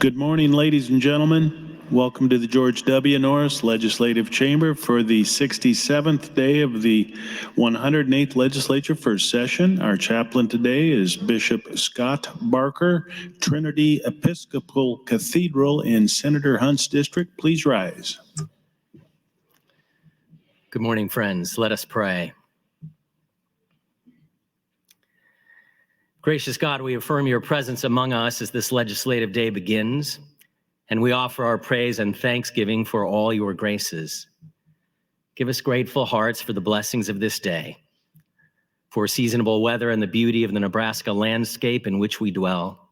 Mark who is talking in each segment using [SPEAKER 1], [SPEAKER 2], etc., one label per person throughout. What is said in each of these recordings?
[SPEAKER 1] Good morning, ladies and gentlemen. Welcome to the George W. Norris Legislative Chamber for the 67th day of the 108th Legislature First Session. Our chaplain today is Bishop Scott Barker, Trinity Episcopal Cathedral in Senator Hunt's district. Please rise.
[SPEAKER 2] Good morning, friends. Let us pray. Gracious God, we affirm your presence among us as this legislative day begins, and we offer our praise and thanksgiving for all your graces. Give us grateful hearts for the blessings of this day, for seasonable weather and the beauty of the Nebraska landscape in which we dwell.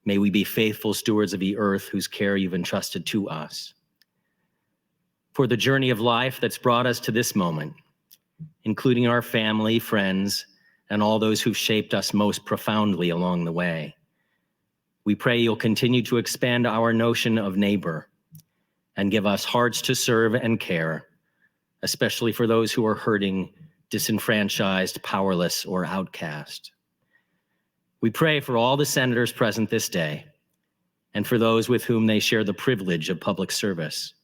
[SPEAKER 2] May we be faithful stewards of the earth whose care you've entrusted to us. For the journey of life that's brought us to this moment, including our family, friends, and all those who've shaped us most profoundly along the way. We pray you'll continue to expand our notion of neighbor and give us hearts to serve and care, especially for those who are hurting, disenfranchised, powerless, or outcast. We pray for all the senators present this day and for those with whom they share the privilege of public service,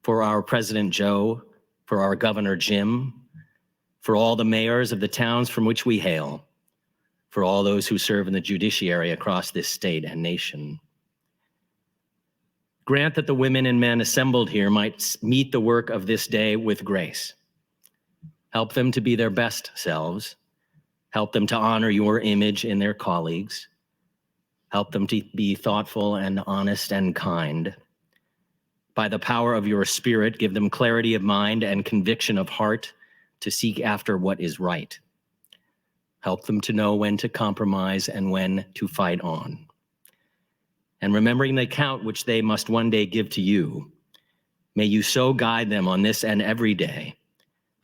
[SPEAKER 2] for our President Joe, for our Governor Jim, for all the mayors of the towns from which we hail, for all those who serve in the judiciary across this state and nation. Grant that the women and men assembled here might meet the work of this day with grace. Help them to be their best selves. Help them to honor your image in their colleagues. Help them to be thoughtful and honest and kind. By the power of your Spirit, give them clarity of mind and conviction of heart to seek after what is right. Help them to know when to compromise and when to fight on. And remembering the account which they must one day give to you, may you so guide them on this and every day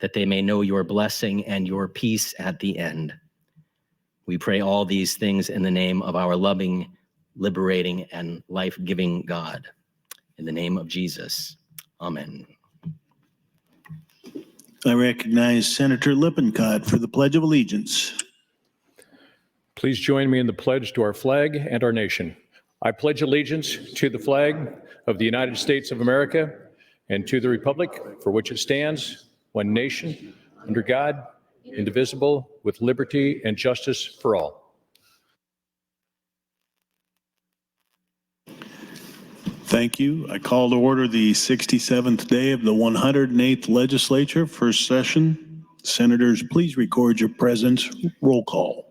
[SPEAKER 2] that they may know your blessing and your peace at the end. We pray all these things in the name of our loving, liberating, and life-giving God. In the name of Jesus, amen.
[SPEAKER 1] I recognize Senator Lippincott for the Pledge of Allegiance.
[SPEAKER 3] Please join me in the pledge to our flag and our nation. I pledge allegiance to the flag of the United States of America and to the republic for which it stands, one nation, under God, indivisible, with liberty and justice for all.
[SPEAKER 1] Thank you. I call to order the 67th day of the 108th Legislature, first session. Senators, please record your presence. Roll call.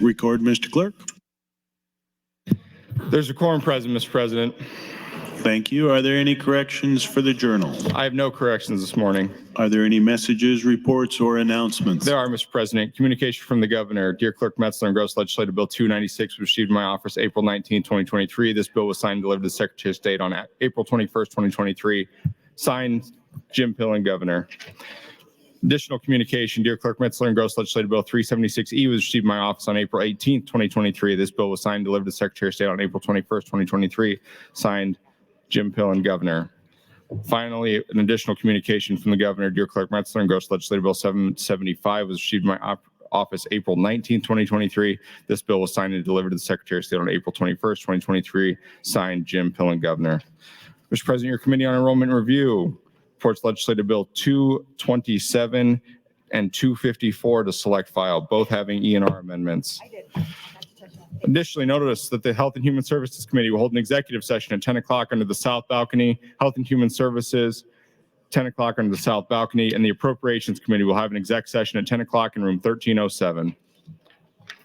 [SPEAKER 1] Record, Mr. Clerk.
[SPEAKER 4] There's a quorum present, Mr. President.
[SPEAKER 1] Thank you. Are there any corrections for the journal?
[SPEAKER 4] I have no corrections this morning.
[SPEAKER 1] Are there any messages, reports, or announcements?
[SPEAKER 4] There are, Mr. President. Communication from the governor. Dear Clerk Metzler and Gross, Legislative Bill 296 was received in my office April 19, 2023. This bill was signed and delivered to the Secretary of State on April 21st, 2023. Signed, Jim Pillen, Governor. Additional communication. Dear Clerk Metzler and Gross, Legislative Bill 376E was received in my office on April 18, 2023. This bill was signed and delivered to the Secretary of State on April 21st, 2023. Signed, Jim Pillen, Governor. Finally, an additional communication from the governor. Dear Clerk Metzler and Gross, Legislative Bill 775 was received in my office April 19, 2023. This bill was signed and delivered to the Secretary of State on April 21st, 2023. Signed, Jim Pillen, Governor. Mr. President, your Committee on Enrollment and Review reports Legislative Bill 227 and 254 to select file, both having E&R amendments. Additionally, notice that the Health and Human Services Committee will hold an executive session at 10 o'clock under the south balcony. Health and Human Services, 10 o'clock under the south balcony, and the Appropriations Committee will have an exec session at 10 o'clock in room 1307.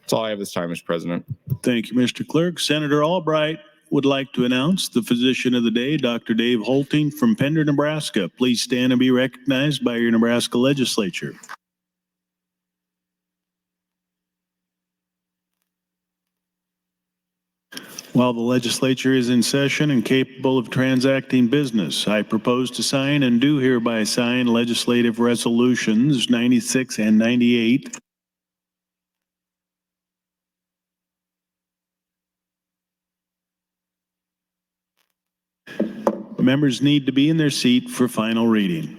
[SPEAKER 4] That's all I have this time, Mr. President.
[SPEAKER 1] Thank you, Mr. Clerk. Senator Albright would like to announce the physician of the day, Dr. Dave Holting from Pender, Nebraska. Please stand and be recognized by your Nebraska Legislature. While the legislature is in session and capable of transacting business, I propose to sign and do hereby sign legislative resolutions 96 and 98. Members need to be in their seat for final reading.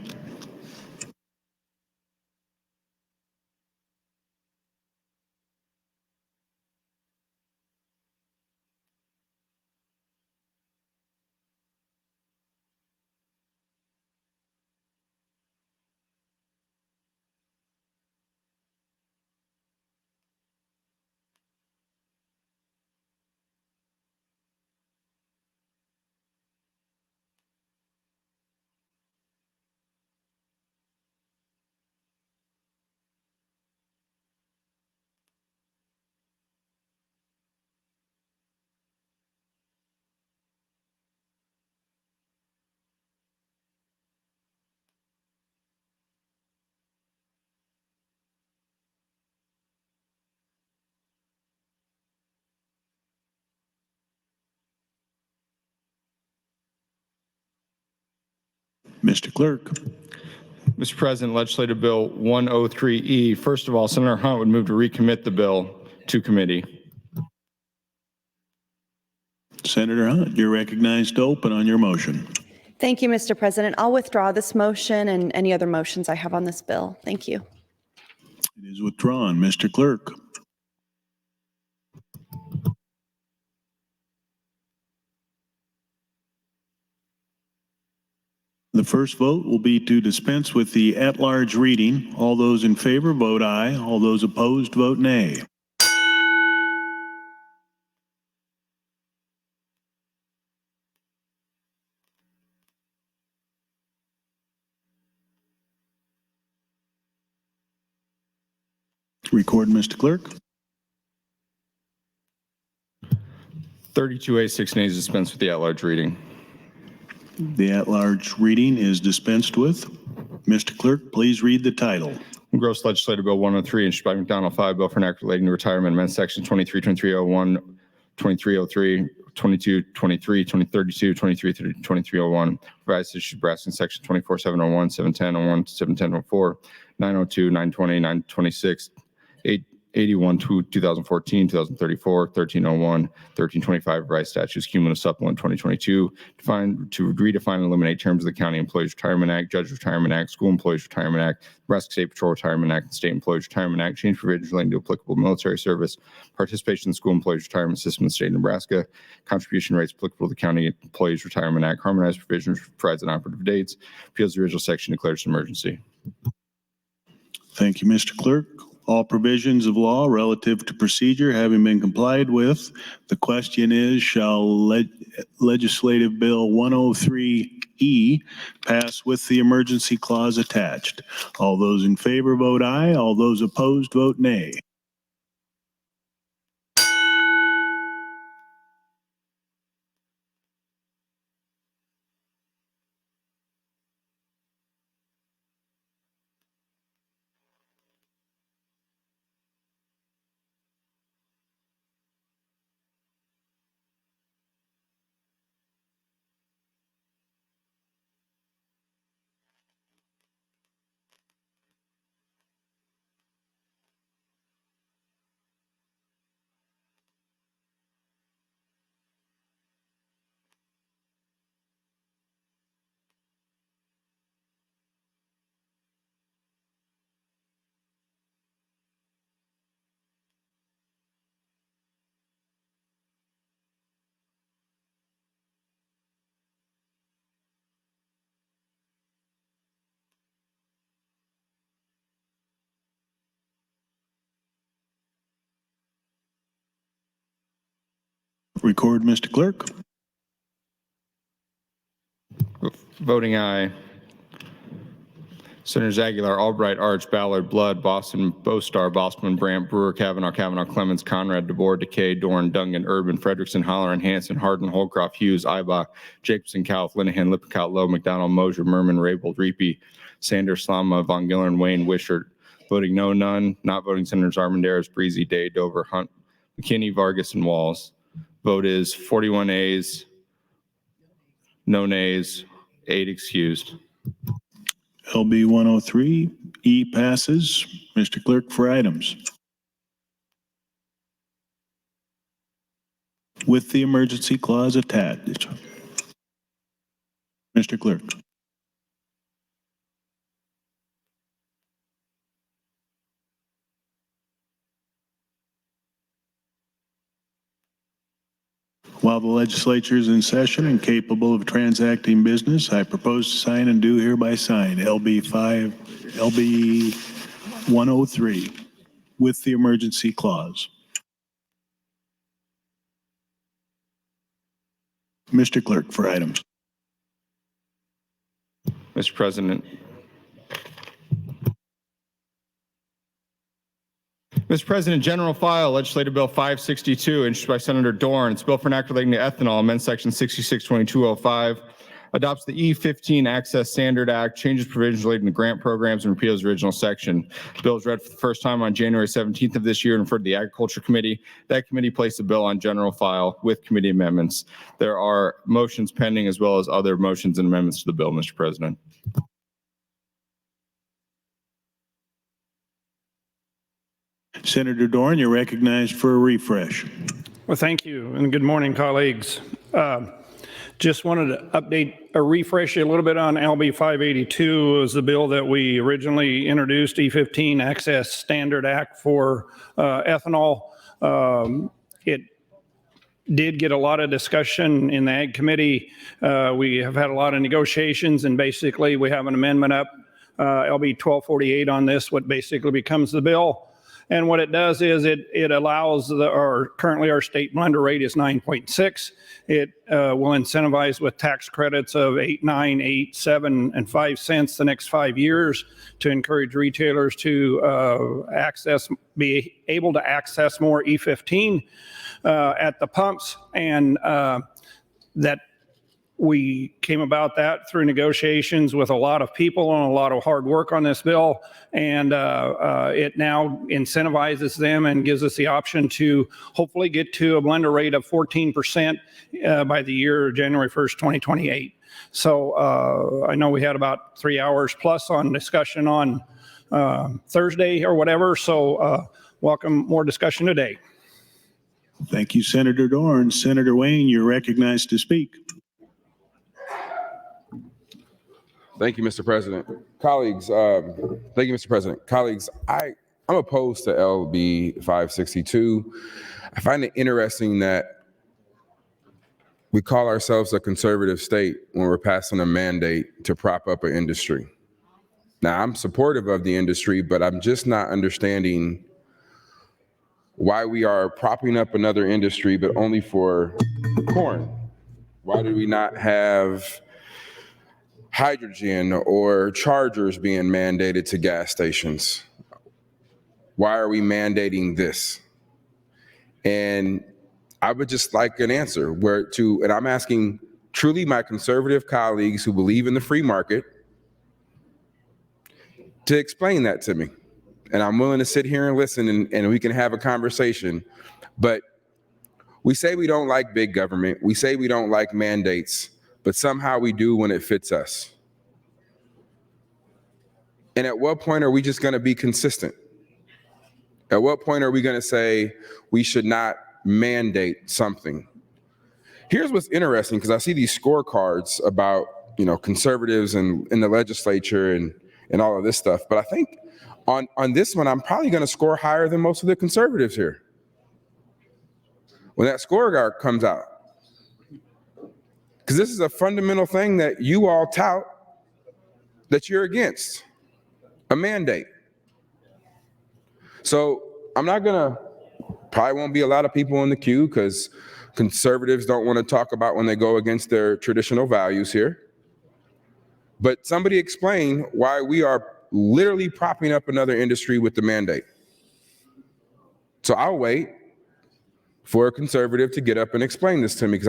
[SPEAKER 1] Mr. Clerk.
[SPEAKER 4] Mr. President, Legislative Bill 103E. First of all, Senator Hunt would move to recommit the bill to committee.
[SPEAKER 1] Senator Hunt, you're recognized to open on your motion.
[SPEAKER 5] Thank you, Mr. President. I'll withdraw this motion and any other motions I have on this bill. Thank you.
[SPEAKER 1] It is withdrawn. Mr. Clerk. The first vote will be to dispense with the at-large reading. All those in favor vote aye. All those opposed vote nay. Record, Mr. Clerk.
[SPEAKER 4] 32 ayes, 6 nays, dispense with the at-large reading.
[SPEAKER 1] The at-large reading is dispensed with. Mr. Clerk, please read the title.
[SPEAKER 4] Gross Legislative Bill 103, introduced by McDonald 5, bill for an act relating to retirement, amendment section 23, 2301, 2303, 2223, 2032, 2330, 2301, revised issued Nebraska section 24701, 71001, 71004, 902, 920, 926, 81 to 2014, 2034, 1301, 1325 revised statutes, cumulative supplement 2022, to redefine and eliminate terms of the County Employees Retirement Act, Judge Retirement Act, School Employees Retirement Act, Nebraska State Patrol Retirement Act, and State Employees Retirement Act, change provisions relating to applicable military service, participation in the School Employees Retirement System in the state of Nebraska, contribution rates applicable to the County Employees Retirement Act, harmonized provisions, provides an operative dates, appeals the original section, declares an emergency.
[SPEAKER 1] Thank you, Mr. Clerk. All provisions of law relative to procedure having been complied with, the question is, shall Legislative Bill 103E pass with the emergency clause attached? All those in favor vote aye. All those opposed vote nay. Record, Mr. Clerk.
[SPEAKER 4] Voting aye. Senators Aguilar, Albright, Arch, Ballard, Blood, Boston, Bostar, Bosman, Brandt, Brewer, Kavanaugh, Clemens, Conrad, DeBoer, Decay, Dorn, Dungan, Urban, Frederickson, Holleran, Hanson, Hardin, Holcroft, Hughes, Ibach, Jacobson, Cowell, Linehan, Lippincott, Lowe, McDonald, Mosier, Merman, Raybold, Reapy, Sanders, Slama, Von Gillern, Wayne, Wishart. Voting no, none. Not voting Senators Armendariz, Breezy, Day, Dover, Hunt, McKinney, Vargas, and Walls. Vote is 41 ayes, no nays, 8 excused.
[SPEAKER 1] LB 103, E passes. Mr. Clerk, for items. With the emergency clause attached. Mr. Clerk. While the legislature is in session and capable of transacting business, I propose to sign and do hereby sign LB 103 with the emergency clause. Mr. Clerk, for items.
[SPEAKER 4] Mr. President. Mr. President, General File, Legislative Bill 562, introduced by Senator Dorn. It's a bill for an act relating to ethanol, amends Section 662205, adopts the E15 Access Standard Act, changes provisions relating to grant programs, and repeals the original section. The bill was read for the first time on January 17th of this year and referred to the Agriculture Committee. That committee placed the bill on general file with committee amendments. There are motions pending as well as other motions and amendments to the bill, Mr. President.
[SPEAKER 1] Senator Dorn, you're recognized for a refresh.
[SPEAKER 6] Well, thank you, and good morning, colleagues. Just wanted to update or refresh you a little bit on LB 582. It was the bill that we originally introduced, E15 Access Standard Act for ethanol. It did get a lot of discussion in the Ag Committee. We have had a lot of negotiations, and basically we have an amendment up, LB 1248 on this, what basically becomes the bill. And what it does is it allows currently our state blender rate is 9.6. It will incentivize with tax credits of 8, 9, 8, 7, and 5 cents the next 5 years to encourage retailers to be able to access more E15 at the pumps. And that we came about that through negotiations with a lot of people and a lot of hard work on this bill. And it now incentivizes them and gives us the option to hopefully get to a blender rate of 14% by the year January 1st, 2028. So I know we had about 3 hours plus on discussion on Thursday or whatever. So welcome more discussion today.
[SPEAKER 1] Thank you, Senator Dorn. Senator Wayne, you're recognized to speak.
[SPEAKER 7] Thank you, Mr. President. Colleagues, thank you, Mr. President. Colleagues, I'm opposed to LB 562. I find it interesting that we call ourselves a conservative state when we're passing a mandate to prop up an industry. Now, I'm supportive of the industry, but I'm just not understanding why we are propping up another industry, but only for corn. Why do we not have hydrogen or chargers being mandated to gas stations? Why are we mandating this? And I would just like an answer and I'm asking truly my conservative colleagues who believe in the free market to explain that to me. And I'm willing to sit here and listen and we can have a conversation. But we say we don't like big government. We say we don't like mandates, but somehow we do when it fits us. And at what point are we just going to be consistent? At what point are we going to say we should not mandate something? Here's what's interesting, because I see these scorecards about, conservatives and in the legislature and all of this stuff. But I think on this one, I'm probably going to score higher than most of the conservatives here when that scorecard comes out. Because this is a fundamental thing that you all tout that you're against, a mandate. So I'm not gonna, probably won't be a lot of people in the queue because conservatives don't want to talk about when they go against their traditional values here. But somebody explain why we are literally propping up another industry with the mandate. So I'll wait for a conservative to get up and explain this to me, because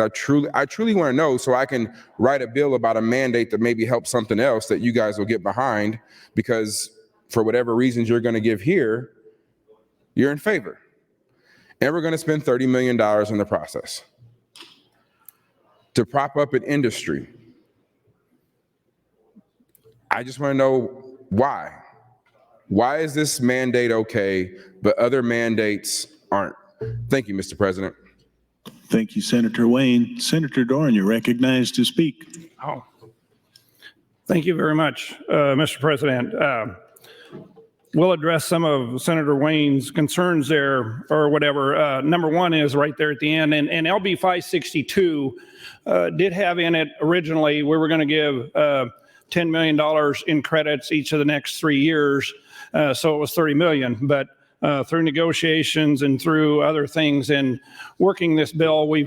[SPEAKER 7] I truly want to know, so I can write a bill about a mandate that maybe helps something else that you guys will get behind, because for whatever reasons you're going to give here, you're in favor. And we're going to spend $30 million in the process to prop up an industry. I just want to know why. Why is this mandate okay, but other mandates aren't? Thank you, Mr. President.
[SPEAKER 1] Thank you, Senator Wayne. Senator Doran, you're recognized to speak.
[SPEAKER 6] Oh, thank you very much, Mr. President. We'll address some of Senator Wayne's concerns there, or whatever. Number one is right there at the end, and LB 562 did have in it originally, we were going to give $10 million in credits each of the next 3 years, so it was $30 million. But through negotiations and through other things and working this bill, we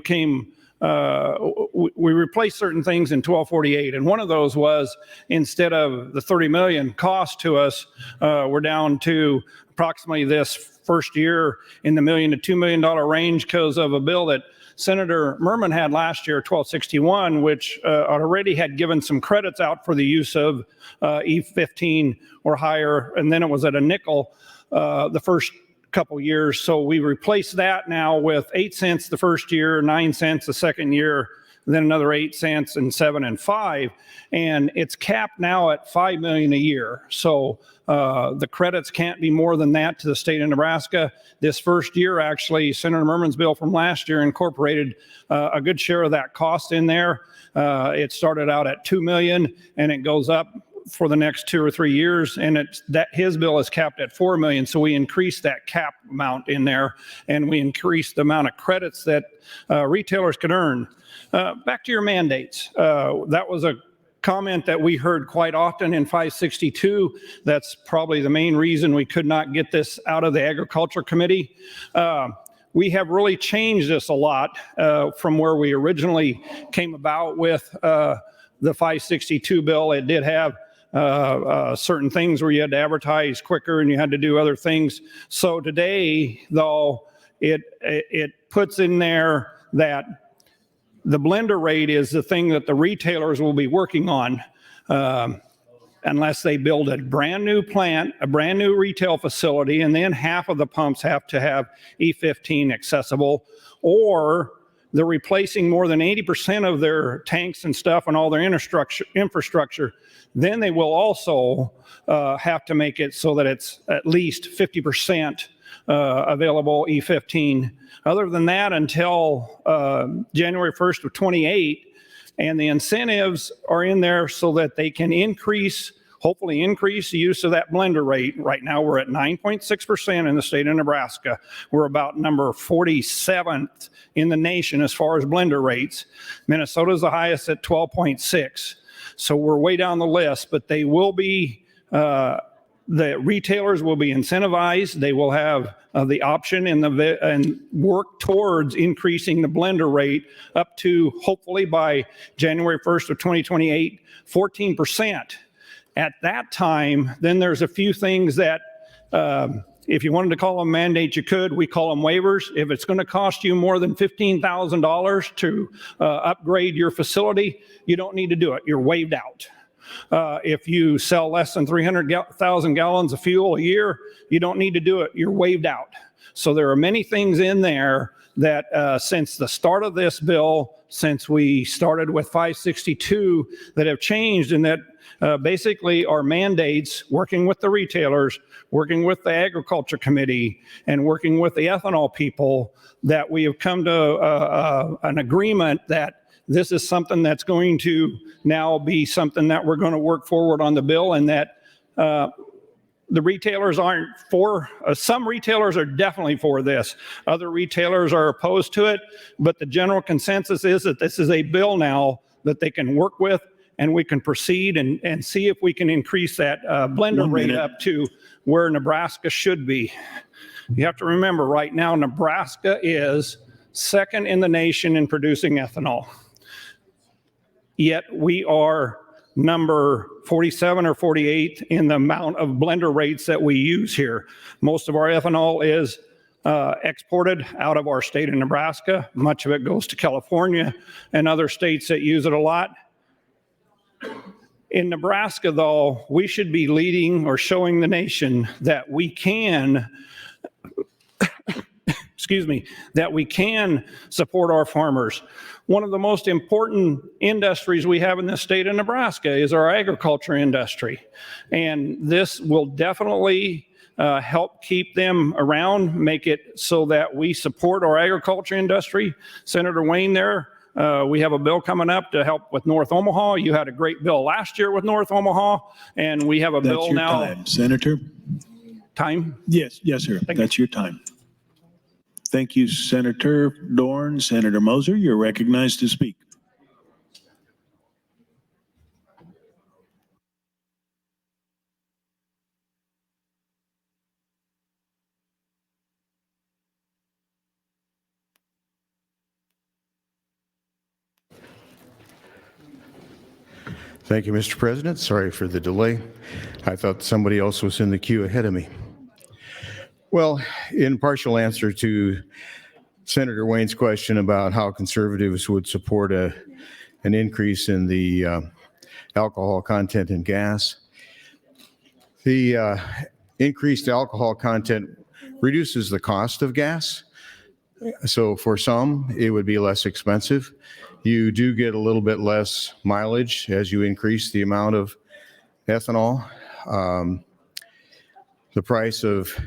[SPEAKER 6] replaced certain things in 1248, and one of those was, instead of the $30 million cost to us, we're down to approximately this first year in the $1 million to $2 million range, because of a bill that Senator Merman had last year, 1261, which already had given some credits out for the use of E15 or higher, and then it was at a nickel the first couple years. So we replaced that now with 8 cents the first year, 9 cents the second year, then another 8 cents, and 7 and 5. And it's capped now at $5 million a year. So the credits can't be more than that to the state of Nebraska. This first year, actually, Senator Merman's bill from last year incorporated a good share of that cost in there. It started out at $2 million, and it goes up for the next 2 or 3 years, and his bill is capped at $4 million. So we increased that cap amount in there, and we increased the amount of credits that retailers could earn. Back to your mandates. That was a comment that we heard quite often in 562. That's probably the main reason we could not get this out of the Agriculture Committee. We have really changed this a lot from where we originally came about with the 562 bill. It did have certain things where you had to advertise quicker and you had to do other things. So today, though, it puts in there that the blender rate is the thing that the retailers will be working on unless they build a brand new plant, a brand new retail facility, and then half of the pumps have to have E15 accessible, or they're replacing more than 80% of their tanks and stuff and all their infrastructure. Then they will also have to make it so that it's at least 50% available E15. Other than that, until January 1st of 28, and the incentives are in there so that they can hopefully increase the use of that blender rate. Right now, we're at 9.6% in the state of Nebraska. We're about number 47th in the nation as far as blender rates. Minnesota's the highest at 12.6. So we're way down the list, but they will be, the retailers will be incentivized. They will have the option and work towards increasing the blender rate up to, hopefully by January 1st of 2028, 14%. At that time, then there's a few things that if you wanted to call them mandates, you could. We call them waivers. If it's going to cost you more than $15,000 to upgrade your facility, you don't need to do it. You're waived out. If you sell less than 300,000 gallons of fuel a year, you don't need to do it. You're waived out. So there are many things in there that since the start of this bill, since we started with 562, that have changed, and that basically are mandates, working with the retailers, working with the Agriculture Committee, and working with the ethanol people, that we have come to an agreement that this is something that's going to now be something that we're going to work forward on the bill, and that the retailers aren't for, some retailers are definitely for this. Other retailers are opposed to it, but the general consensus is that this is a bill now that they can work with, and we can proceed and see if we can increase that blender rate up to where Nebraska should be. You have to remember, right now, Nebraska is second in the nation in producing ethanol. Yet we are number 47 or 48 in the amount of blender rates that we use here. Most of our ethanol is exported out of our state of Nebraska. Much of it goes to California and other states that use it a lot. In Nebraska, though, we should be leading or showing the nation that we can that we can support our farmers. One of the most important industries we have in the state of Nebraska is our agriculture industry. And this will definitely help keep them around, make it so that we support our agriculture industry. Senator Wayne there, we have a bill coming up to help with North Omaha. You had a great bill last year with North Omaha, and we have a bill now.
[SPEAKER 1] That's your time, Senator.
[SPEAKER 6] Time?
[SPEAKER 1] Yes, sir. That's your time. Thank you, Senator Dorn. Senator Moser, you're recognized to speak.
[SPEAKER 8] Thank you, Mr. President. Sorry for the delay. I thought somebody else was in the queue ahead of me. Well, in partial answer to Senator Wayne's question about how conservatives would support an increase in the alcohol content in gas, the increased alcohol content reduces the cost of gas. So for some, it would be less expensive. You do get a little bit less mileage as you increase the amount of ethanol. The price of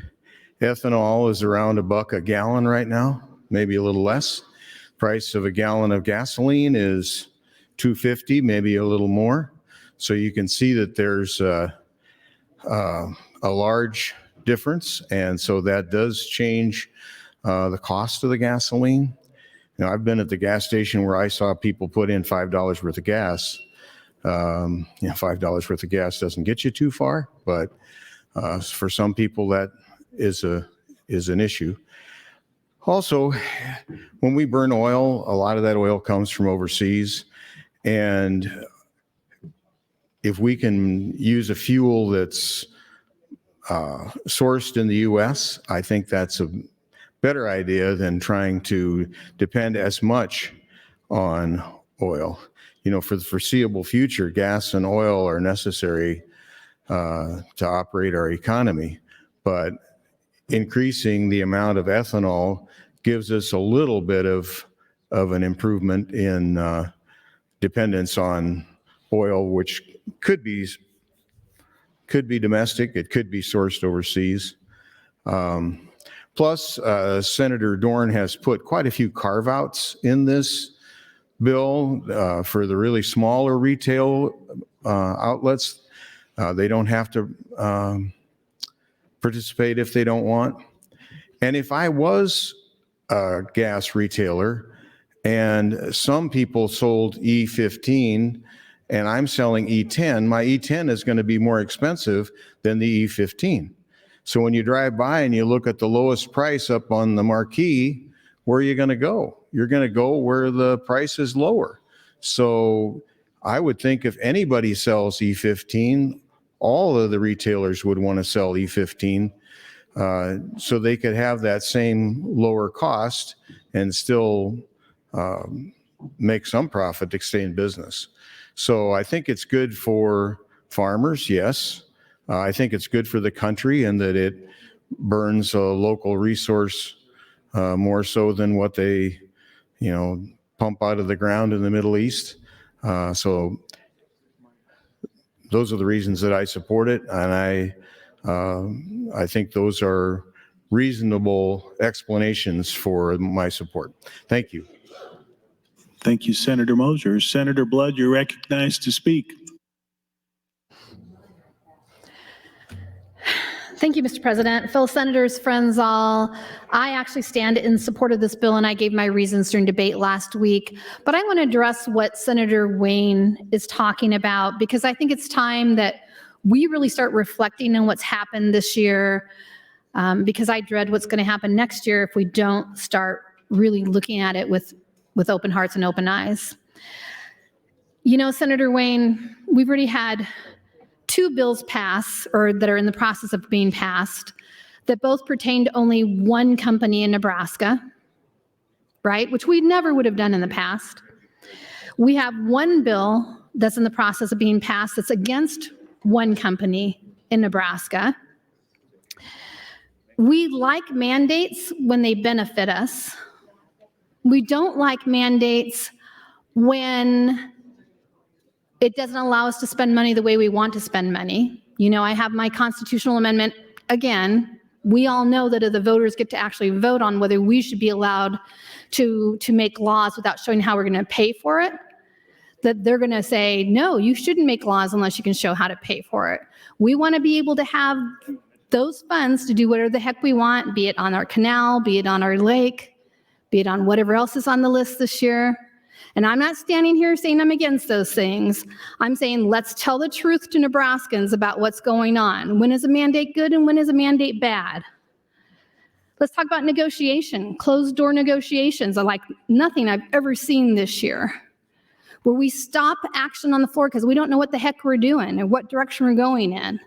[SPEAKER 8] ethanol is around $1 a gallon right now, maybe a little less. Price of a gallon of gasoline is $2.50, maybe a little more. So you can see that there's a large difference, and so that does change the cost of the gasoline. You know, I've been at the gas station where I saw people put in $5 worth of gas. $5 worth of gas doesn't get you too far, but for some people that is an issue. Also, when we burn oil, a lot of that oil comes from overseas, and if we can use a fuel that's sourced in the U.S., I think that's a better idea than trying to depend as much on oil. You know, for the foreseeable future, gas and oil are necessary to operate our economy, but increasing the amount of ethanol gives us a little bit of an improvement in dependence on oil, which could be domestic, it could be sourced overseas. Plus, Senator Dorn has put quite a few carve-outs in this bill for the really smaller retail outlets. They don't have to participate if they don't want. And if I was a gas retailer and some people sold E15 and I'm selling E10, my E10 is going to be more expensive than the E15. So when you drive by and you look at the lowest price up on the marquee, where are you going to go? You're going to go where the price is lower. So I would think if anybody sells E15, all of the retailers would want to sell E15 so they could have that same lower cost and still make some profit to stay in business. So I think it's good for farmers, yes. I think it's good for the country in that it burns a local resource more so than what they, pump out of the ground in the Middle East. So those are the reasons that I support it, and I think those are reasonable explanations for my support. Thank you.
[SPEAKER 1] Thank you, Senator Moser. Senator Blood, you're recognized to speak.
[SPEAKER 9] Thank you, Mr. President. Fellow senators, friends all, I actually stand in support of this bill, and I gave my reasons during debate last week. But I want to address what Senator Wayne is talking about, because I think it's time that we really start reflecting on what's happened this year, because I dread what's going to happen next year if we don't start really looking at it with open hearts and open eyes. You know, Senator Wayne, we've already had 2 bills pass, or that are in the process of being passed, that both pertain to only one company in Nebraska, right? Which we never would have done in the past. We have one bill that's in the process of being passed that's against one company in Nebraska. We like mandates when they benefit us. We don't like mandates when it doesn't allow us to spend money the way we want to spend money. You know, I have my constitutional amendment. Again, we all know that if the voters get to actually vote on whether we should be allowed to make laws without showing how we're going to pay for it, that they're going to say, no, you shouldn't make laws unless you can show how to pay for it. We want to be able to have those funds to do whatever the heck we want, be it on our canal, be it on our lake, be it on whatever else is on the list this year. And I'm not standing here saying I'm against those things. I'm saying let's tell the truth to Nebraskans about what's going on. When is a mandate good and when is a mandate bad? Let's talk about negotiation. Closed door negotiations are like nothing I've ever seen this year, where we stop action on the floor because we don't know what the heck we're doing or what direction we're going in.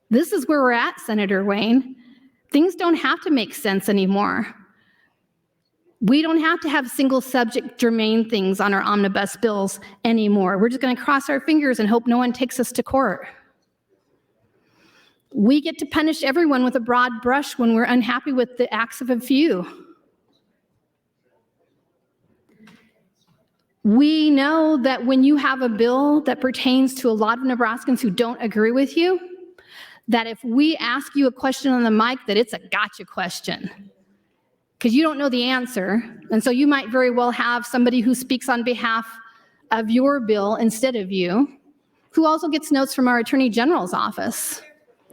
[SPEAKER 9] This is where we're at, Senator Wayne. Things don't have to make sense anymore. We don't have to have single subject germane things on our omnibus bills anymore. We're just going to cross our fingers and hope no one takes us to court. We get to punish everyone with a broad brush when we're unhappy with the acts of a few. We know that when you have a bill that pertains to a lot of Nebraskans who don't agree with you, that if we ask you a question on the mic, that it's a gotcha question. Because you don't know the answer, and so you might very well have somebody who speaks on behalf of your bill instead of you, who also gets notes from our Attorney General's office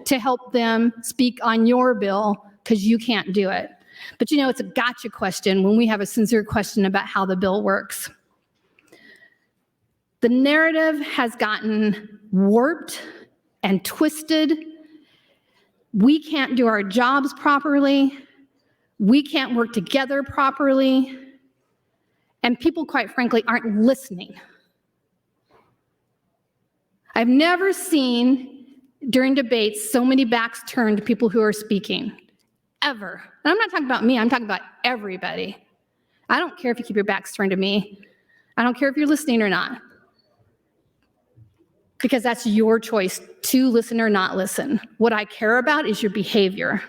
[SPEAKER 9] to help them speak on your bill because you can't do it. But you know, it's a gotcha question when we have a sincere question about how the bill works. The narrative has gotten warped and twisted. We can't do our jobs properly. We can't work together properly, and people, quite frankly, aren't listening. I've never seen during debates so many backs turned to people who are speaking, ever. And I'm not talking about me, I'm talking about everybody. I don't care if you keep your backs turned to me. I don't care if you're listening or not, because that's your choice to listen or not listen. What I care about is your behavior.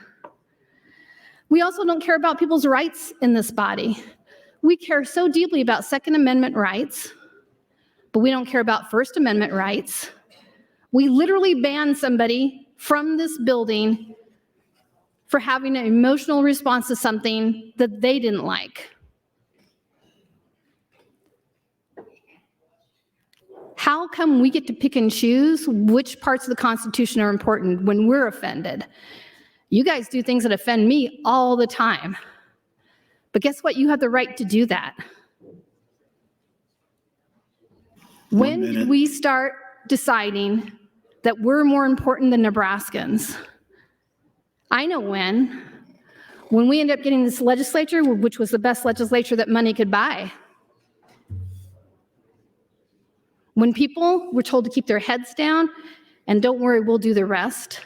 [SPEAKER 9] We also don't care about people's rights in this body. We care so deeply about Second Amendment rights, but we don't care about First Amendment rights. We literally banned somebody from this building for having an emotional response to something that they didn't like. How come we get to pick and choose which parts of the Constitution are important when we're offended? You guys do things that offend me all the time. But guess what? You have the right to do that. When did we start deciding that we're more important than Nebraskans? I know when. When we ended up getting this legislature, which was the best legislature that money could buy. When people were told to keep their heads down and don't worry, we'll do the rest.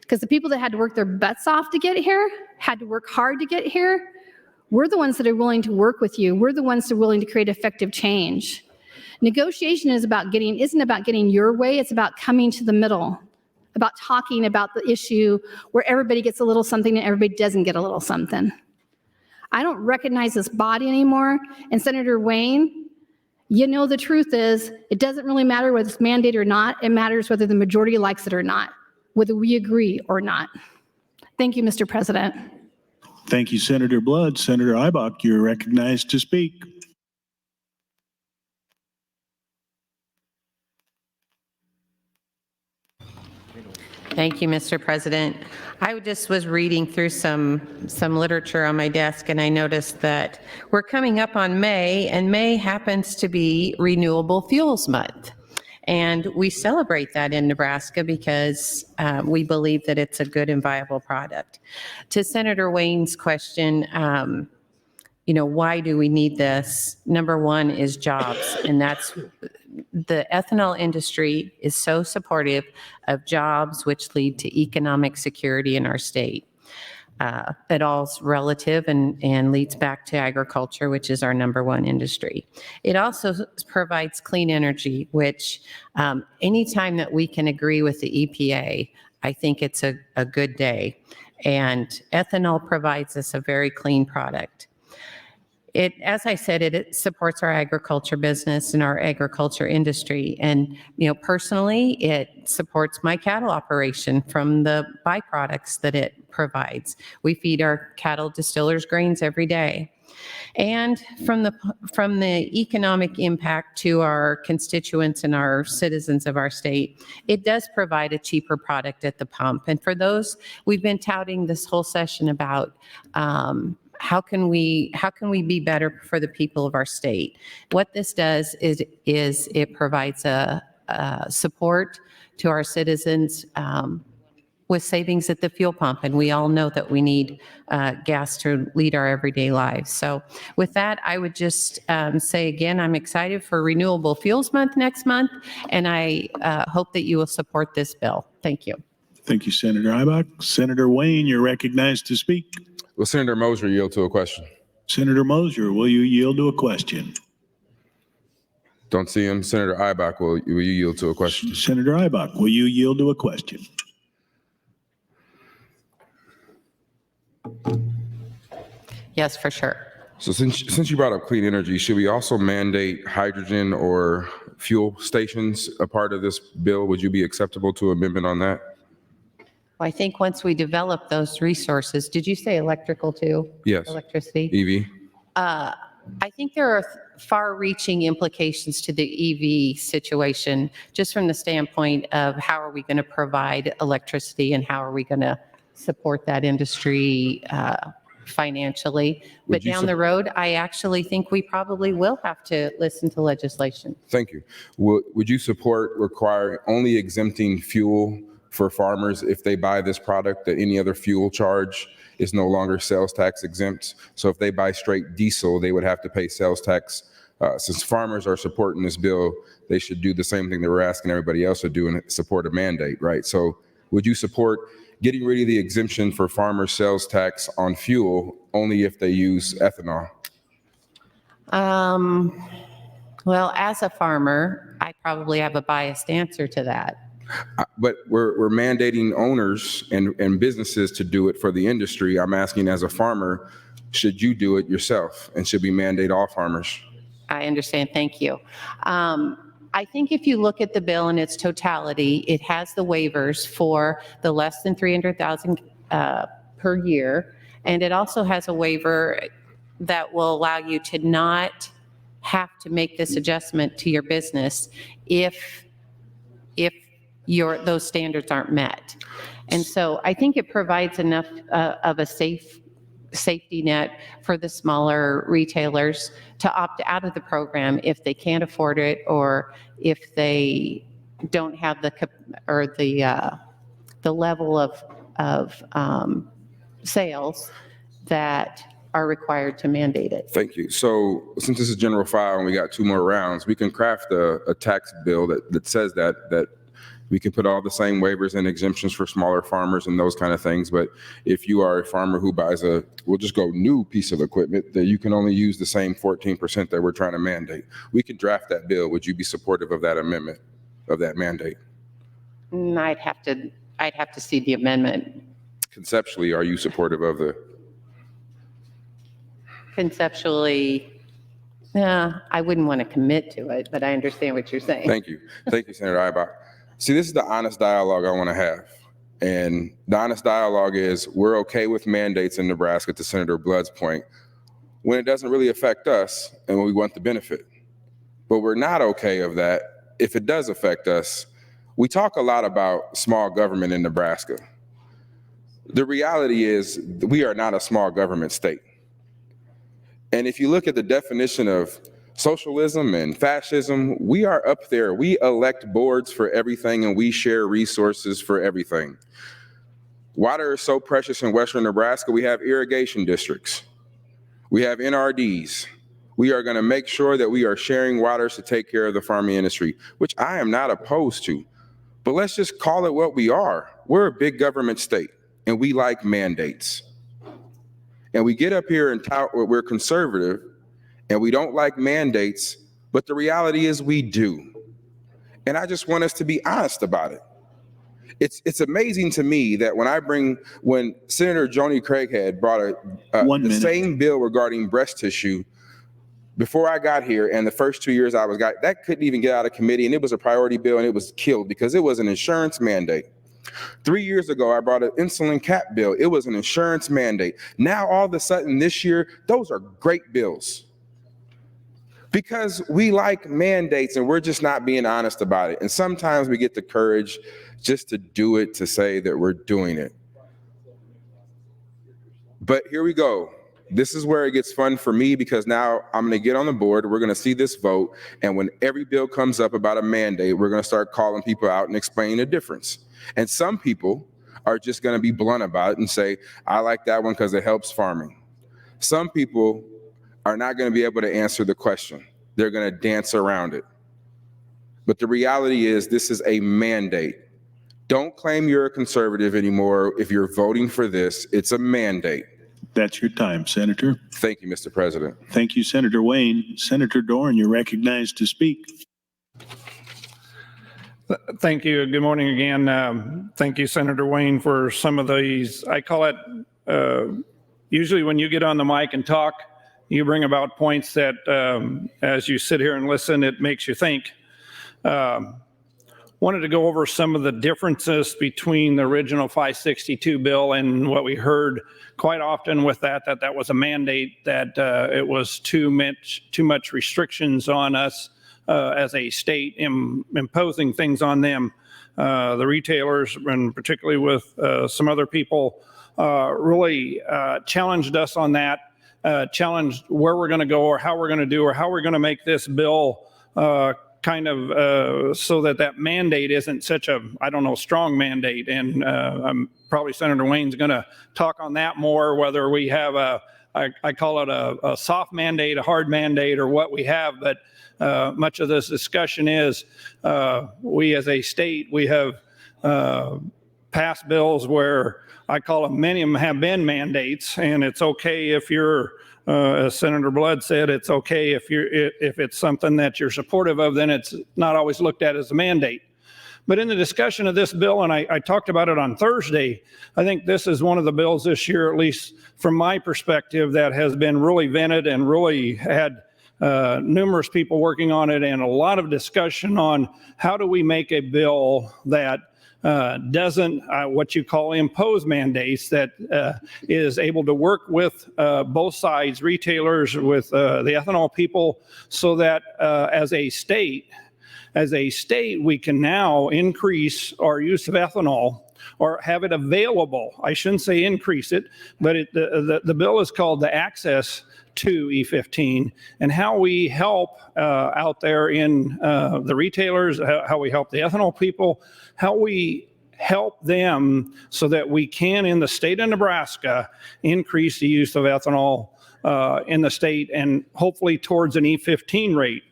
[SPEAKER 9] Because the people that had to work their butts off to get here, had to work hard to get here, we're the ones that are willing to work with you. We're the ones that are willing to create effective change. Negotiation isn't about getting your way, it's about coming to the middle, about talking about the issue where everybody gets a little something and everybody doesn't get a little something. I don't recognize this body anymore, and Senator Wayne, you know the truth is, it doesn't really matter whether it's mandated or not, it matters whether the majority likes it or not, whether we agree or not. Thank you, Mr. President.
[SPEAKER 1] Thank you, Senator Blood. Senator Eibach, you're recognized to speak.
[SPEAKER 10] Thank you, Mr. President. I just was reading through some literature on my desk, and I noticed that we're coming up on May, and May happens to be Renewable Fuels Month. And we celebrate that in Nebraska because we believe that it's a good and viable product. To Senator Wayne's question, why do we need this? Number one is jobs, and that's the ethanol industry is so supportive of jobs, which lead to economic security in our state. It all's relative and leads back to agriculture, which is our number one industry. It also provides clean energy, which anytime that we can agree with the EPA, I think it's a good day. And ethanol provides us a very clean product. As I said, it supports our agriculture business and our agriculture industry. And, personally, it supports my cattle operation from the byproducts that it provides. We feed our cattle distillers grains every day. And from the economic impact to our constituents and our citizens of our state, it does provide a cheaper product at the pump. And for those, we've been touting this whole session about how can we be better for the people of our state? What this does is it provides a support to our citizens with savings at the fuel pump, and we all know that we need gas to lead our everyday lives. So with that, I would just say again, I'm excited for Renewable Fuels Month next month, and I hope that you will support this bill. Thank you.
[SPEAKER 1] Thank you, Senator Ibach. Senator Wayne, you're recognized to speak.
[SPEAKER 7] Will Senator Moser yield to a question?
[SPEAKER 1] Senator Moser, will you yield to a question?
[SPEAKER 7] Don't see him. Senator Ibach, will you yield to a question?
[SPEAKER 1] Senator Ibach, will you yield to a question?
[SPEAKER 10] Yes, for sure.
[SPEAKER 7] So since you brought up clean energy, should we also mandate hydrogen or fuel stations a part of this bill? Would you be acceptable to amendment on that?
[SPEAKER 10] Well, I think once we develop those resources, did you say electrical too?
[SPEAKER 7] Yes.
[SPEAKER 10] Electricity?
[SPEAKER 7] EV?
[SPEAKER 10] I think there are far-reaching implications to the EV situation, just from the standpoint of how are we going to provide electricity and how are we going to support that industry financially. But down the road, I actually think we probably will have to listen to legislation.
[SPEAKER 7] Thank you. Would you support requiring only exempting fuel for farmers if they buy this product, that any other fuel charge is no longer sales tax exempt? So if they buy straight diesel, they would have to pay sales tax. Since farmers are supporting this bill, they should do the same thing that we're asking everybody else to do and support a mandate, right? So would you support getting rid of the exemption for farmer sales tax on fuel only if they use ethanol?
[SPEAKER 10] Well, as a farmer, I probably have a biased answer to that.
[SPEAKER 7] But we're mandating owners and businesses to do it for the industry. I'm asking, as a farmer, should you do it yourself, and should we mandate all farmers?
[SPEAKER 10] I understand. Thank you. I think if you look at the bill in its totality, it has the waivers for the less than 300,000 per year, and it also has a waiver that will allow you to not have to make this adjustment to your business if those standards aren't met. And so I think it provides enough of a safety net for the smaller retailers to opt out of the program if they can't afford it, or if they don't have the level of sales that are required to mandate it.
[SPEAKER 7] Thank you. So since this is general file and we got 2 more rounds, we can craft a tax bill that says that we can put all the same waivers and exemptions for smaller farmers and those kind of things. But if you are a farmer who buys we'll just go new piece of equipment, that you can only use the same 14% that we're trying to mandate. We can draft that bill. Would you be supportive of that amendment, of that mandate?
[SPEAKER 10] I'd have to see the amendment.
[SPEAKER 7] Conceptually, are you supportive of the?
[SPEAKER 10] Conceptually, I wouldn't want to commit to it, but I understand what you're saying.
[SPEAKER 7] Thank you. Thank you, Senator Ibach. See, this is the honest dialogue I want to have. And the honest dialogue is, we're okay with mandates in Nebraska, to Senator Blood's point, when it doesn't really affect us and when we want the benefit. But we're not okay of that if it does affect us. We talk a lot about small government in Nebraska. The reality is we are not a small government state. And if you look at the definition of socialism and fascism, we are up there. We elect boards for everything and we share resources for everything. Water is so precious in Western Nebraska. We have irrigation districts. We have NRDs. We are going to make sure that we are sharing waters to take care of the farming industry, which I am not opposed to. But let's just call it what we are. We're a big government state, and we like mandates. And we get up here and tout we're conservative, and we don't like mandates, but the reality is we do. And I just want us to be honest about it. It's amazing to me that when Senator Joni Craighead brought the same bill regarding breast tissue before I got here, and the first 2 years that couldn't even get out of committee, and it was a priority bill, and it was killed because it was an insurance mandate. 3 years ago, I brought an insulin cap bill. It was an insurance mandate. Now, all of a sudden this year, those are great bills. Because we like mandates and we're just not being honest about it. And sometimes we get the courage just to do it, to say that we're doing it. But here we go. This is where it gets fun for me, because now I'm going to get on the board. We're going to see this vote. And when every bill comes up about a mandate, we're going to start calling people out and explaining the difference. And some people are just going to be blunt about it and say, I like that one because it helps farming. Some people are not going to be able to answer the question. They're going to dance around it. But the reality is this is a mandate. Don't claim you're a conservative anymore if you're voting for this. It's a mandate.
[SPEAKER 1] That's your time, Senator.
[SPEAKER 7] Thank you, Mr. President.
[SPEAKER 1] Thank you, Senator Wayne. Senator Dorn, you're recognized to speak.
[SPEAKER 6] Thank you. Good morning again. Thank you, Senator Wayne, for some of these. I call it, usually when you get on the mic and talk, you bring about points that as you sit here and listen, it makes you think. Wanted to go over some of the differences between the original 562 bill and what we heard quite often with that was a mandate, that it was too much restrictions on us as a state, imposing things on them. The retailers, and particularly with some other people, really challenged us on that, challenged where we're going to go or how we're going to do or how we're going to make this bill kind of so that mandate isn't such a, strong mandate. And probably Senator Wayne's going to talk on that more, whether we have I call it a soft mandate, a hard mandate, or what we have. But much of this discussion is we as a state, we have passed bills where I call them, many of them have been mandates, and it's okay if you're, as Senator Blood said, it's okay if it's something that you're supportive of, then it's not always looked at as a mandate. But in the discussion of this bill, and I talked about it on Thursday, I think this is one of the bills this year, at least from my perspective, that has been really vented and really had numerous people working on it, and a lot of discussion on how do we make a bill that doesn't what you call impose mandates, that is able to work with both sides, retailers, with the ethanol people, so that as a state, we can now increase our use of ethanol or have it available. I shouldn't say increase it, but the bill is called the Access to E15, and how we help out there in the retailers, how we help the ethanol people, how we help them so that we can, in the state of Nebraska, increase the use of ethanol in the state, and hopefully towards an E15 rate.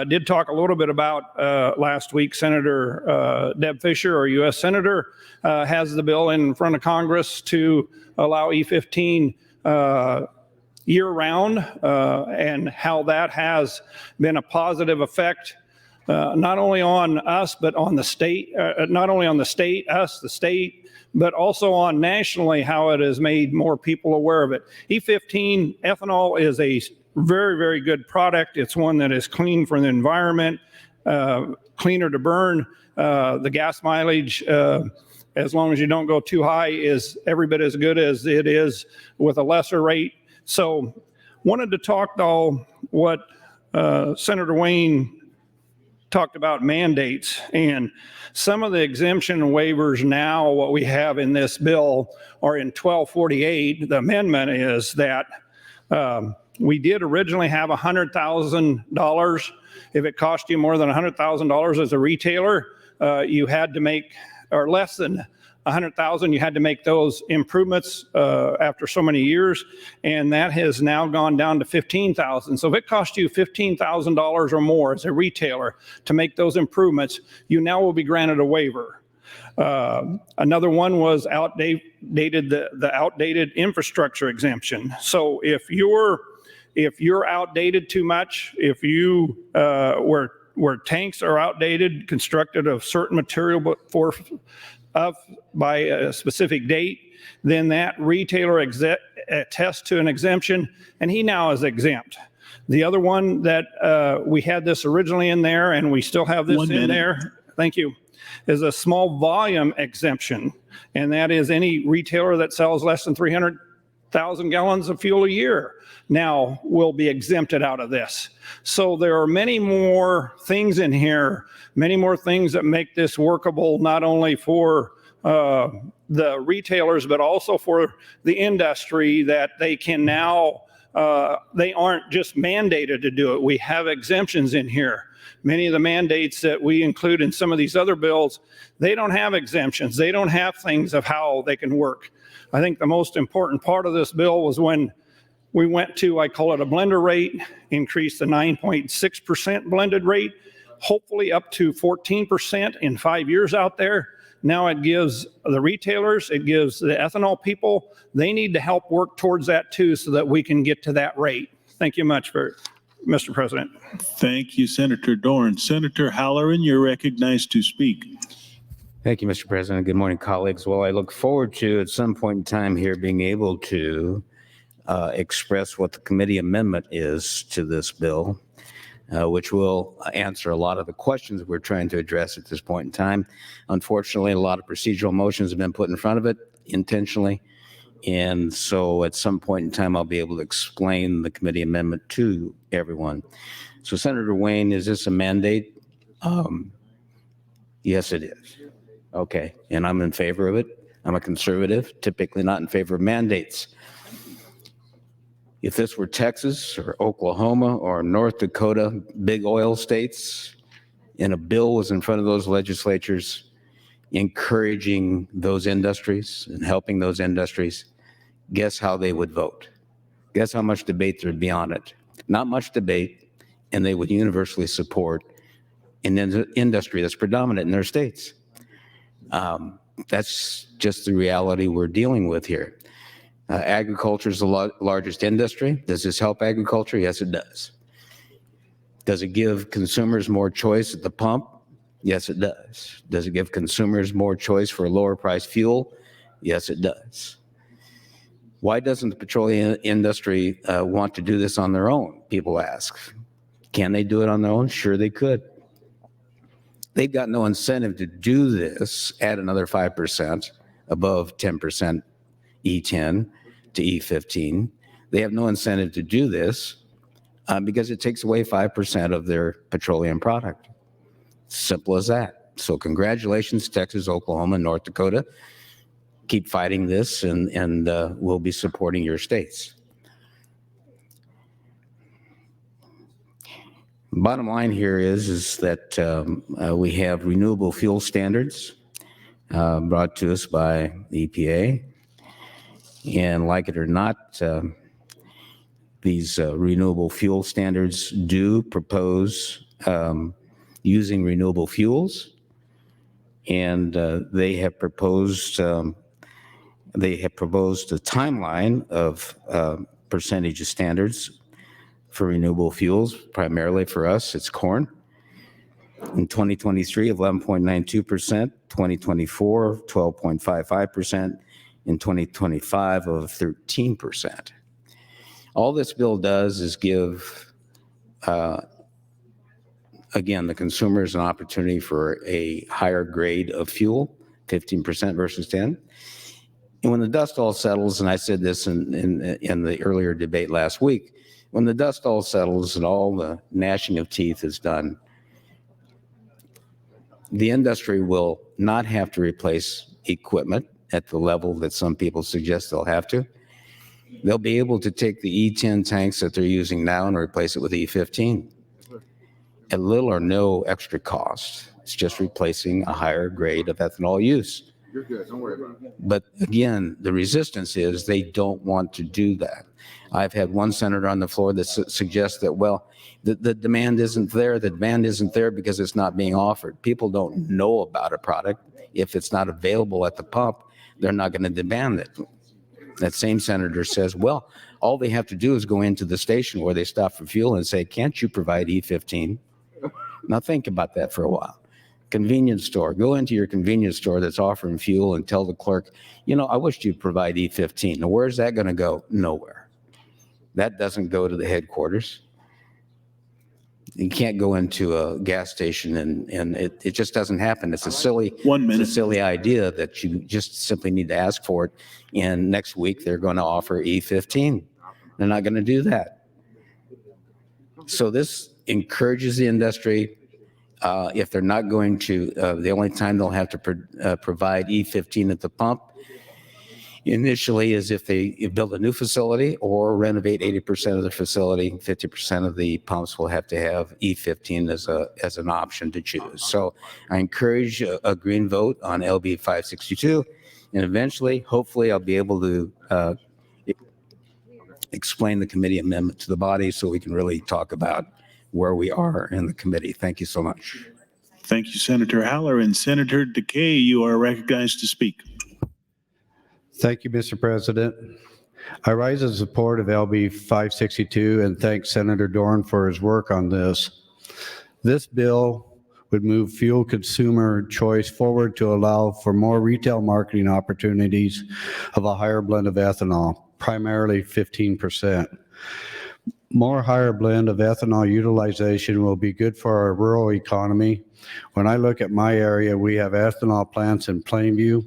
[SPEAKER 6] Did talk a little bit about last week, Senator Deb Fischer, our U.S. Senator, has the bill in front of Congress to allow E15 year-round, and how that has been a positive effect, not only on us, but on the state, not only on the state, us, the state, but also on nationally, how it has made more people aware of it. E15 ethanol is a very, very good product. It's one that is clean for the environment, cleaner to burn. The gas mileage, as long as you don't go too high, is every bit as good as it is with a lesser rate. So wanted to talk, though, what Senator Wayne talked about mandates, and some of the exemption waivers now, what we have in this bill, are in 1248. The amendment is that We did originally have $100,000. If it cost you more than $100,000 as a retailer, you had to make, or less than 100,000, you had to make those improvements after so many years, and that has now gone down to 15,000. So if it cost you $15,000 or more as a retailer to make those improvements, you now will be granted a waiver. Another one was the outdated infrastructure exemption. So if you're outdated too much, if you where tanks are outdated, constructed of certain material but by a specific date, then that retailer attests to an exemption, and he now is exempt. The other one that we had this originally in there, and we still have this in there, thank you, is a small volume exemption, and that is any retailer that sells less than 300,000 gallons of fuel a year now will be exempted out of this. So there are many more things in here, many more things that make this workable, not only for the retailers, but also for the industry, that they can now, they aren't just mandated to do it. We have exemptions in here. Many of the mandates that we include in some of these other bills, they don't have exemptions. They don't have things of how they can work. I think the most important part of this bill was when we went to, I call it a blender rate, increased the 9.6% blended rate, hopefully up to 14% in 5 years out there. Now it gives the retailers, it gives the ethanol people, they need to help work towards that too, so that we can get to that rate. Thank you much, Mr. President.
[SPEAKER 1] Thank you, Senator Dorn. Senator Halloran, you're recognized to speak.
[SPEAKER 11] Thank you, Mr. President. Good morning, colleagues. Well, I look forward to, at some point in time here, being able to express what the committee amendment is to this bill, which will answer a lot of the questions we're trying to address at this point in time. Unfortunately, a lot of procedural motions have been put in front of it intentionally. And so at some point in time, I'll be able to explain the committee amendment to everyone. So Senator Wayne, is this a mandate? Yes, it is. Okay, and I'm in favor of it. I'm a conservative, typically not in favor of mandates. If this were Texas or Oklahoma or North Dakota, big oil states, and a bill was in front of those legislatures encouraging those industries and helping those industries, guess how they would vote? Guess how much debate there'd be on it? Not much debate, and they would universally support an industry that's predominant in their states. That's just the reality we're dealing with here. Agriculture is the largest industry. Does this help agriculture? Yes, it does. Does it give consumers more choice at the pump? Yes, it does. Does it give consumers more choice for lower price fuel? Yes, it does. Why doesn't the petroleum industry want to do this on their own? People ask. Can they do it on their own? Sure, they could. They've got no incentive to do this, add another 5% above 10% E10 to E15. They have no incentive to do this because it takes away 5% of their petroleum product. Simple as that. So congratulations, Texas, Oklahoma, North Dakota. Keep fighting this, and we'll be supporting your states. Bottom line here is that we have renewable fuel standards brought to us by the EPA. And like it or not, these renewable fuel standards do propose using renewable fuels. And they have proposed a timeline of percentage of standards for renewable fuels. Primarily for us, it's corn. In 2023, 11.92%, 2024, 12.55%, in 2025 of 13%. All this bill does is give, again, the consumers an opportunity for a higher grade of fuel, 15% versus 10. And when the dust all settles, and I said this in the earlier debate last week, when the dust all settles and all the gnashing of teeth is done, the industry will not have to replace equipment at the level that some people suggest they'll have to. They'll be able to take the E10 tanks that they're using now and replace it with E15 at little or no extra cost. It's just replacing a higher grade of ethanol use.
[SPEAKER 7] You're good. Don't worry about it.
[SPEAKER 11] But again, the resistance is they don't want to do that. I've had one senator on the floor that suggests that, well, the demand isn't there. The demand isn't there because it's not being offered. People don't know about a product. If it's not available at the pump, they're not going to demand it. That same senator says, well, all they have to do is go into the station where they stop for fuel and say, can't you provide E15? Now think about that for a while. Convenience store, go into your convenience store that's offering fuel and tell the clerk, you know, I wish you'd provide E15. Now, where's that going to go? Nowhere. That doesn't go to the headquarters. You can't go into a gas station and it just doesn't happen. It's a silly, it's a silly idea that you just simply need to ask for it. And next week they're going to offer E15. They're not going to do that. So this encourages the industry. If they're not going to, the only time they'll have to provide E15 at the pump initially is if they build a new facility or renovate 80% of the facility. 50% of the pumps will have to have E15 as an option to choose. So I encourage a green vote on LB 562, and eventually, hopefully, I'll be able to explain the committee amendment to the body so we can really talk about where we are in the committee. Thank you so much.
[SPEAKER 1] Thank you, Senator Haller. And Senator Decay, you are recognized to speak.
[SPEAKER 12] Thank you, Mr. President. I rise in support of LB 562 and thank Senator Dorn for his work on this. This bill would move fuel consumer choice forward to allow for more retail marketing opportunities of a higher blend of ethanol, primarily 15%. More higher blend of ethanol utilization will be good for our rural economy. When I look at my area, we have ethanol plants in Plainview,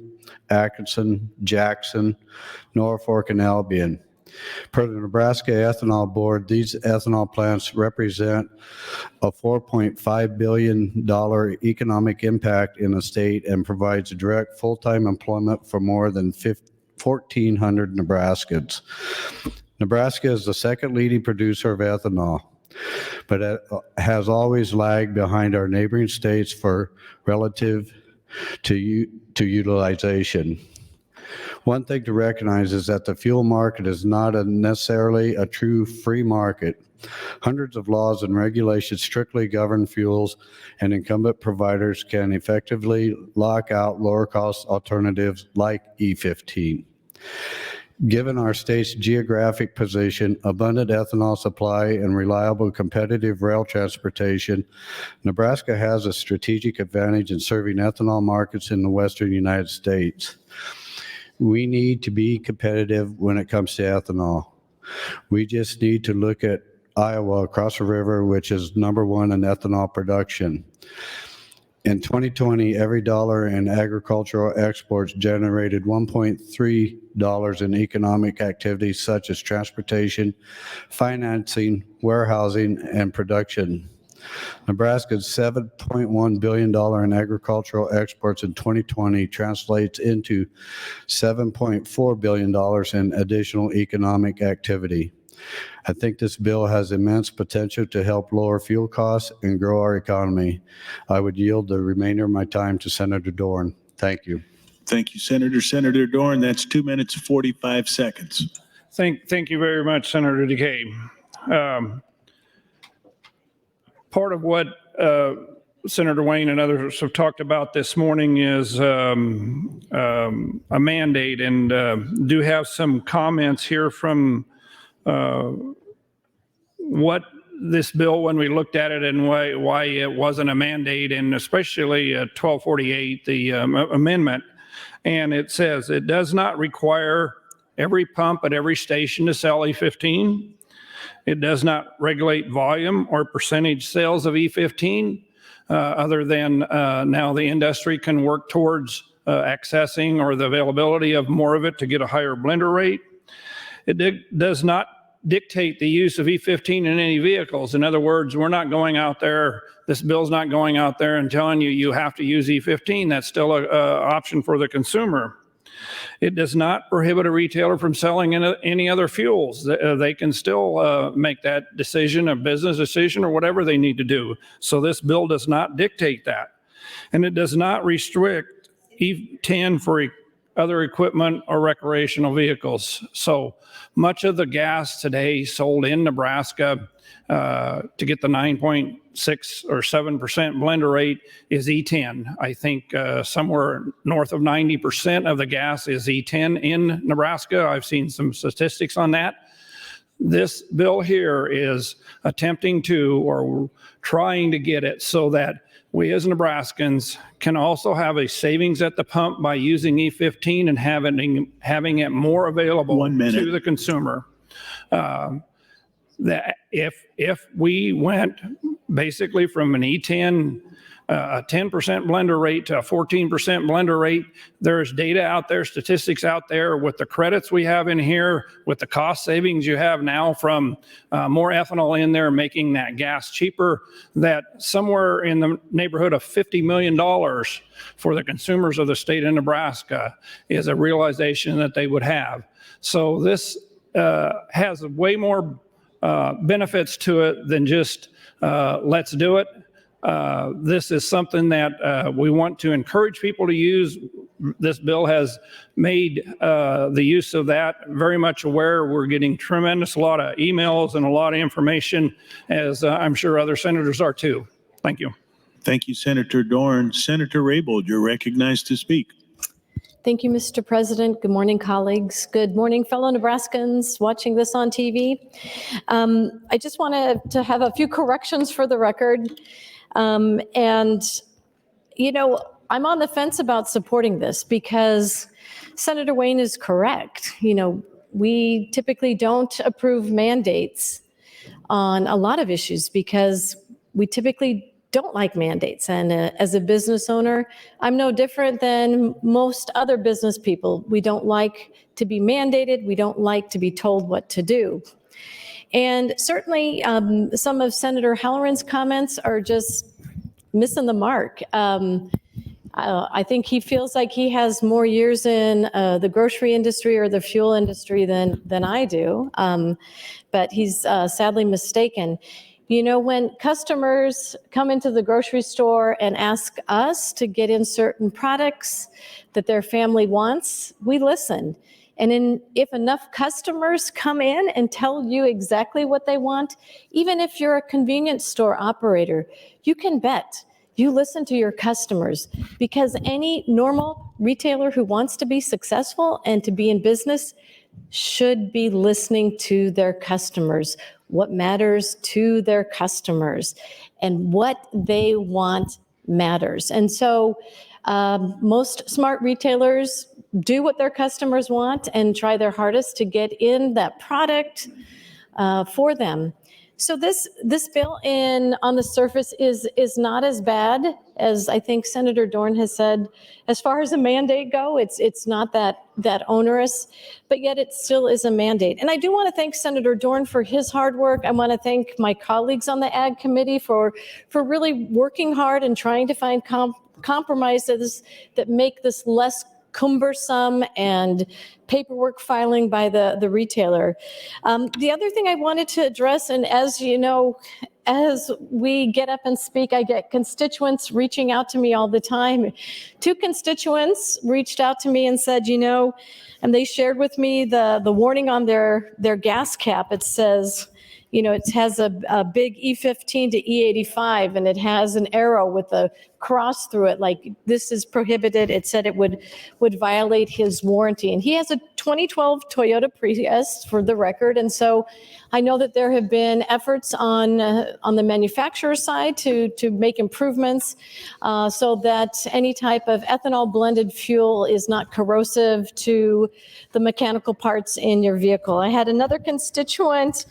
[SPEAKER 12] Atkinson, Jackson, Norfolk, and Albion. Per the Nebraska Ethanol Board, these ethanol plants represent a $4.5 billion economic impact in the state and provides direct full-time employment for more than 1,400 Nebraskans. Nebraska is the second leading producer of ethanol, but it has always lagged behind our neighboring states for relative to utilization. One thing to recognize is that the fuel market is not necessarily a true free market. Hundreds of laws and regulations strictly govern fuels, and incumbent providers can effectively lock out lower cost alternatives like E15. Given our state's geographic position, abundant ethanol supply, and reliable competitive rail transportation, Nebraska has a strategic advantage in serving ethanol markets in the western United States. We need to be competitive when it comes to ethanol. We just need to look at Iowa across the river, which is #1 in ethanol production. In 2020, every dollar in agricultural exports generated $1.3 in economic activities such as transportation, financing, warehousing, and production. Nebraska's $7.1 billion in agricultural exports in 2020 translates into $7.4 billion in additional economic activity. I think this bill has immense potential to help lower fuel costs and grow our economy. I would yield the remainder of my time to Senator Dorn. Thank you.
[SPEAKER 1] Thank you, Senator. Senator Dorn, that's 2 minutes, 45 seconds.
[SPEAKER 6] Thank you very much, Senator Decay. Part of what Senator Wayne and others have talked about this morning is a mandate, and do have some comments here from what this bill, when we looked at it and why it wasn't a mandate, and especially 1248, the amendment. And it says it does not require every pump at every station to sell E15. It does not regulate volume or percentage sales of E15, other than now the industry can work towards accessing or the availability of more of it to get a higher blender rate. It does not dictate the use of E15 in any vehicles. In other words, we're not going out there, this bill's not going out there and telling you you have to use E15. That's still an option for the consumer. It does not prohibit a retailer from selling any other fuels. They can still make that decision, a business decision, or whatever they need to do. So this bill does not dictate that. And it does not restrict E10 for other equipment or recreational vehicles. So much of the gas today sold in Nebraska to get the 9.6 or 7% blender rate is E10. I think somewhere north of 90% of the gas is E10 in Nebraska. I've seen some statistics on that. This bill here is attempting to, or trying to get it so that we as Nebraskans can also have a savings at the pump by using E15 and having it more available to the consumer. That if we went basically from an E10, a 10% blender rate to a 14% blender rate, there's data out there, statistics out there with the credits we have in here, with the cost savings you have now from more ethanol in there, making that gas cheaper, that somewhere in the neighborhood of $50 million for the consumers of the state of Nebraska is a realization that they would have. So this has way more benefits to it than just let's do it. This is something that we want to encourage people to use. This bill has made the use of that very much aware. We're getting a lot of emails and a lot of information, as I'm sure other senators are too. Thank you.
[SPEAKER 1] Thank you, Senator Dorn. Senator Raybold, you're recognized to speak.
[SPEAKER 13] Thank you, Mr. President. Good morning, colleagues. Good morning, fellow Nebraskans watching this on TV. I just wanted to have a few corrections for the record. And, you know, I'm on the fence about supporting this because Senator Wayne is correct. You know, we typically don't approve mandates on a lot of issues because we typically don't like mandates. And as a business owner, I'm no different than most other business people. We don't like to be mandated. We don't like to be told what to do. And certainly some of Senator Halloran's comments are just missing the mark. I think he feels like he has more years in the grocery industry or the fuel industry than I do, but he's sadly mistaken. You know, when customers come into the grocery store and ask us to get in certain products that their family wants, we listen. And if enough customers come in and tell you exactly what they want, even if you're a convenience store operator, you can bet you listen to your customers, because any normal retailer who wants to be successful and to be in business should be listening to their customers, what matters to their customers, and what they want matters. And so most smart retailers do what their customers want and try their hardest to get in that product for them. So this bill on the surface is not as bad as I think Senator Dorn has said. As far as a mandate go, it's not that onerous, but yet it still is a mandate. And I do want to thank Senator Dorn for his hard work. I want to thank my colleagues on the Ag Committee for really working hard and trying to find compromises that make this less cumbersome and paperwork filing by the retailer. The other thing I wanted to address, and as you know, as we get up and speak, I get constituents reaching out to me all the time. 2 constituents reached out to me and said, you know, and they shared with me the warning on their gas cap. It says, you know, it has a big E15 to E85, and it has an arrow with a cross through it, like this is prohibited. It said it would violate his warranty. And he has a 2012 Toyota Prius, for the record. And so I know that there have been efforts on the manufacturer side to make improvements so that any type of ethanol blended fuel is not corrosive to the mechanical parts in your vehicle. I had another constituent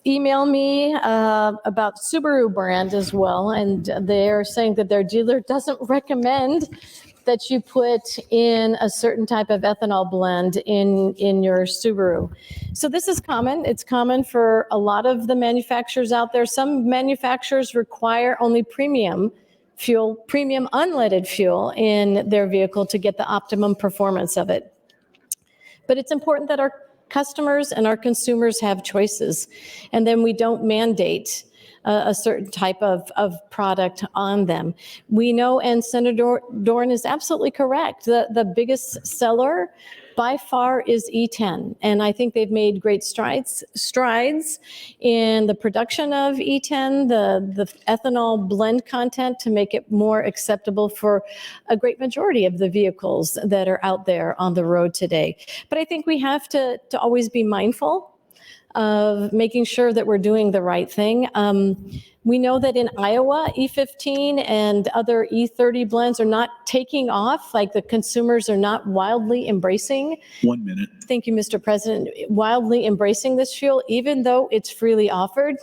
[SPEAKER 13] email me about Subaru brand as well, and they're saying that their dealer doesn't recommend that you put in a certain type of ethanol blend in your Subaru. So this is common. It's common for a lot of the manufacturers out there. Some manufacturers require only premium fuel, premium unleaded fuel in their vehicle to get the optimum performance of it. But it's important that our customers and our consumers have choices, and then we don't mandate a certain type of product on them. We know, and Senator Dorn is absolutely correct, the biggest seller by far is E10. And I think they've made great strides in the production of E10, the ethanol blend content to make it more acceptable for a great majority of the vehicles that are out there on the road today. But I think we have to always be mindful of making sure that we're doing the right thing. We know that in Iowa, E15 and other E30 blends are not taking off, like the consumers are not wildly embracing.
[SPEAKER 1] 1 minute.
[SPEAKER 13] Thank you, Mr. President. Wildly embracing this fuel, even though it's freely offered.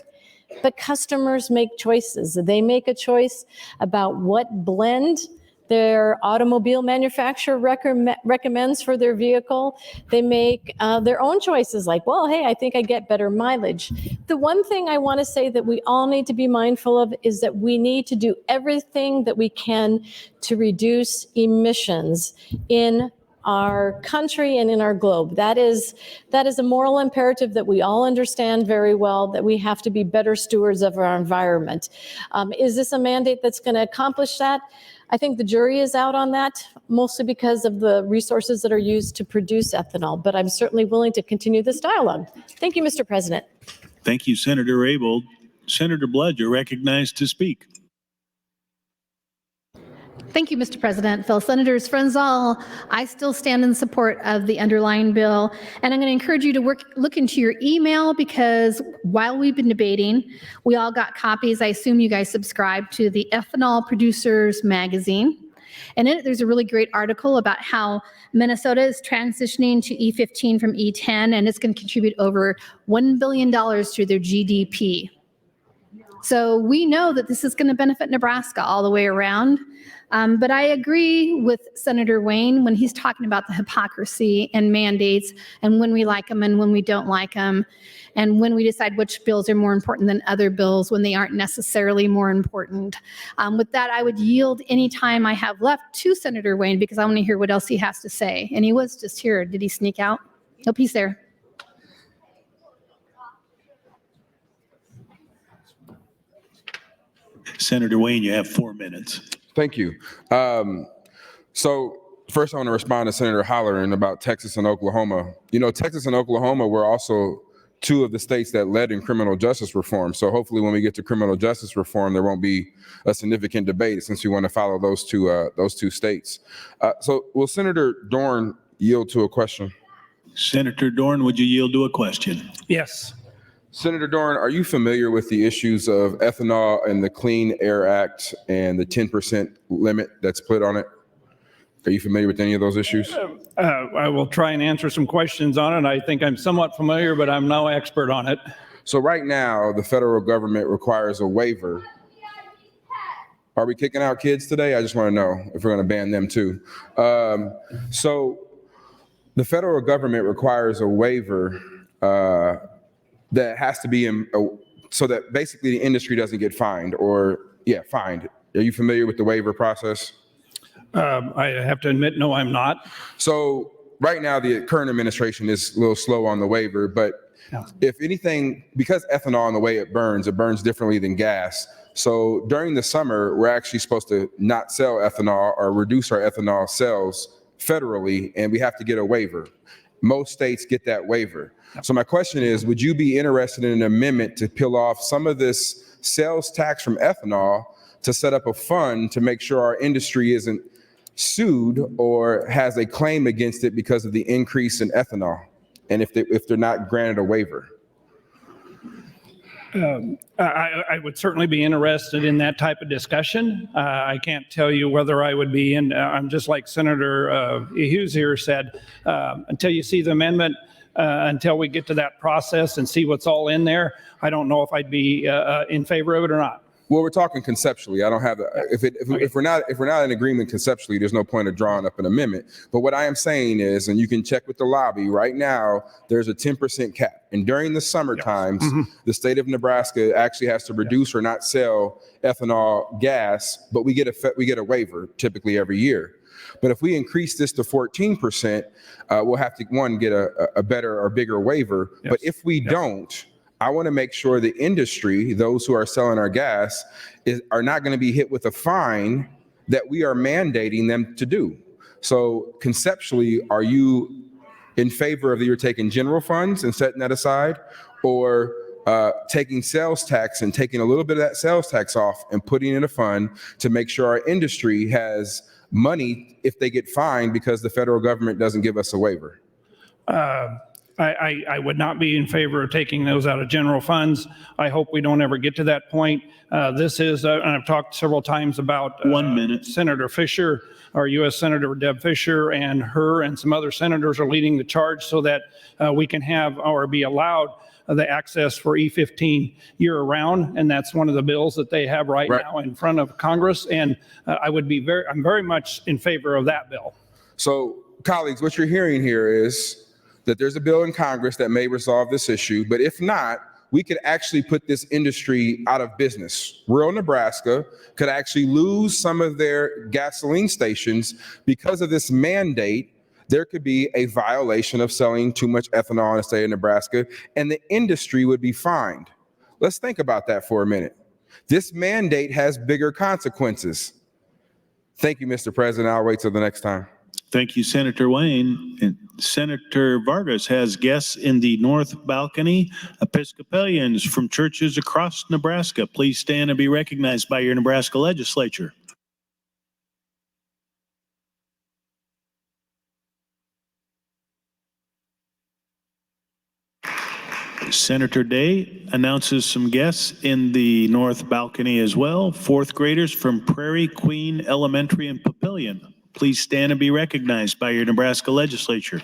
[SPEAKER 13] But customers make choices. They make a choice about what blend their automobile manufacturer recommends for their vehicle. They make their own choices like, well, hey, I think I get better mileage. The one thing I want to say that we all need to be mindful of is that we need to do everything that we can to reduce emissions in our country and in our globe. That is a moral imperative that we all understand very well, that we have to be better stewards of our environment. Is this a mandate that's going to accomplish that? I think the jury is out on that, mostly because of the resources that are used to produce ethanol, but I'm certainly willing to continue this dialogue. Thank you, Mr. President.
[SPEAKER 1] Thank you, Senator Raybould. Senator Blood, you're recognized to speak.
[SPEAKER 9] Thank you, Mr. President. Fellow Senators, friends all, I still stand in support of the underlying bill, and I'm going to encourage you to look into your email, because while we've been debating, we all got copies. I assume you guys subscribe to the Ethanol Producers Magazine. And in it, there's a really great article about how Minnesota is transitioning to E15 from E10, and it's going to contribute over $1 billion to their GDP. So we know that this is going to benefit Nebraska all the way around. But I agree with Senator Wayne when he's talking about the hypocrisy and mandates, and when we like them and when we don't like them, and when we decide which bills are more important than other bills when they aren't necessarily more important. With that, I would yield any time I have left to Senator Wayne, because I want to hear what else he has to say. And he was just here. Did he sneak out? Nope, he's there.
[SPEAKER 1] Senator Wayne, you have 4 minutes.
[SPEAKER 7] Thank you. So first I want to respond to Senator Holleran about Texas and Oklahoma. You know, Texas and Oklahoma were also two of the states that led in criminal justice reform. So hopefully when we get to criminal justice reform, there won't be a significant debate, since we want to follow those two states. So will Senator Dorn yield to a question?
[SPEAKER 1] Senator Dorn, would you yield to a question?
[SPEAKER 6] Yes.
[SPEAKER 7] Senator Dorn, are you familiar with the issues of ethanol and the Clean Air Act and the 10% limit that's put on it? Are you familiar with any of those issues?
[SPEAKER 6] I will try and answer some questions on it. I think I'm somewhat familiar, but I'm no expert on it.
[SPEAKER 7] So right now, the federal government requires a waiver. Are we kicking out kids today? I just want to know if we're going to ban them too. So the federal government requires a waiver that has to be in, so that basically the industry doesn't get fined fined. Are you familiar with the waiver process?
[SPEAKER 6] I have to admit, no, I'm not.
[SPEAKER 7] So right now, the current administration is a little slow on the waiver, but if anything, because ethanol and the way it burns differently than gas. So during the summer, we're actually supposed to not sell ethanol or reduce our ethanol sales federally, and we have to get a waiver. Most states get that waiver. So my question is, would you be interested in an amendment to peel off some of this sales tax from ethanol to set up a fund to make sure our industry isn't sued or has a claim against it because of the increase in ethanol, and if they're not granted a waiver?
[SPEAKER 6] I would certainly be interested in that type of discussion. I can't tell you whether I would be in. I'm just like Senator Hughes here said, until you see the amendment, until we get to that process and see what's all in there, I don't know if I'd be in favor of it or not.
[SPEAKER 7] Well, we're talking conceptually. I don't have if we're not in agreement conceptually, there's no point of drawing up an amendment. But what I am saying is, and you can check with the lobby right now, there's a 10% cap. And during the summer times, the state of Nebraska actually has to reduce or not sell ethanol gas, but we get a waiver typically every year. But if we increase this to 14%, we'll have to, one, get a better or bigger waiver.
[SPEAKER 6] Yes.
[SPEAKER 7] But if we don't, I want to make sure the industry, those who are selling our gas, are not going to be hit with a fine that we are mandating them to do. So conceptually, are you in favor of you're taking general funds and setting that aside, or taking sales tax and taking a little bit of that sales tax off and putting in a fund to make sure our industry has money if they get fined because the federal government doesn't give us a waiver?
[SPEAKER 6] I would not be in favor of taking those out of general funds. I hope we don't ever get to that point. This is, and I've talked several times about
[SPEAKER 1] 1 minute.
[SPEAKER 6] Senator Fisher, our U.S. Senator Deb Fisher, and her and some other senators are leading the charge so that we can have or be allowed the access for E15 year-round, and that's one of the bills that they have right now in front of Congress. And I'm very much in favor of that bill.
[SPEAKER 7] So, colleagues, what you're hearing here is that there's a bill in Congress that may resolve this issue, but if not, we could actually put this industry out of business. Rural Nebraska could actually lose some of their gasoline stations because of this mandate. There could be a violation of selling too much ethanol in the state of Nebraska, and the industry would be fined. Let's think about that for a minute. This mandate has bigger consequences. Thank you, Mr. President. I'll wait till the next time.
[SPEAKER 1] Thank you, Senator Wayne. And Senator Vargas has guests in the north balcony, Episcopalians from churches across Nebraska. Please stand and be recognized by your Nebraska legislature. Senator Day announces some guests in the north balcony as well. Fourth graders from Prairie Queen Elementary and Papillion. Please stand and be recognized by your Nebraska legislature.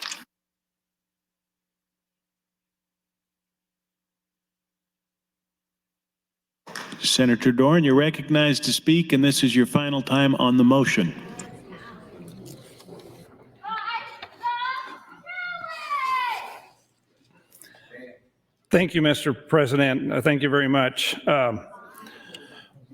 [SPEAKER 1] Senator Dorn, you're recognized to speak, and this is your final time on the motion.
[SPEAKER 6] Thank you, Mr. President. Thank you very much.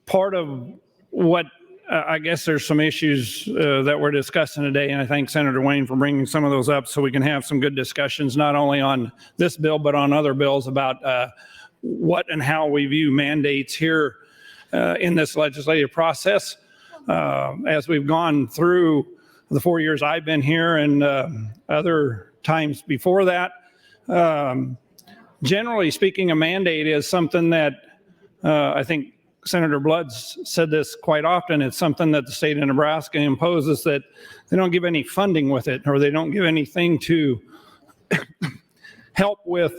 [SPEAKER 6] Part of what I guess there's some issues that we're discussing today, and I thank Senator Wayne for bringing some of those up so we can have some good discussions, not only on this bill, but on other bills about what and how we view mandates here in this legislative process. As we've gone through the 4 years I've been here and other times before that, generally speaking, a mandate is something that I think Senator Blood's said this quite often. It's something that the state of Nebraska imposes that they don't give any funding with it, or they don't give anything to help with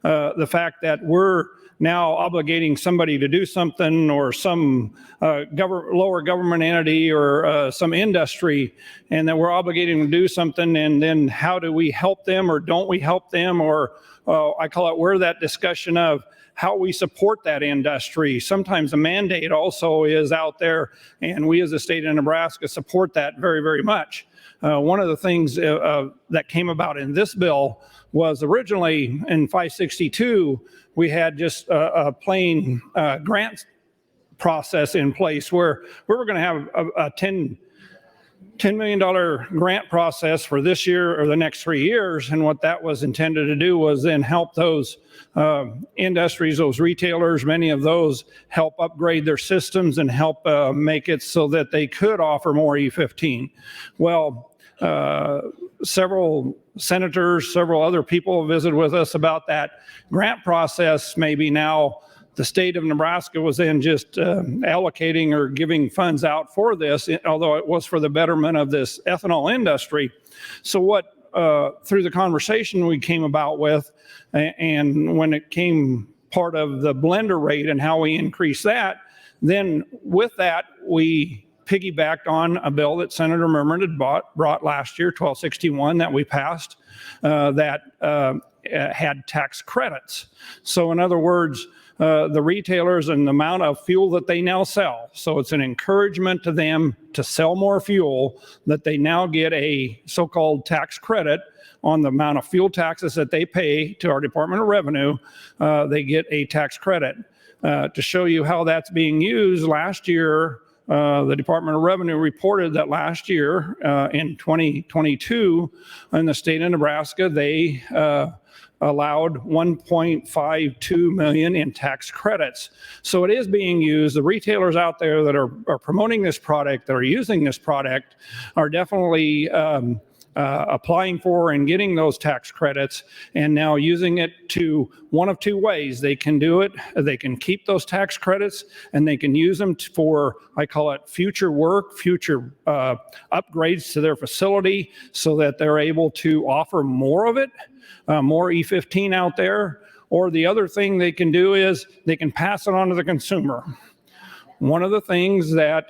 [SPEAKER 6] the fact that we're now obligating somebody to do something, or some lower government entity or some industry, and that we're obligating them to do something, and then how do we help them or don't we help them? Or I call it, we're that discussion of how we support that industry. Sometimes a mandate also is out there, and we as the state of Nebraska support that very, very much. One of the things that came about in this bill was originally in 562, we had just a plain grant process in place where we were going to have a $10 million grant process for this year or the next 3 years. And what that was intended to do was then help those industries, those retailers, many of those help upgrade their systems and help make it so that they could offer more E15. Well, several senators, several other people visited with us about that grant process. Maybe now the state of Nebraska was then just allocating or giving funds out for this, although it was for the betterment of this ethanol industry. So what, through the conversation we came about with, and when it came part of the blender rate and how we increase that, then with that, we piggybacked on a bill that Senator Merman had brought last year, 1261, that we passed, that had tax credits. So in other words, the retailers and the amount of fuel that they now sell. So it's an encouragement to them to sell more fuel, that they now get a so-called tax credit on the amount of fuel taxes that they pay to our Department of Revenue. They get a tax credit. To show you how that's being used, last year, the Department of Revenue reported that last year in 2022 in the state of Nebraska, they allowed 1.52 million in tax credits. So it is being used. The retailers out there that are promoting this product, that are using this product, are definitely applying for and getting those tax credits, and now using it to one of two ways. They can do it, they can keep those tax credits, and they can use them for, I call it future work, future upgrades to their facility, so that they're able to offer more of it, more E15 out there. Or the other thing they can do is they can pass it on to the consumer. One of the things that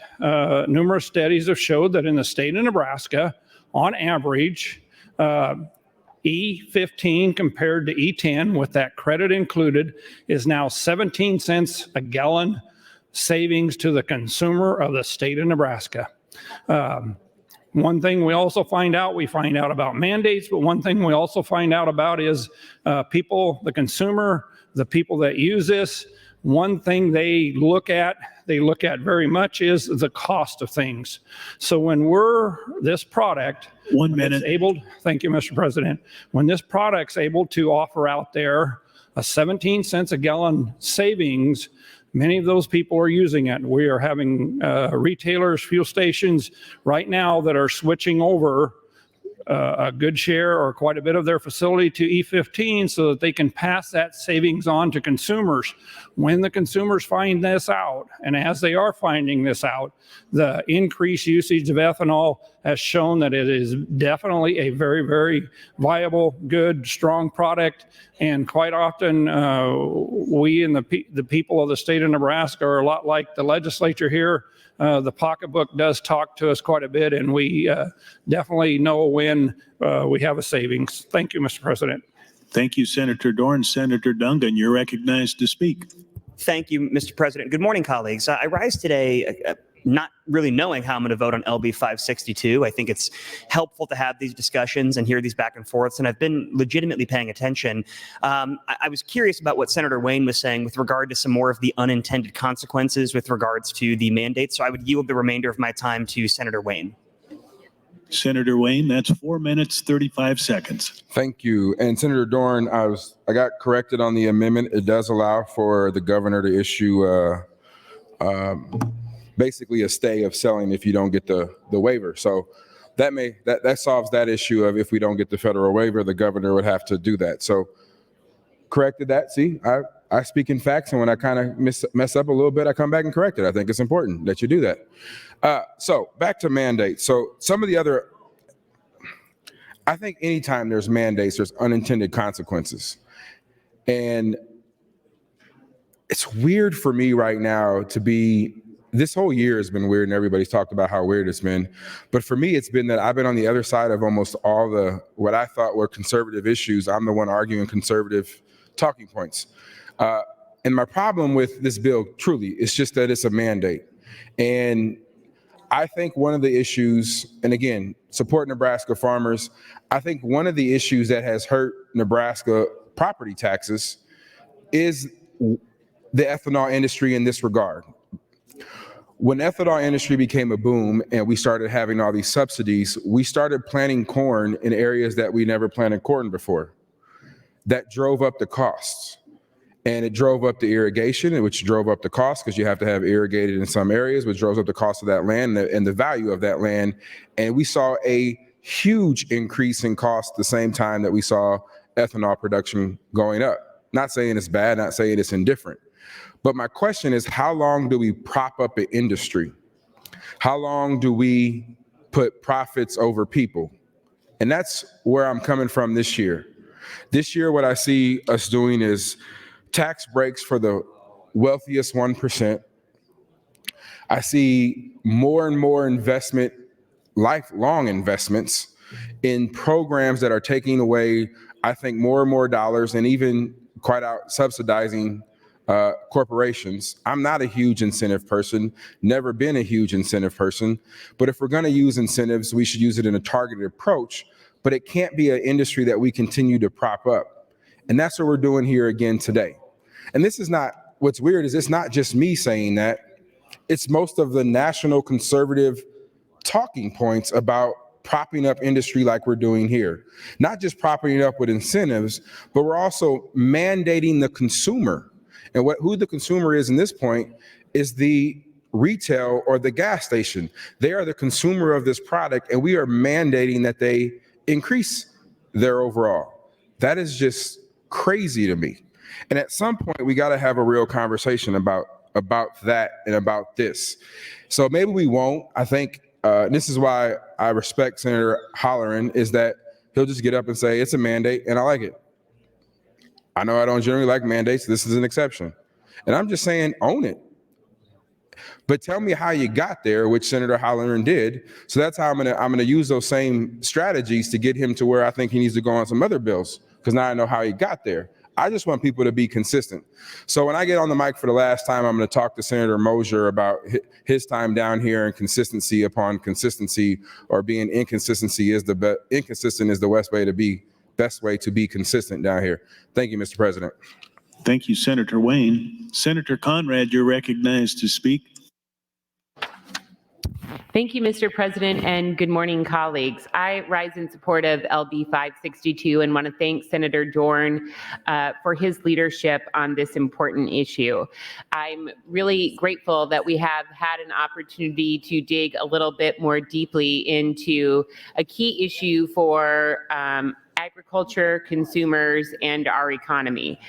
[SPEAKER 6] numerous studies have showed that in the state of Nebraska, on average, E15 compared to E10 with that credit included is now 17 cents a gallon savings to the consumer of the state of Nebraska. One thing we also find out about mandates, but one thing we also find out about is people, the consumer, the people that use this, one thing they look at very much is the cost of things. So when this product,
[SPEAKER 1] 1 minute,
[SPEAKER 6] thank you, Mr. President, when this product's able to offer out there a 17 cents a gallon savings, many of those people are using it. We are having retailers, fuel stations right now that are switching over a good share or quite a bit of their facility to E15 so that they can pass that savings on to consumers. When the consumers find this out, and as they are finding this out, the increased usage of ethanol has shown that it is definitely a very, very viable, good, strong product. And quite often, we and the people of the state of Nebraska are a lot like the legislature here. The pocketbook does talk to us quite a bit, and we definitely know when we have a savings. Thank you, Mr. President.
[SPEAKER 1] Thank you, Senator Dorn. Senator Dungan, you're recognized to speak.
[SPEAKER 14] Thank you, Mr. President. Good morning, colleagues. I rise today not really knowing how I'm going to vote on LB 562. I think it's helpful to have these discussions and hear these back and forths, and I've been legitimately paying attention. I was curious about what Senator Wayne was saying with regard to some more of the unintended consequences with regards to the mandates, so I would yield the remainder of my time to Senator Wayne.
[SPEAKER 1] Senator Wayne, that's 4 minutes, 35 seconds.
[SPEAKER 7] Thank you. And Senator Dorn, I got corrected on the amendment. It does allow for the governor to issue basically a stay of selling if you don't get the waiver. So that solves that issue of if we don't get the federal waiver, the governor would have to do that. So corrected that. See, I speak in facts, and when I kind of mess up a little bit, I come back and correct it. I think it's important that you do that. So back to mandates. So some of the other, I think anytime there's mandates, there's unintended consequences. And it's weird for me right now this whole year has been weird, and everybody's talked about how weird it's been. But for me, it's been that I've been on the other side of almost all what I thought were conservative issues. I'm the one arguing conservative talking points. And my problem with this bill, truly, is just that it's a mandate. And I think one of the issues, and again, support Nebraska farmers, I think one of the issues that has hurt Nebraska property taxes is the ethanol industry in this regard. When ethanol industry became a boom and we started having all these subsidies, we started planting corn in areas that we never planted corn before. That drove up the costs. And it drove up the irrigation, which drove up the cost because you have to have irrigated in some areas, which drove up the cost of that land and the value of that land. And we saw a huge increase in cost at the same time that we saw ethanol production going up. Not saying it's bad, not saying it's indifferent. But my question is, how long do we prop up an industry? How long do we put profits over people? And that's where I'm coming from this year. This year, what I see us doing is tax breaks for the wealthiest 1%. I see more and more investment, lifelong investments in programs that are taking away, I think, more and more dollars and even quite out subsidizing corporations. I'm not a huge incentive person, never been a huge incentive person, but if we're going to use incentives, we should use it in a targeted approach, but it can't be an industry that we continue to prop up. And that's what we're doing here again today. And this is not, what's weird is it's not just me saying that. It's most of the national conservative talking points about propping up industry like we're doing here. Not just propping it up with incentives, but we're also mandating the consumer. And who the consumer is in this point is the retail or the gas station. They are the consumer of this product, and we are mandating that they increase their overall. That is just crazy to me. And at some point, we got to have a real conversation about that and about this. So maybe we won't. I think this is why I respect Senator Holleran, is that he'll just get up and say it's a mandate, and I like it. I know I don't generally like mandates. This is an exception. And I'm just saying, own it. But tell me how you got there, which Senator Holleran did. So that's how I'm gonna use those same strategies to get him to where I think he needs to go on some other bills, because now I know how he got there. I just want people to be consistent. So when I get on the mic for the last time, I'm going to talk to Senator Mosier about his time down here and consistency upon consistency, or being inconsistent is the best way to be consistent down here. Thank you, Mr. President.
[SPEAKER 1] Thank you, Senator Wayne. Senator Conrad, you're recognized to speak.
[SPEAKER 15] Thank you, Mr. President, and good morning, colleagues. I rise in support of LB 562 and want to thank Senator Dorn for his leadership on this important issue. I'm really grateful that we have had an opportunity to dig a little bit more deeply into a key issue for agriculture, consumers, and our economy.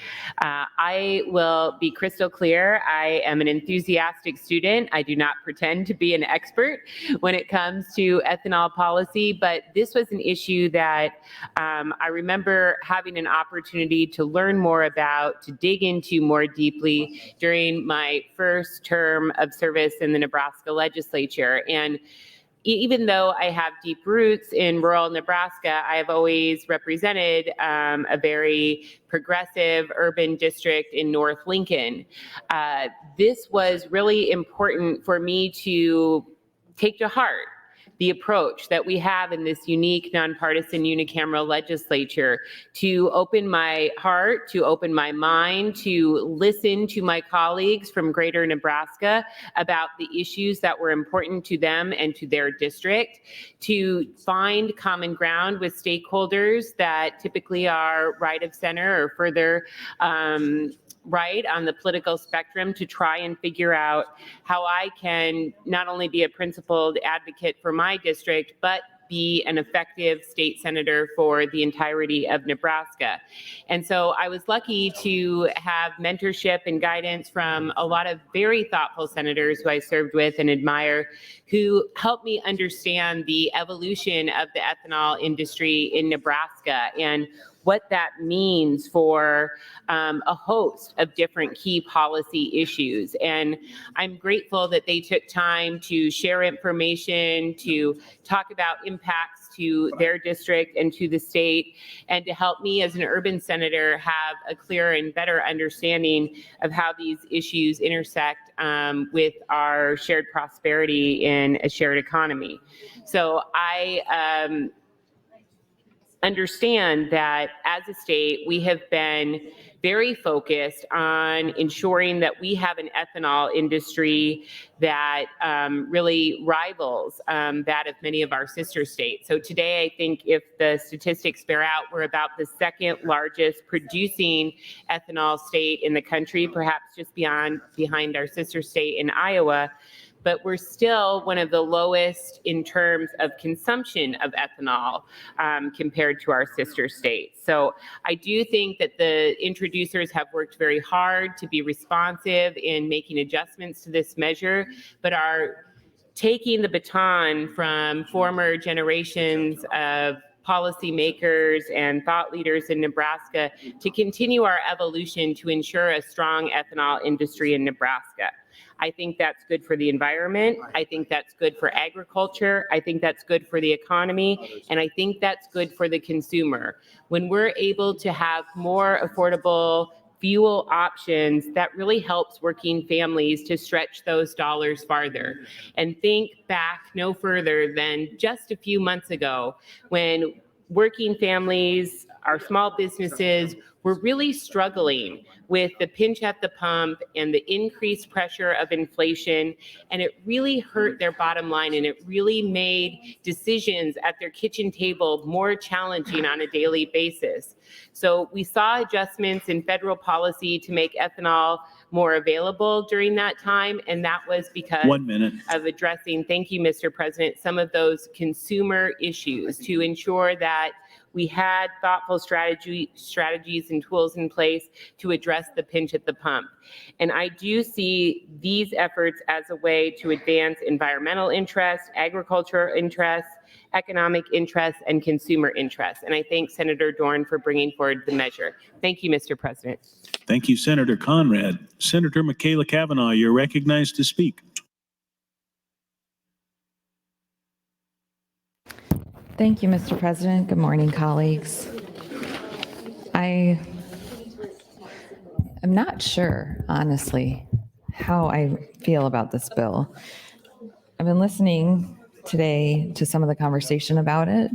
[SPEAKER 15] I will be crystal clear. I am an enthusiastic student. I do not pretend to be an expert when it comes to ethanol policy, but this was an issue that I remember having an opportunity to learn more about, to dig into more deeply during my first term of service in the Nebraska Legislature. And even though I have deep roots in rural Nebraska, I have always represented a very progressive urban district in North Lincoln. This was really important for me to take to heart the approach that we have in this unique nonpartisan unicameral legislature, to open my heart, to open my mind, to listen to my colleagues from greater Nebraska about the issues that were important to them and to their district, to find common ground with stakeholders that typically are right of center or further right on the political spectrum, to try and figure out how I can not only be a principled advocate for my district, but be an effective state senator for the entirety of Nebraska. And so I was lucky to have mentorship and guidance from a lot of very thoughtful senators who I served with and admire, who helped me understand the evolution of the ethanol industry in Nebraska and what that means for a host of different key policy issues. And I'm grateful that they took time to share information, to talk about impacts to their district and to the state, and to help me as an urban senator have a clearer and better understanding of how these issues intersect with our shared prosperity in a shared economy. So I understand that as a state, we have been very focused on ensuring that we have an ethanol industry that really rivals that of many of our sister states. So today, I think if the statistics bear out, we're about the second largest producing ethanol state in the country, perhaps just behind our sister state in Iowa. But we're still one of the lowest in terms of consumption of ethanol compared to our sister states. So I do think that the introducers have worked very hard to be responsive in making adjustments to this measure, but are taking the baton from former generations of policymakers and thought leaders in Nebraska to continue our evolution to ensure a strong ethanol industry in Nebraska. I think that's good for the environment. I think that's good for agriculture. I think that's good for the economy. And I think that's good for the consumer. When we're able to have more affordable fuel options, that really helps working families to stretch those dollars farther. And think back no further than just a few months ago when working families our small businesses were really struggling with the pinch at the pump and the increased pressure of inflation, and it really hurt their bottom line, and it really made decisions at their kitchen table more challenging on a daily basis. So we saw adjustments in federal policy to make ethanol more available during that time, and that was because
[SPEAKER 1] 1 minute.
[SPEAKER 15] of addressing, thank you, Mr. President, some of those consumer issues to ensure that we had thoughtful strategies and tools in place to address the pinch at the pump. And I do see these efforts as a way to advance environmental interests, agricultural interests, economic interests, and consumer interests. And I thank Senator Dorn for bringing forward the measure. Thank you, Mr. President.
[SPEAKER 1] Thank you, Senator Conrad. Senator Michaela Cavanaugh, you're recognized to speak.
[SPEAKER 16] Thank you, Mr. President. Good morning, colleagues. I am not sure, honestly, how I feel about this bill. I've been listening today to some of the conversation about it,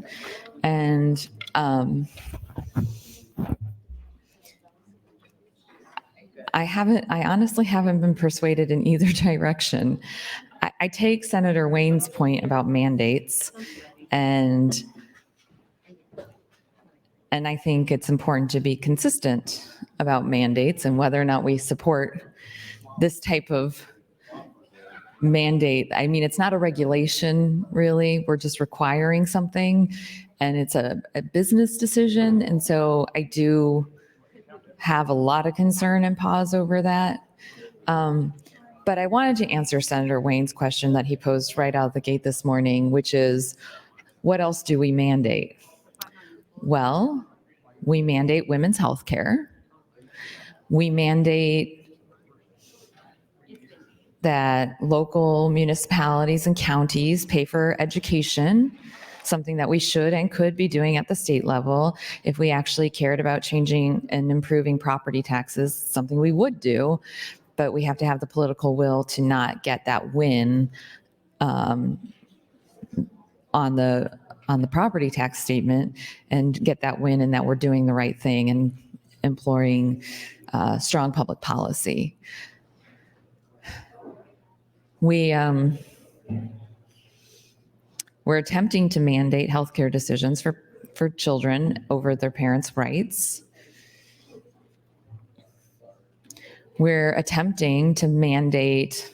[SPEAKER 16] and I honestly haven't been persuaded in either direction. I take Senator Wayne's point about mandates, and I think it's important to be consistent about mandates and whether or not we support this type of mandate. I mean, it's not a regulation, really. We're just requiring something, and it's a business decision. And so I do have a lot of concern and pause over that. But I wanted to answer Senator Wayne's question that he posed right out of the gate this morning, which is, what else do we mandate? Well, we mandate women's health care. We mandate that local municipalities and counties pay for education, something that we should and could be doing at the state level. If we actually cared about changing and improving property taxes, something we would do, but we have to have the political will to not get that win on the property tax statement and get that win and that we're doing the right thing and employing strong public policy. We're attempting to mandate healthcare decisions for children over their parents' rights. We're attempting to mandate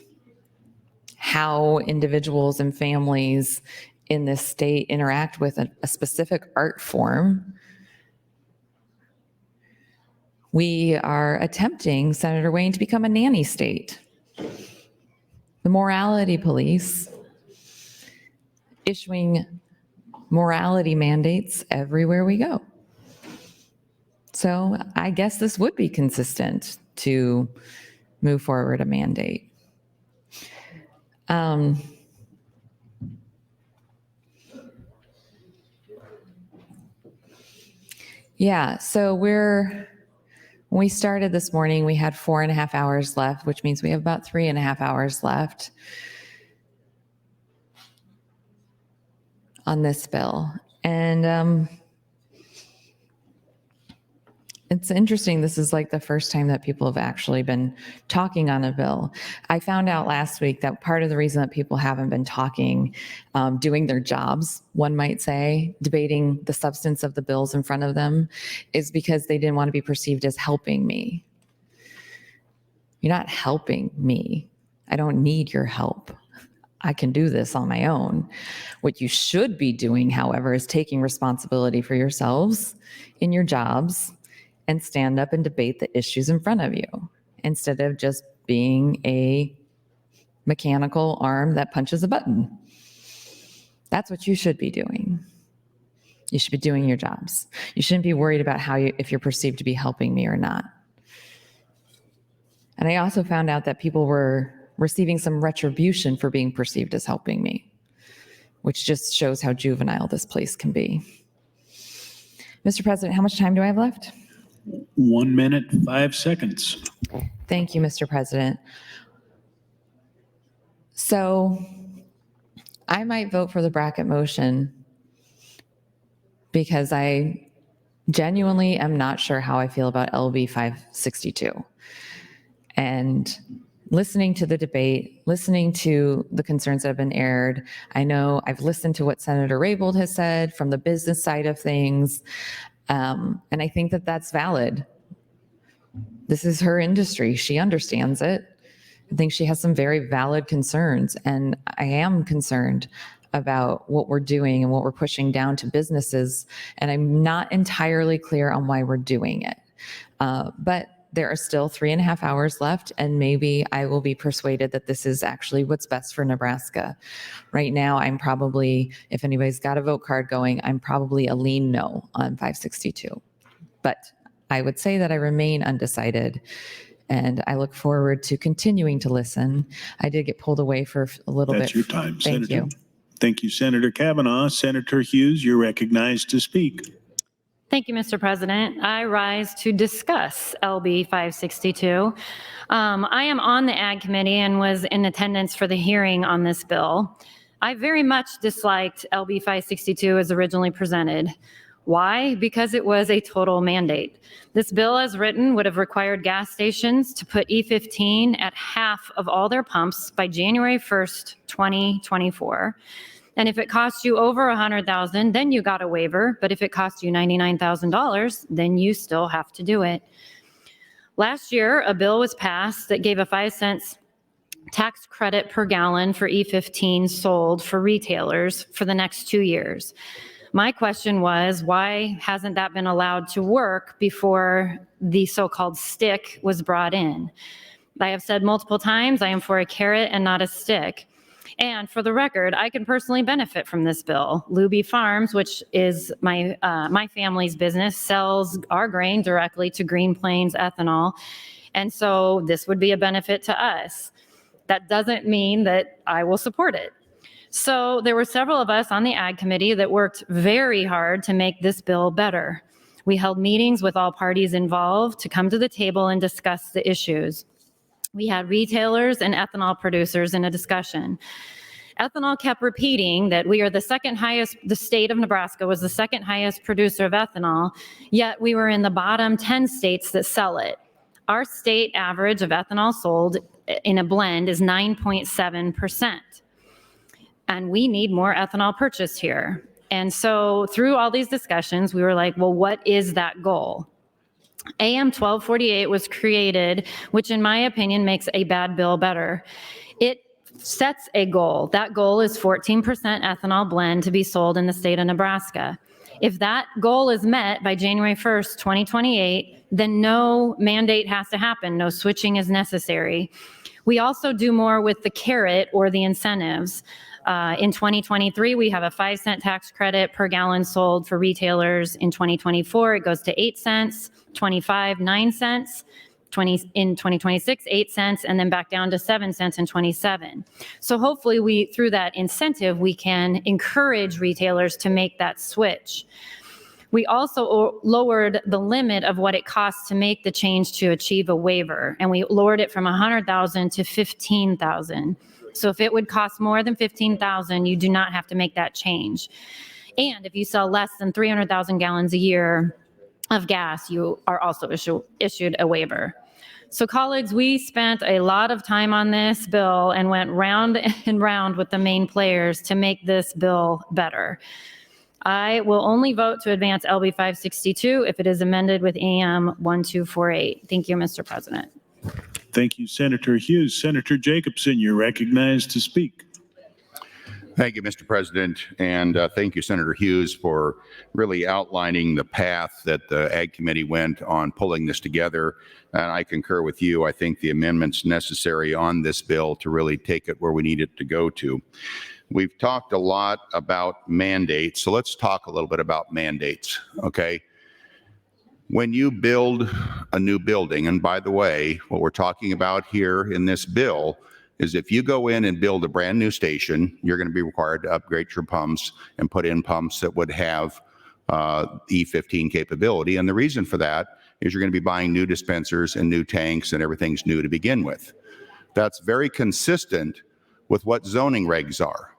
[SPEAKER 16] how individuals and families in this state interact with a specific art form. We are attempting, Senator Wayne, to become a nanny state. The morality police issuing morality mandates everywhere we go. So I guess this would be consistent to move forward a mandate. Yeah, so when we started this morning, we had 4.5 hours left, which means we have about 3.5 hours left on this bill. And it's interesting, this is like the first time that people have actually been talking on a bill. I found out last week that part of the reason that people haven't been talking, doing their jobs, one might say, debating the substance of the bills in front of them, is because they didn't want to be perceived as helping me. You're not helping me. I don't need your help. I can do this on my own. What you should be doing, however, is taking responsibility for yourselves in your jobs and stand up and debate the issues in front of you instead of just being a mechanical arm that punches a button. That's what you should be doing. You should be doing your jobs. You shouldn't be worried about if you're perceived to be helping me or not. And I also found out that people were receiving some retribution for being perceived as helping me, which just shows how juvenile this place can be. Mr. President, how much time do I have left?
[SPEAKER 1] 1 minute, 5 seconds.
[SPEAKER 16] Thank you, Mr. President. So I might vote for the bracket motion because I genuinely am not sure how I feel about LB 562. And listening to the debate, listening to the concerns that have been aired, I know I've listened to what Senator Raybould has said from the business side of things, and I think that that's valid. This is her industry. She understands it. I think she has some very valid concerns, and I am concerned about what we're doing and what we're pushing down to businesses, and I'm not entirely clear on why we're doing it. But there are still 3.5 hours left, and maybe I will be persuaded that this is actually what's best for Nebraska. Right now, I'm probably, if anybody's got a vote card going, I'm probably a lean no on 562. But I would say that I remain undecided, and I look forward to continuing to listen. I did get pulled away for a little bit.
[SPEAKER 1] That's your time,
[SPEAKER 16] Thank
[SPEAKER 1] Senator.
[SPEAKER 16] you.
[SPEAKER 1] Thank you, Senator Kavanaugh. Senator Hughes, you're recognized to speak.
[SPEAKER 17] Thank you, Mr. President. I rise to discuss LB 562. I am on the Ag Committee and was in attendance for the hearing on this bill. I very much disliked LB 562 as originally presented. Why? Because it was a total mandate. This bill as written would have required gas stations to put E15 at half of all their pumps by January 1st, 2024. And if it costs you over $100,000, then you got a waiver. But if it costs you $99,000, then you still have to do it. Last year, a bill was passed that gave a 5 cents tax credit per gallon for E15 sold for retailers for the next 2 years. My question was, why hasn't that been allowed to work before the so-called stick was brought in? I have said multiple times, I am for a carrot and not a stick. And for the record, I can personally benefit from this bill. Luby Farms, which is my family's business, sells our grain directly to Green Plains Ethanol. And so this would be a benefit to us. That doesn't mean that I will support it. So there were several of us on the Ag Committee that worked very hard to make this bill better. We held meetings with all parties involved to come to the table and discuss the issues. We had retailers and ethanol producers in a discussion. Ethanol kept repeating that we are the second highest, the state of Nebraska was the second highest producer of ethanol, yet we were in the bottom 10 states that sell it. Our state average of ethanol sold in a blend is 9.7%. And we need more ethanol purchased here. And so through all these discussions, we were like, well, what is that goal? AM 1248 was created, which in my opinion makes a bad bill better. It sets a goal. That goal is 14% ethanol blend to be sold in the state of Nebraska. If that goal is met by January 1st, 2028, then no mandate has to happen. No switching is necessary. We also do more with the carrot or the incentives. In 2023, we have a 5 cent tax credit per gallon sold for retailers. In 2024, it goes to 8 cents, 25, 9 cents, in 2026, 8 cents, and then back down to 7 cents in 27. So hopefully through that incentive, we can encourage retailers to make that switch. We also lowered the limit of what it costs to make the change to achieve a waiver, and we lowered it from $100,000 to $15,000. So if it would cost more than $15,000, you do not have to make that change. And if you sell less than 300,000 gallons a year of gas, you are also issued a waiver. So colleagues, we spent a lot of time on this bill and went round and round with the main players to make this bill better. I will only vote to advance LB 562 if it is amended with AM 1248. Thank you, Mr. President.
[SPEAKER 1] Thank you, Senator Hughes. Senator Jacobson, you're recognized to speak.
[SPEAKER 18] Thank you, Mr. President, and thank you, Senator Hughes, for really outlining the path that the Ag Committee went on pulling this together. And I concur with you. I think the amendments necessary on this bill to really take it where we need it to go to. We've talked a lot about mandates, so let's talk a little bit about mandates, okay? When you build a new building, and by the way, what we're talking about here in this bill is if you go in and build a brand new station, you're going to be required to upgrade your pumps and put in pumps that would have E15 capability. And the reason for that is you're going to be buying new dispensers and new tanks and everything's new to begin with. That's very consistent with what zoning regs are.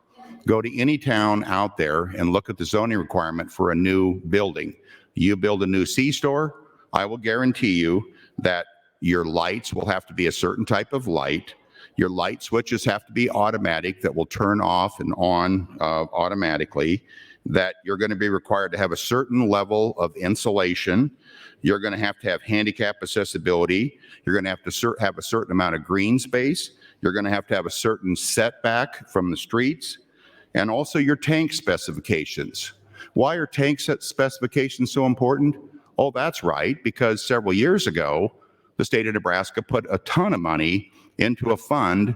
[SPEAKER 18] Go to any town out there and look at the zoning requirement for a new building. You build a new C-store, I will guarantee you that your lights will have to be a certain type of light. Your light switches have to be automatic that will turn off and on automatically, that you're going to be required to have a certain level of insulation. You're going to have handicap accessibility. You're going to have to have a certain amount of green space. You're going to have a certain setback from the streets, and also your tank specifications. Why are tank specifications so important? Oh, that's right, because several years ago, the state of Nebraska put a ton of money into a fund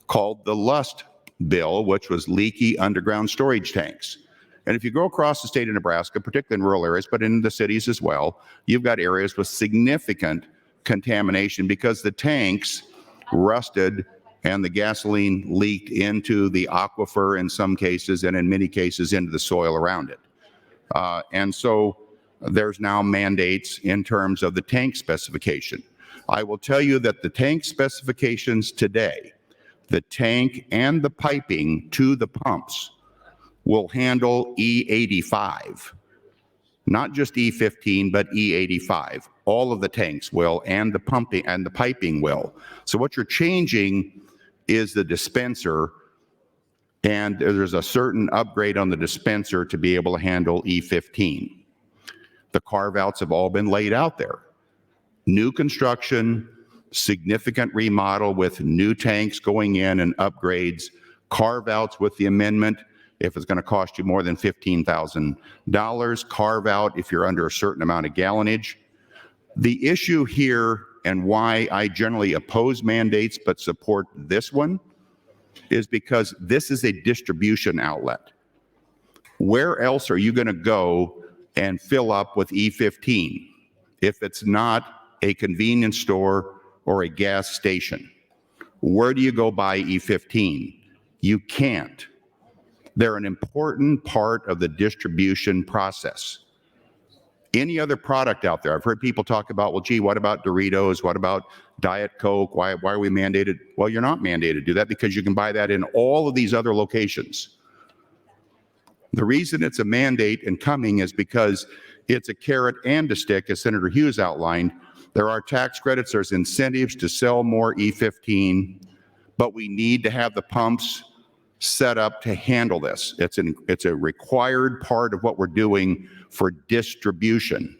[SPEAKER 18] called the LUST bill, which was leaky underground storage tanks. And if you go across the state of Nebraska, particularly in rural areas, but in the cities as well, you've got areas with significant contamination because the tanks rusted and the gasoline leaked into the aquifer in some cases, and in many cases into the soil around it. And so there's now mandates in terms of the tank specification. I will tell you that the tank specifications today, the tank and the piping to the pumps, will handle E85, not just E15, but E85. All of the tanks will, and the pumping and the piping will. So what you're changing is the dispenser, and there's a certain upgrade on the dispenser to be able to handle E15. The carve-outs have all been laid out there. New construction, significant remodel with new tanks going in and upgrades, carve-outs with the amendment if it's going to cost you more than $15,000, carve out if you're under a certain amount of gallonage. The issue here, and why I generally oppose mandates but support this one, is because this is a distribution outlet. Where else are you going to go and fill up with E15 if it's not a convenience store or a gas station? Where do you go buy E15? You can't. They're an important part of the distribution process. Any other product out there, I've heard people talk about, well, gee, what about Doritos? What about Diet Coke? Why are we mandated? Well, you're not mandated to do that because you can buy that in all of these other locations. The reason it's a mandate and coming is because it's a carrot and a stick, as Senator Hughes outlined. There are tax credits, there's incentives to sell more E15, but we need to have the pumps set up to handle this. It's a required part of what we're doing for distribution.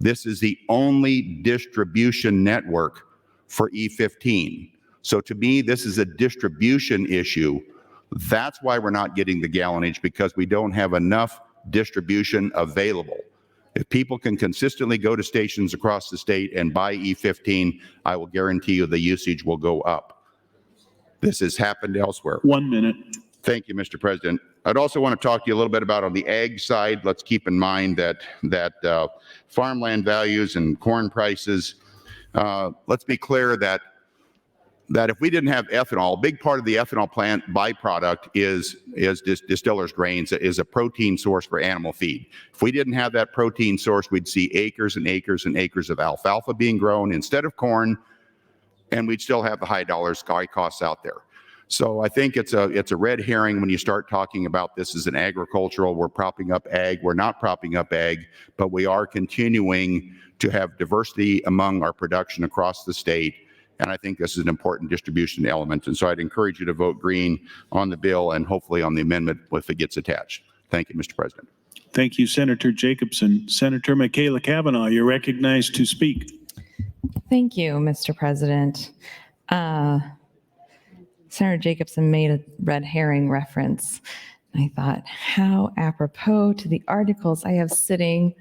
[SPEAKER 18] This is the only distribution network for E15. So to me, this is a distribution issue. That's why we're not getting the gallonage, because we don't have enough distribution available. If people can consistently go to stations across the state and buy E15, I will guarantee you the usage will go up. This has happened elsewhere.
[SPEAKER 1] 1 minute.
[SPEAKER 18] Thank you, Mr. President. I'd also want to talk to you a little bit about on the ag side. Let's keep in mind that farmland values and corn prices. Let's be clear that if we didn't have ethanol, a big part of the ethanol plant byproduct is distillers' grains, is a protein source for animal feed. If we didn't have that protein source, we'd see acres and acres and acres of alfalfa being grown instead of corn, and we'd still have the high costs out there. So I think it's a red herring when you start talking about this as an agricultural, we're propping up ag. We're not propping up ag, but we are continuing to have diversity among our production across the state. And I think this is an important distribution element. And so I'd encourage you to vote green on the bill and hopefully on the amendment if it gets attached. Thank you, Mr. President.
[SPEAKER 1] Thank you, Senator Jacobson. Senator Michaela Cavanaugh, you're recognized to speak.
[SPEAKER 16] Thank you, Mr. President. Senator Jacobson made a red herring reference. I thought, how apropos to the articles I have sitting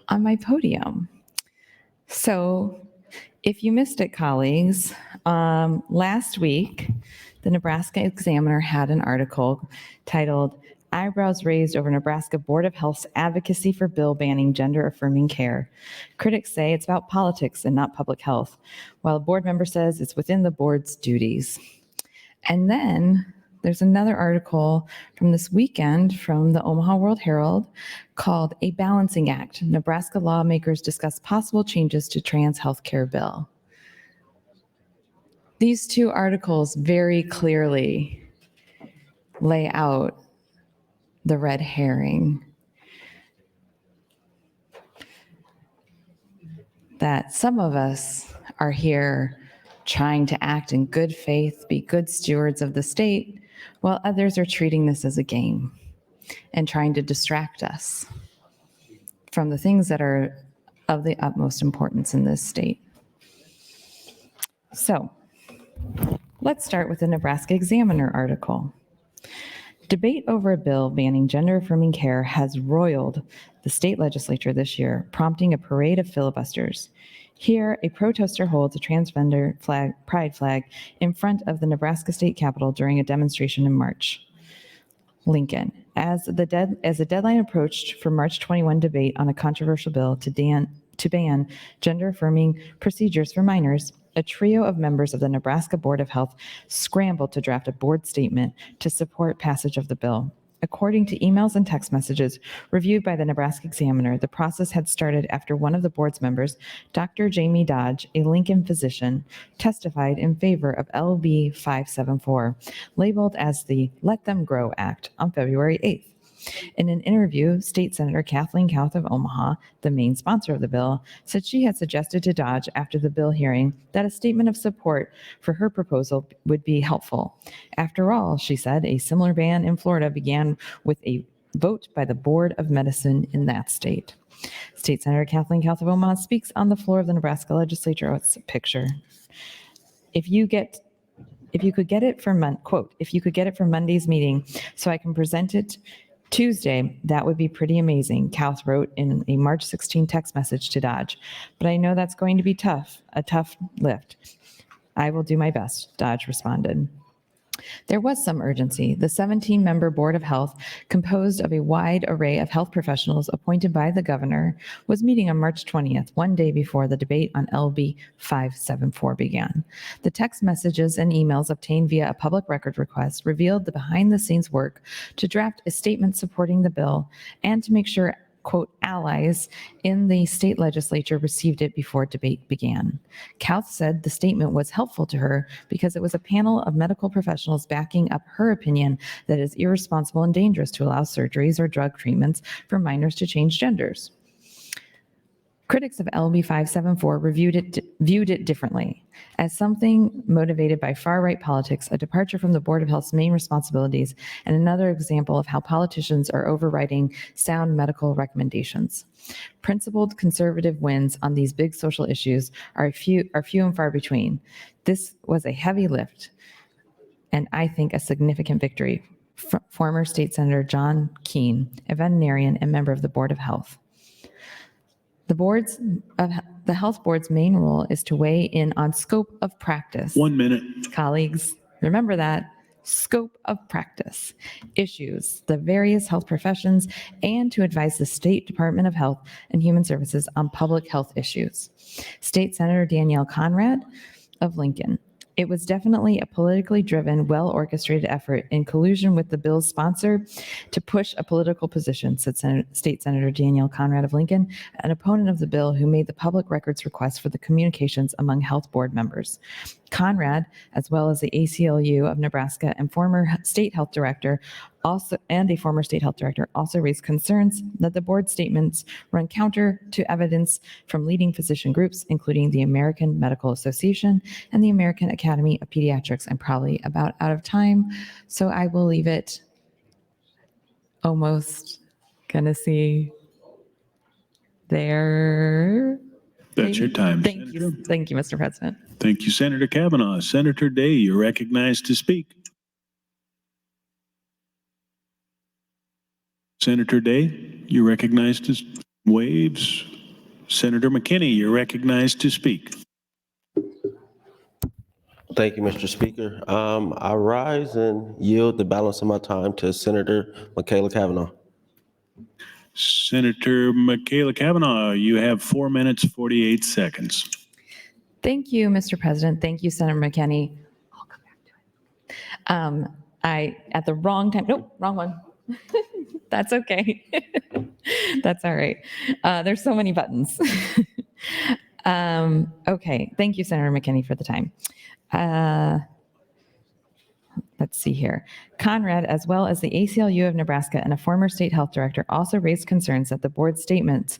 [SPEAKER 16] on my podium. So if you missed it, colleagues, last week, the Nebraska Examiner had an article titled, "Eyebrows Raised Over Nebraska Board of Health's Advocacy for Bill Banning Gender-Affirming Care. Critics say it's about politics and not public health, while a board member says it's within the board's duties." And then there's another article from this weekend from the Omaha World Herald called "A Balancing Act. Nebraska Lawmakers Discuss Possible Changes to Trans Healthcare Bill." These two articles very clearly lay out the red herring. that some of us are here trying to act in good faith, be good stewards of the state, while others are treating this as a game and trying to distract us from the things that are of the utmost importance in this state. So let's start with the Nebraska Examiner article. Debate over a bill banning gender-affirming care has roiled the state legislature this year, prompting a parade of filibusters. Here, a protester holds a transgender pride flag in front of the Nebraska State Capitol during a demonstration in March. Lincoln. As the deadline approached for March 21 debate on a controversial bill to ban gender-affirming procedures for minors, a trio of members of the Nebraska Board of Health scrambled to draft a board statement to support passage of the bill. According to emails and text messages reviewed by the Nebraska Examiner, the process had started after one of the board's members, Dr. Jamie Dodge, a Lincoln physician, testified in favor of LB 574, labeled as the Let Them Grow Act, on February 8th. In an interview, State Senator Kathleen Kauth of Omaha, the main sponsor of the bill, said she had suggested to Dodge after the bill hearing that a statement of support for her proposal would be helpful. After all, she said, a similar ban in Florida began with a vote by the Board of Medicine in that state. State Senator Kathleen Kauth of Omaha speaks on the floor of the Nebraska Legislature. Oh, it's a picture. If you could get it for Monday's meeting so I can present it Tuesday, that would be pretty amazing, Kauth wrote in a March 16 text message to Dodge. But I know that's going to be a tough lift. I will do my best, Dodge responded. There was some urgency. The 17-member Board of Health, composed of a wide array of health professionals appointed by the governor, was meeting on March 20th, one day before the debate on LB 574 began. The text messages and emails obtained via a public record request revealed the behind-the-scenes work to draft a statement supporting the bill and to make sure, quote, allies in the state legislature received it before debate began. Kauth said the statement was helpful to her because it was a panel of medical professionals backing up her opinion that it is irresponsible and dangerous to allow surgeries or drug treatments for minors to change genders. Critics of LB 574 viewed it differently, as something motivated by far-right politics, a departure from the Board of Health's main responsibilities, and another example of how politicians are overriding sound medical recommendations. Principled conservative wins on these big social issues are few and far between. This was a heavy lift, and I think a significant victory. Former State Senator John Keene, a veterinarian and member of the Board of Health. The health board's main role is to weigh in on scope of practice.
[SPEAKER 1] 1 minute.
[SPEAKER 16] Colleagues, remember that. Scope of practice, issues, the various health professions, and to advise the State Department of Health and Human Services on public health issues. State Senator Danielle Conrad of Lincoln. It was definitely a politically driven, well-orchestrated effort in collusion with the bill's sponsor to push a political position, said State Senator Danielle Conrad of Lincoln, an opponent of the bill who made the public records request for the communications among health board members. Conrad, as well as the ACLU of Nebraska and former state health director, also raised concerns that the board statements run counter to evidence from leading physician groups, including the American Medical Association and the American Academy of Pediatrics. I'm probably about out of time, so I will leave it. Almost gonna see there.
[SPEAKER 1] That's your time.
[SPEAKER 16] Thank you, Mr. President.
[SPEAKER 1] Thank you, Senator Kavanaugh. Senator Day, you're recognized to speak. Senator Day, you're recognized to waves. Senator McKinney, you're recognized to speak.
[SPEAKER 19] Thank you, Mr. Speaker. I rise and yield the balance of my time to Senator Michaela Kavanaugh.
[SPEAKER 1] Senator Michaela Kavanaugh, you have 4 minutes, 48 seconds.
[SPEAKER 16] Thank you, Mr. President. Thank you, Senator McKinney. I'll come back to it. I, at the wrong time, nope, wrong one. That's okay. That's all right. There's so many buttons. Okay, thank you, Senator McKinney, for the time. let's see here. Conrad, as well as the ACLU of Nebraska and a former state health director, also raised concerns that the board's statement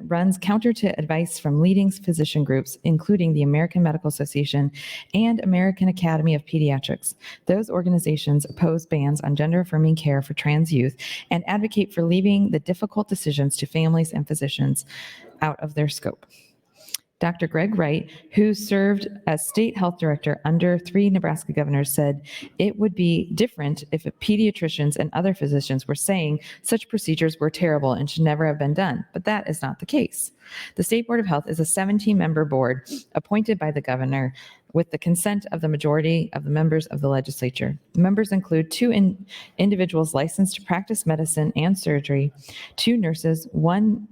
[SPEAKER 16] runs counter to advice from leading physician groups, including the American Medical Association and American Academy of Pediatrics. Those organizations oppose bans on gender-affirming care for trans youth and advocate for leaving the difficult decisions to families and physicians out of their scope. Dr. Greg Wright, who served as state health director under 3 Nebraska governors, said it would be different if pediatricians and other physicians were saying such procedures were terrible and should never have been done, but that is not the case. The State Board of Health is a 17-member board appointed by the governor with the consent of the majority of the members of the legislature. Members include 2 individuals licensed to practice medicine and surgery, 2 nurses, 1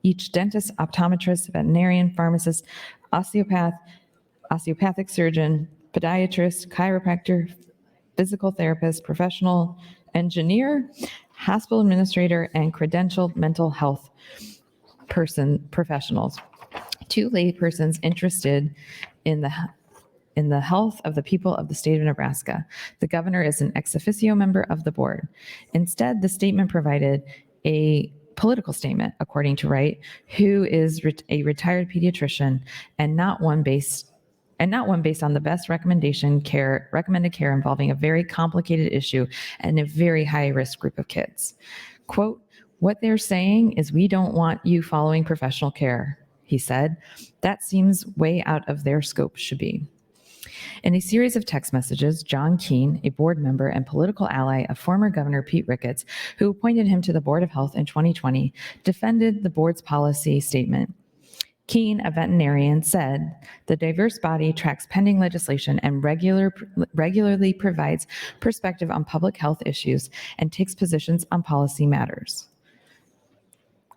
[SPEAKER 16] each dentist, optometrist, veterinarian, pharmacist, osteopath, osteopathic surgeon, podiatrist, chiropractor, physical therapist, professional engineer, hospital administrator, and credentialed mental health professionals. 2 lay persons interested in the health of the people of the state of Nebraska. The governor is an ex officio member of the board. Instead, the statement provided a political statement, according to Wright, who is a retired pediatrician, and not one based on the best recommended care involving a very complicated issue and a very high risk group of kids. Quote, "What they're saying is we don't want you following professional care," he said. "That seems way out of their scope should be." In a series of text messages, John Keene, a board member and political ally of former Governor Pete Ricketts, who appointed him to the Board of Health in 2020, defended the board's policy statement. Keene, a veterinarian, said, "The diverse body tracks pending legislation and regularly provides perspective on public health issues and takes positions on policy matters."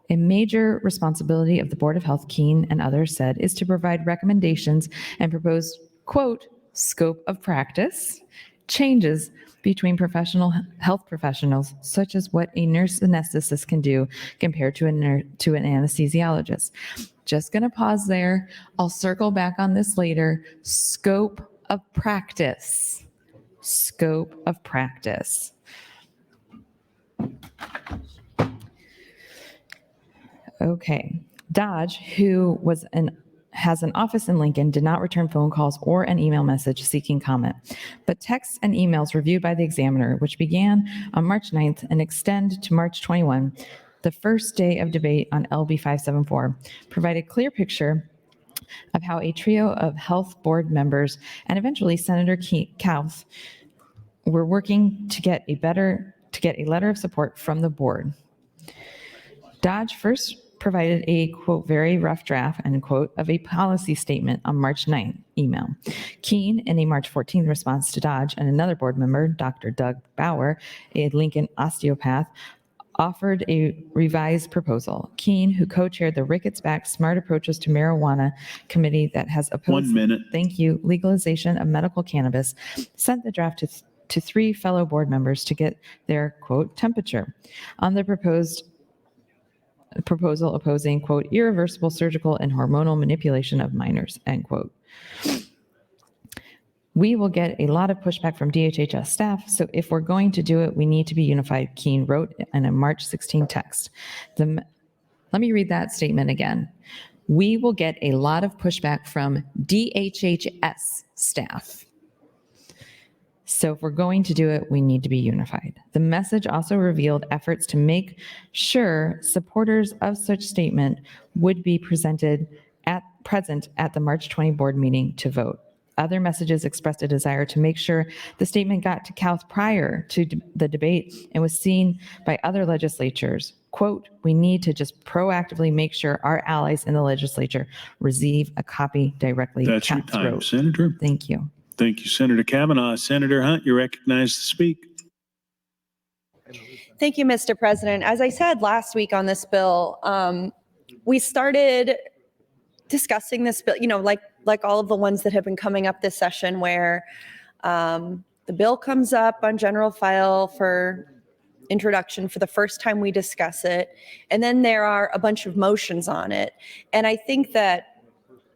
[SPEAKER 16] A major responsibility of the Board of Health, Keene and others said, is to provide recommendations and propose, quote, "scope of practice changes between professional health professionals, such as what a nurse anesthetist can do compared to an anesthesiologist." Just going to pause there. I'll circle back on this later. Scope of practice. Scope of practice. Okay. Dodge, who has an office in Lincoln, did not return phone calls or an email message seeking comment, but texts and emails reviewed by the examiner, which began on March 9th and extend to March 21, the first day of debate on LB 574, provide a clear picture of how a trio of health board members and eventually Senator Kauth were working to get a letter of support from the board. Dodge first provided a, quote, "very rough draft," end quote, of a policy statement on March 9th email. Keene, in a March 14th response to Dodge and another board member, Dr. Doug Bauer, a Lincoln osteopath, offered a revised proposal. Keene, who co-chaired the Ricketts-backed Smart Approaches to Marijuana Committee that has opposed,
[SPEAKER 1] 1 minute.
[SPEAKER 16] Thank you, legalization of medical cannabis, sent the draft to 3 fellow board members to get their, quote, "temperature" on the proposal opposing, quote, "irreversible surgical and hormonal manipulation of minors," end quote. "We will get a lot of pushback from DHHS staff, so if we're going to do it, we need to be unified," Keene wrote in a March 16 text. Let me read that statement again. "We will get a lot of pushback from DHHS staff. So if we're going to do it, we need to be unified." The message also revealed efforts to make sure supporters of such statement would be present at the March 20 board meeting to vote. Other messages expressed a desire to make sure the statement got to Kauth prior to the debate and was seen by other legislatures. Quote, "We need to just proactively make sure our allies in the legislature receive a copy directly."
[SPEAKER 1] That's your
[SPEAKER 16] Kauth
[SPEAKER 1] time,
[SPEAKER 16] wrote.
[SPEAKER 1] Senator.
[SPEAKER 16] Thank you.
[SPEAKER 1] Thank you, Senator Kavanaugh. Senator Hunt, you're recognized to speak.
[SPEAKER 5] Thank you, Mr. President. As I said last week on this bill, we started discussing this bill, like all of the ones that have been coming up this session, where the bill comes up on general file for introduction for the first time we discuss it, and then there are a bunch of motions on it. And I think that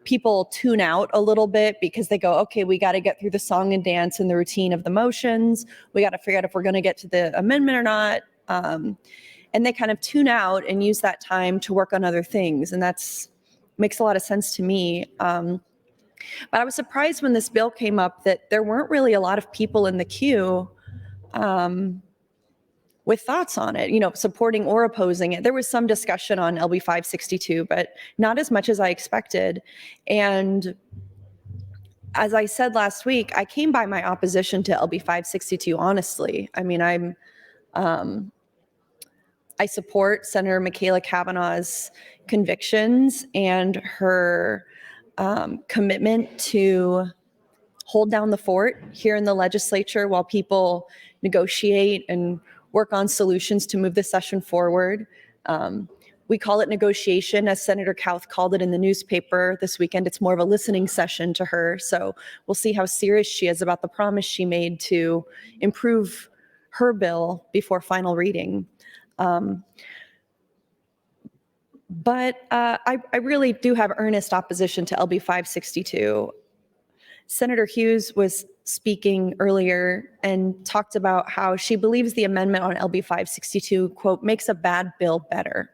[SPEAKER 5] people tune out a little bit because they go, okay, we got to get through the song and dance and the routine of the motions. We got to figure out if we're going to get to the amendment or not. And they kind of tune out and use that time to work on other things. And that's makes a lot of sense to me. But I was surprised when this bill came up that there weren't really a lot of people in the queue with thoughts on it, supporting or opposing it. There was some discussion on LB 562, but not as much as I expected. And as I said last week, I came by my opposition to LB 562 honestly. I mean, I support Senator Michaela Cavanaugh's convictions and her commitment to hold down the fort here in the legislature while people negotiate and work on solutions to move the session forward. We call it negotiation, as Senator Kauth called it in the newspaper this weekend. It's more of a listening session to her. So we'll see how serious she is about the promise she made to improve her bill before final reading. But I really do have earnest opposition to LB 562. Senator Hughes was speaking earlier and talked about how she believes the amendment on LB 562, quote, makes a bad bill better.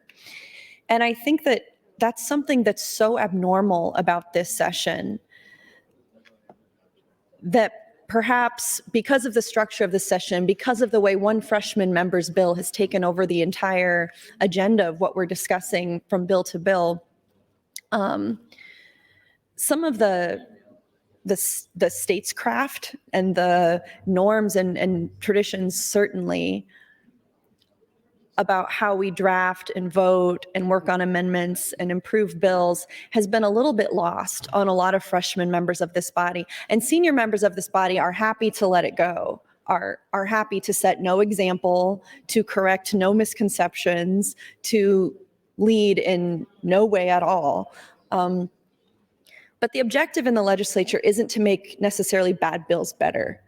[SPEAKER 5] And I think that that's something that's so abnormal about this session that perhaps because of the structure of the session, because of the way one freshman member's bill has taken over the entire agenda of what we're discussing from bill to bill, some of the statescraft and the norms and traditions certainly about how we draft and vote and work on amendments and improve bills has been a little bit lost on a lot of freshman members of this body. And senior members of this body are happy to let it go, are happy to set no example, to correct no misconceptions, to lead in no way at all. But the objective in the legislature isn't to make necessarily bad bills better.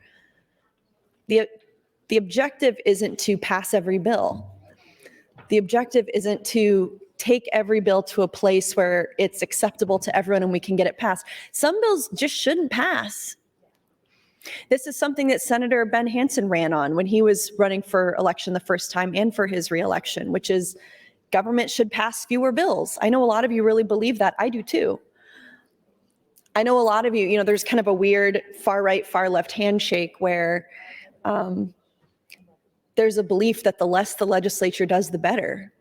[SPEAKER 5] The objective isn't to pass every bill. The objective isn't to take every bill to a place where it's acceptable to everyone and we can get it passed. Some bills just shouldn't pass. This is something that Senator Ben Hansen ran on when he was running for election the first time and for his reelection, which is government should pass fewer bills. I know a lot of you really believe that. I do too. I know a lot of you, there's kind of a weird far right, far left handshake where there's a belief that the less the legislature does, the better.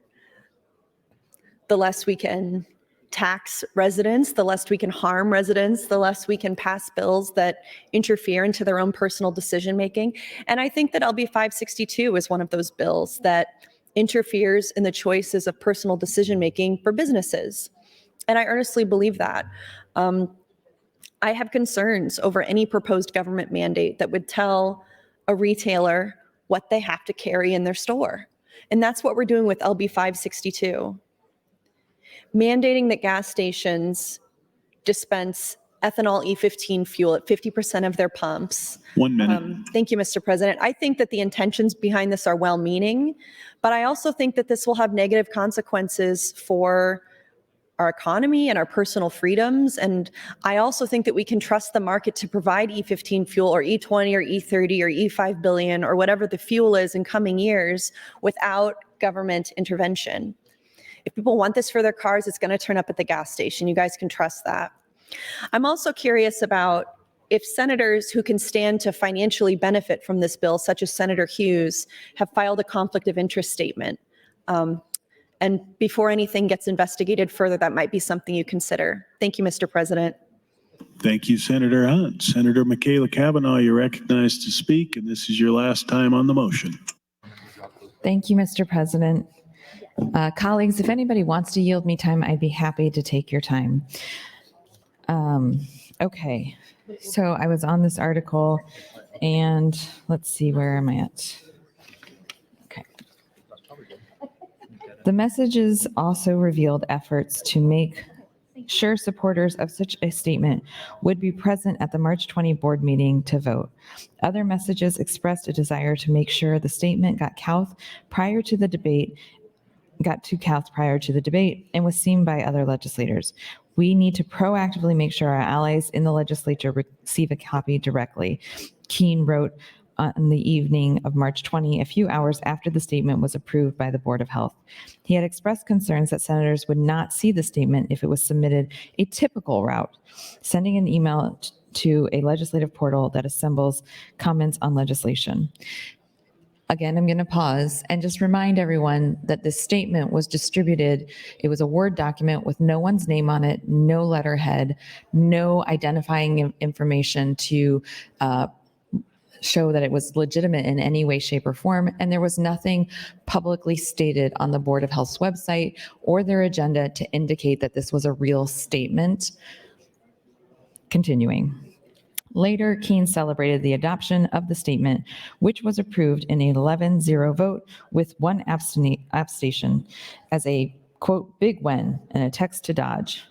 [SPEAKER 5] The less we can tax residents, the less we can harm residents, the less we can pass bills that interfere into their own personal decision-making. And I think that LB 562 is one of those bills that interferes in the choices of personal decision-making for businesses. And I earnestly believe that. I have concerns over any proposed government mandate that would tell a retailer what they have to carry in their store. And that's what we're doing with LB 562. Mandating that gas stations dispense ethanol E15 fuel at 50% of their pumps.
[SPEAKER 1] 1 minute.
[SPEAKER 5] Thank you, Mr. President. I think that the intentions behind this are well-meaning, but I also think that this will have negative consequences for our economy and our personal freedoms. And I also think that we can trust the market to provide E15 fuel or E20 or E30 or E5 billion or whatever the fuel is in coming years without government intervention. If people want this for their cars, it's going to turn up at the gas station. You guys can trust that. I'm also curious about if senators who can stand to financially benefit from this bill, such as Senator Hughes, have filed a conflict of interest statement. And before anything gets investigated further, that might be something you consider. Thank you, Mr. President.
[SPEAKER 1] Thank you, Senator Hunt. Senator Michaela Cavanaugh, you're recognized to speak, and this is your last time on the motion.
[SPEAKER 16] Thank you, Mr. President. Colleagues, if anybody wants to yield me time, I'd be happy to take your time. Okay, so I was on this article, and let's see, where am I at? Okay. The messages also revealed efforts to make sure supporters of such a statement would be present at the March 20 board meeting to vote. Other messages expressed a desire to make sure the statement got Kauth prior to the debate got to cast prior to the debate and was seen by other legislators. We need to proactively make sure our allies in the legislature receive a copy directly. Keene wrote on the evening of March 20, a few hours after the statement was approved by the Board of Health. He had expressed concerns that senators would not see the statement if it was submitted a typical route, sending an email to a legislative portal that assembles comments on legislation. Again, I'm going to pause and just remind everyone that this statement was distributed. It was a Word document with no one's name on it, no letterhead, no identifying information to show that it was legitimate in any way, shape, or form, and there was nothing publicly stated on the Board of Health's website or their agenda to indicate that this was a real statement. Continuing. Later, Keene celebrated the adoption of the statement, which was approved in an 11-0 vote with one abstention as a, quote, big win, and a text to Dodge.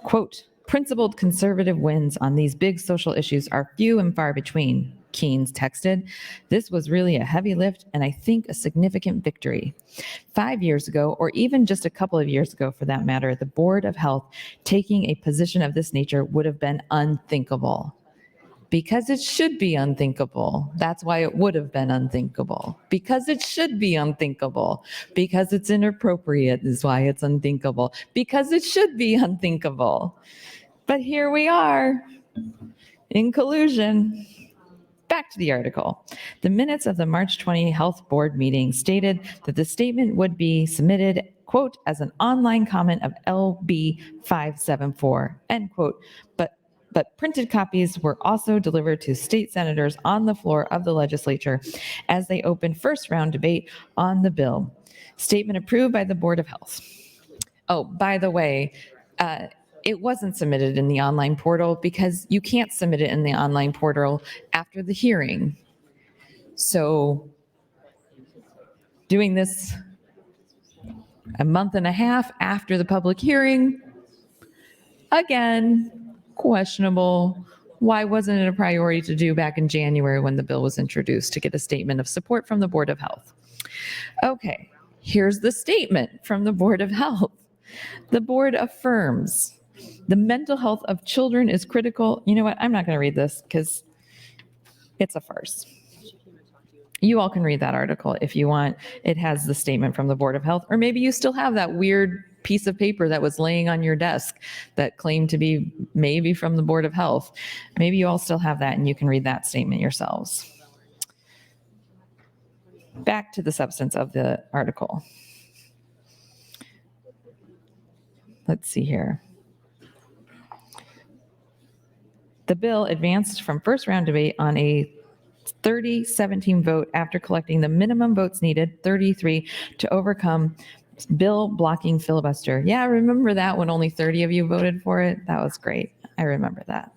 [SPEAKER 16] Quote, principled conservative wins on these big social issues are few and far between, Keynes texted. This was really a heavy lift and I think a significant victory. 5 years ago, or even just a couple of years ago for that matter, the Board of Health taking a position of this nature would have been unthinkable. Because it should be unthinkable. That's why it would have been unthinkable. Because it should be unthinkable. Because it's inappropriate is why it's unthinkable. Because it should be unthinkable. But here we are in collusion. Back to the article. The minutes of the March 20 Health Board meeting stated that the statement would be submitted, quote, as an online comment of LB 574, end quote, but printed copies were also delivered to state senators on the floor of the legislature as they opened first round debate on the bill. Statement approved by the Board of Health. Oh, by the way, it wasn't submitted in the online portal because you can't submit it in the online portal after the hearing. So doing this a month and a half after the public hearing, again, questionable. Why wasn't it a priority to do back in January when the bill was introduced to get a statement of support from the Board of Health? Okay, here's the statement from the Board of Health. The board affirms the mental health of children is critical. You know what? I'm not going to read this because it's a farce. You all can read that article if you want. It has the statement from the Board of Health, or maybe you still have that weird piece of paper that was laying on your desk that claimed to be maybe from the Board of Health. Maybe you all still have that and you can read that statement yourselves. Back to the substance of the article. Let's see here. The bill advanced from first round debate on a 30-17 vote after collecting the minimum votes needed, 33, to overcome bill blocking filibuster. Yeah, I remember that when only 30 of you voted for it. That was great. I remember that.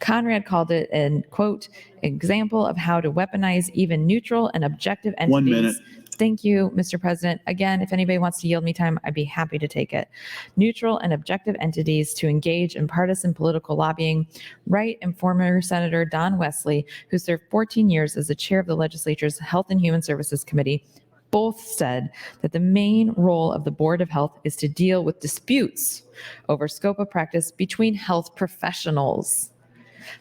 [SPEAKER 16] Conrad called it an, quote, example of how to weaponize even neutral and objective entities.
[SPEAKER 1] 1 minute.
[SPEAKER 16] Thank you, Mr. President. Again, if anybody wants to yield me time, I'd be happy to take it. Neutral and objective entities to engage in partisan political lobbying. Wright and former Senator Don Wesley, who served 14 years as the chair of the legislature's Health and Human Services Committee, both said that the main role of the Board of Health is to deal with disputes over scope of practice between health professionals.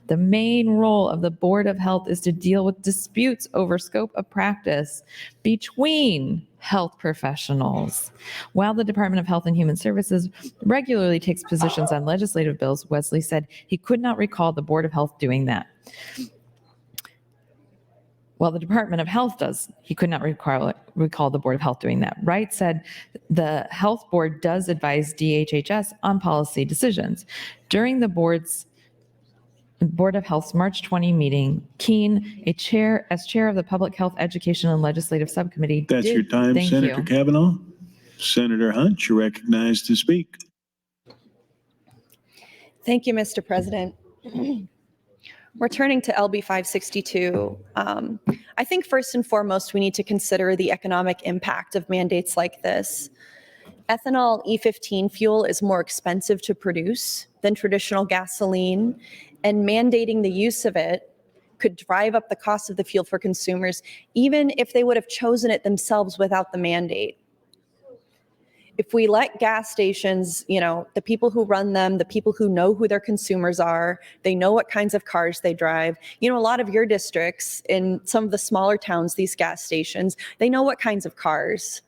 [SPEAKER 16] The main role of the Board of Health is to deal with disputes over scope of practice between health professionals. While the Department of Health and Human Services regularly takes positions on legislative bills, Wesley said he could not recall the Board of Health doing that. Well, the Department of Health does. He could not recall the Board of Health doing that. Wright said the Health Board does advise DHHS on policy decisions. During the Board of Health's March 20 meeting, Keene, as chair of the Public Health Education and Legislative Subcommittee.
[SPEAKER 1] That's your time,
[SPEAKER 16] Thank
[SPEAKER 1] Senator
[SPEAKER 16] you.
[SPEAKER 1] Kavanaugh. Senator Hunt, you're recognized to speak.
[SPEAKER 5] Thank you, Mr. President. Returning to LB 562, I think first and foremost, we need to consider the economic impact of mandates like this. Ethanol E15 fuel is more expensive to produce than traditional gasoline, and mandating the use of it could drive up the cost of the fuel for consumers, even if they would have chosen it themselves without the mandate. if we let gas stations, the people who run them, the people who know who their consumers are, they know what kinds of cars they drive. A lot of your districts in some of the smaller towns, these gas stations, they know what kinds of cars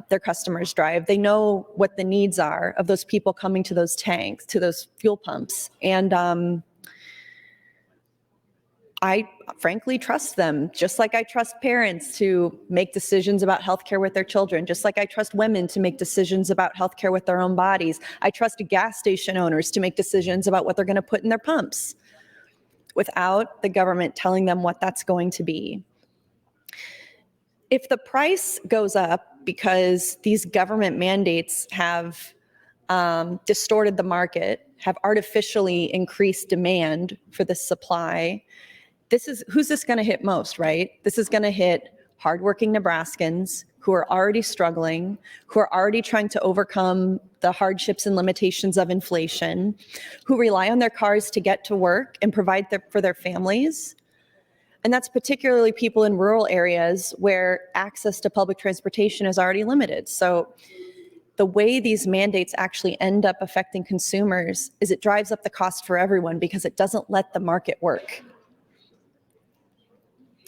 [SPEAKER 5] their customers drive. They know what the needs are of those people coming to those tanks, to those fuel pumps. And I frankly trust them, just like I trust parents to make decisions about healthcare with their children, just like I trust women to make decisions about healthcare with their own bodies. I trust gas station owners to make decisions about what they're going to put in their pumps without the government telling them what that's going to be. If the price goes up because these government mandates have distorted the market, have artificially increased demand for the supply, who's this going to hit most, right? This is going to hit hardworking Nebraskans who are already struggling, who are already trying to overcome the hardships and limitations of inflation, who rely on their cars to get to work and provide for their families. And that's particularly people in rural areas where access to public transportation is already limited. So the way these mandates actually end up affecting consumers is it drives up the cost for everyone because it doesn't let the market work.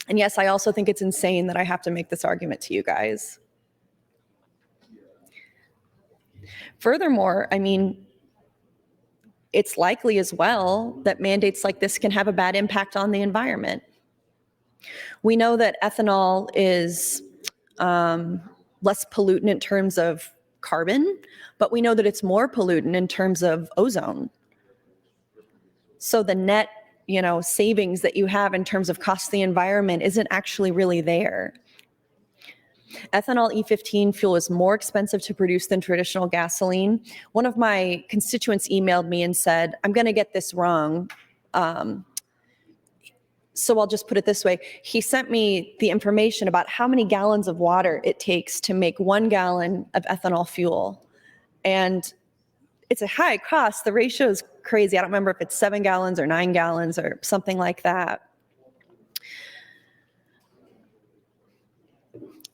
[SPEAKER 5] And yes, I also think it's insane that I have to make this argument to you guys. Furthermore, it's likely as well that mandates like this can have a bad impact on the environment. We know that ethanol is less pollutant in terms of carbon, but we know that it's more pollutant in terms of ozone. So the net savings that you have in terms of cost to the environment isn't actually really there. Ethanol E15 fuel is more expensive to produce than traditional gasoline. One of my constituents emailed me and said, I'm going to get this wrong. So I'll just put it this way. He sent me the information about how many gallons of water it takes to make 1 gallon of ethanol fuel. And it's a high cost. The ratio is crazy. I don't remember if it's 7 gallons or 9 gallons or something like that.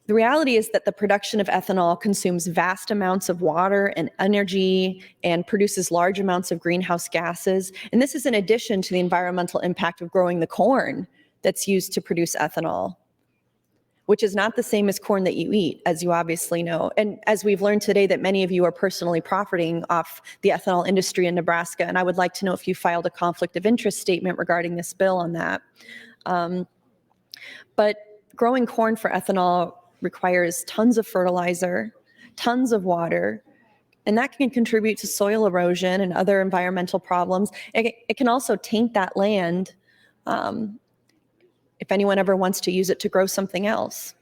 [SPEAKER 5] The reality is that the production of ethanol consumes vast amounts of water and energy and produces large amounts of greenhouse gases. And this is in addition to the environmental impact of growing the corn that's used to produce ethanol, which is not the same as corn that you eat, as you obviously know. And as we've learned today that many of you are personally profiting off the ethanol industry in Nebraska, and I would like to know if you filed a conflict of interest statement regarding this bill on that. But growing corn for ethanol requires tons of fertilizer, tons of water, and that can contribute to soil erosion and other environmental problems. It can also taint that land if anyone ever wants to use it to grow something else.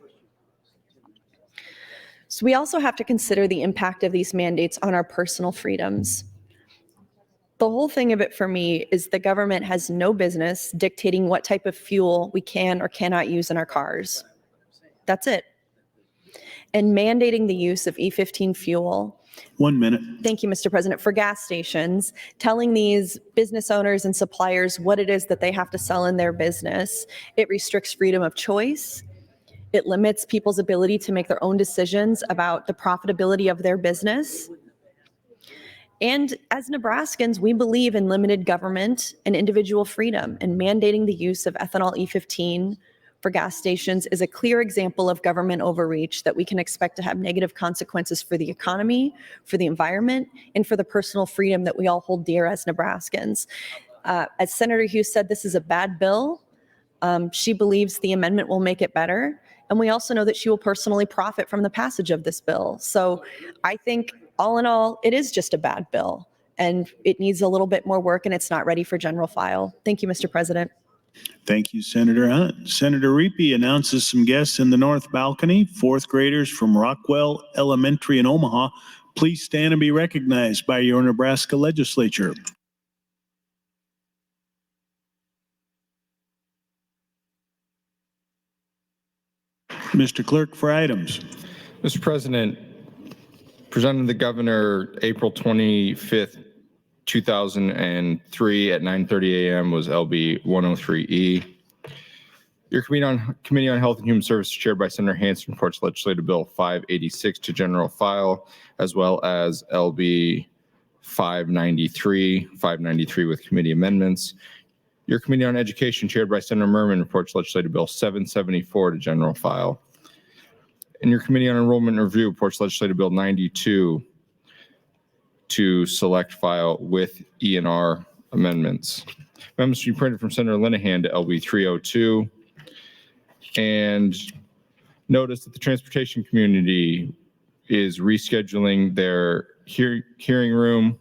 [SPEAKER 5] So we also have to consider the impact of these mandates on our personal freedoms. The whole thing of it for me is the government has no business dictating what type of fuel we can or cannot use in our cars. That's it. And mandating the use of E15 fuel.
[SPEAKER 1] 1 minute.
[SPEAKER 5] Thank you, Mr. President. For gas stations, telling these business owners and suppliers what it is that they have to sell in their business, it restricts freedom of choice. It limits people's ability to make their own decisions about the profitability of their business. And as Nebraskans, we believe in limited government and individual freedom, and mandating the use of ethanol E15 for gas stations is a clear example of government overreach that we can expect to have negative consequences for the economy, for the environment, and for the personal freedom that we all hold dear as Nebraskans. As Senator Hughes said, this is a bad bill. She believes the amendment will make it better. And we also know that she will personally profit from the passage of this bill. So I think all in all, it is just a bad bill and it needs a little bit more work and it's not ready for general file. Thank you, Mr. President.
[SPEAKER 1] Thank you, Senator Hunt. Senator Reapy announces some guests in the north balcony, 4th graders from Rockwell Elementary in Omaha. Please stand and be recognized by your Nebraska Legislature. Mr. Clerk, for items.
[SPEAKER 4] Mr. President, presented to the governor April 25th, 2003 at 9:30 a.m. was LB 103E. Your Committee on Health and Human Services, chaired by Senator Hansen, reports Legislative Bill 586 to general file, as well as LB 593 with committee amendments. Your Committee on Education, chaired by Senator Merman, reports Legislative Bill 774 to general file. And your Committee on Enrollment and Review reports Legislative Bill 92 to select file with E&R amendments. Amendments to be printed from Senator Linehan to LB 302. And notice that the transportation community is rescheduling their hearing room.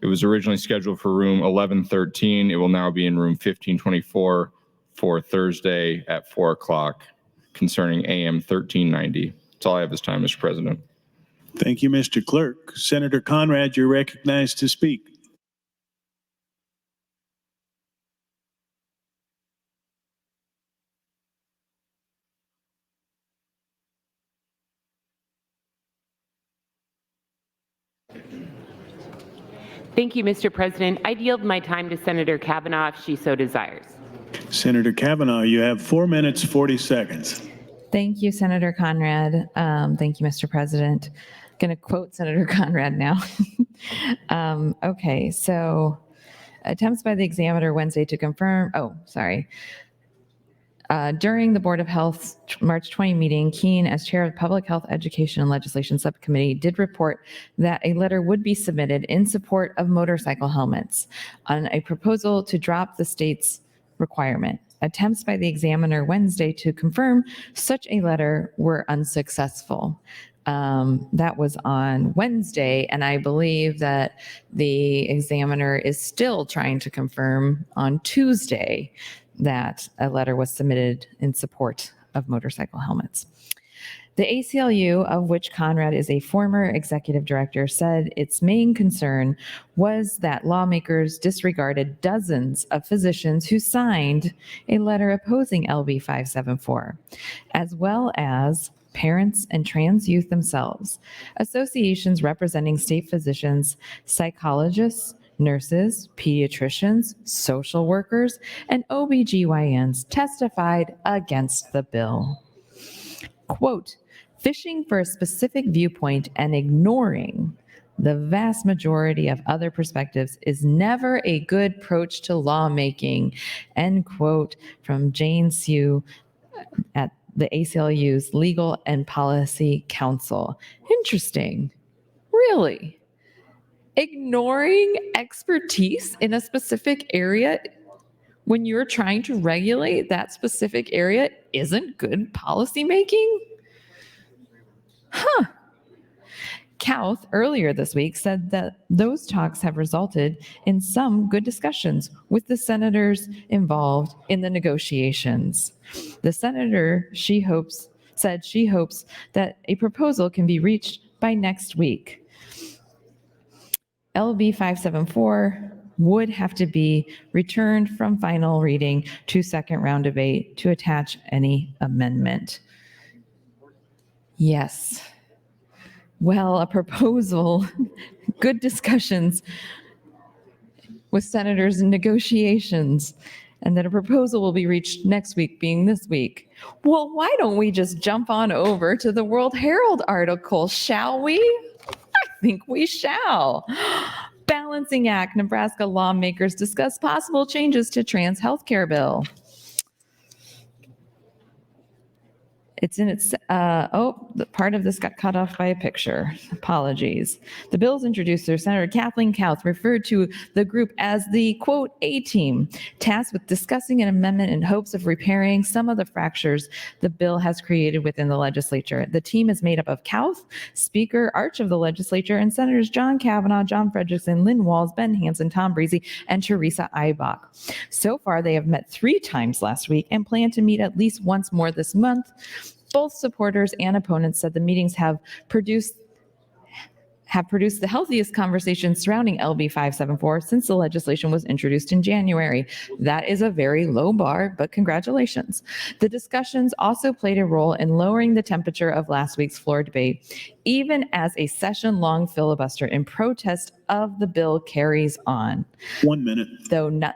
[SPEAKER 4] It was originally scheduled for room 1113. It will now be in room 1524 for Thursday at 4 o'clock concerning AM 1390. That's all I have this time, Mr. President.
[SPEAKER 1] Thank you, Mr. Clerk. Senator Conrad, you're recognized to speak.
[SPEAKER 15] Thank you, Mr. President. I'd yield my time to Senator Kavanaugh if she so desires.
[SPEAKER 1] Senator Kavanaugh, you have 4 minutes, 40 seconds.
[SPEAKER 16] Thank you, Senator Conrad. Thank you, Mr. President. Going to quote Senator Conrad now. Okay, so attempts by the examiner Wednesday to confirm, during the Board of Health's March 20 meeting, Keene, as chair of the Public Health, Education, and Legislation Subcommittee, did report that a letter would be submitted in support of motorcycle helmets on a proposal to drop the state's requirement. Attempts by the examiner Wednesday to confirm such a letter were unsuccessful. That was on Wednesday, and I believe that the examiner is still trying to confirm on Tuesday that a letter was submitted in support of motorcycle helmets. The ACLU, of which Conrad is a former executive director, said its main concern was that lawmakers disregarded dozens of physicians who signed a letter opposing LB 574, as well as parents and trans youth themselves. Associations representing state physicians, psychologists, nurses, pediatricians, social workers, and OBGYNs testified against the bill. Quote, fishing for a specific viewpoint and ignoring the vast majority of other perspectives is never a good approach to lawmaking, end quote, from Jane Sue at the ACLU's Legal and Policy Council. Interesting. Really? Ignoring expertise in a specific area when you're trying to regulate that specific area isn't good policy making? Kauth earlier this week said that those talks have resulted in some good discussions with the senators involved in the negotiations. The senator, said she hopes that a proposal can be reached by next week. LB 574 would have to be returned from final reading to second round debate to attach any amendment. Yes. Well, a proposal, good discussions with senators in negotiations, and that a proposal will be reached next week, being this week. Well, why don't we just jump on over to the World Herald article, shall we? I think we shall. Balancing Act, Nebraska lawmakers discuss possible changes to trans healthcare bill. It's in its, the part of this got cut off by a picture. Apologies. The bill's introducer, Senator Kathleen Kauth, referred to the group as the, quote, A-team, tasked with discussing an amendment in hopes of repairing some of the fractures the bill has created within the legislature. The team is made up of Kauth, Speaker Arch of the legislature, and Senators John Kavanaugh, John Frederickson, Lynn Walls, Ben Hansen, Tom Breezy, and Teresa Eibach. So far, they have met 3 times last week and plan to meet at least once more this month. Both supporters and opponents said the meetings have produced the healthiest conversation surrounding LB 574 since the legislation was introduced in January. That is a very low bar, but congratulations. The discussions also played a role in lowering the temperature of last week's floor debate. even as a session-long filibuster in protest of the bill carries on.
[SPEAKER 1] 1 minute.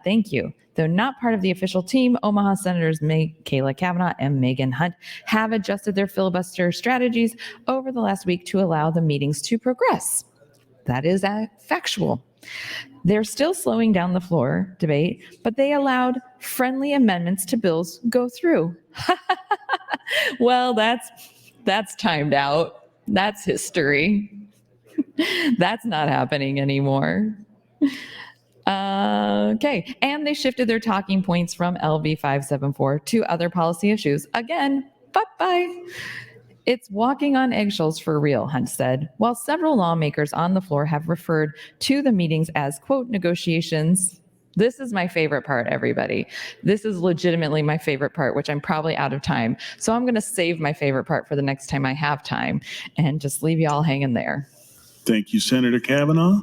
[SPEAKER 16] Thank you. Though not part of the official team, Omaha Senators Kayla Kavanaugh and Megan Hunt have adjusted their filibuster strategies over the last week to allow the meetings to progress. That is factual. They're still slowing down the floor debate, but they allowed friendly amendments to bills go through. Well, that's timed out. That's history. That's not happening anymore. Okay, and they shifted their talking points from LB 574 to other policy issues. Again, bye-bye. It's walking on eggshells for real, Hunt said, while several lawmakers on the floor have referred to the meetings as, quote, negotiations. This is my favorite part, everybody. This is legitimately my favorite part, which I'm probably out of time. So I'm going to save my favorite part for the next time I have time and just leave you all hanging there.
[SPEAKER 1] Thank you, Senator Kavanaugh.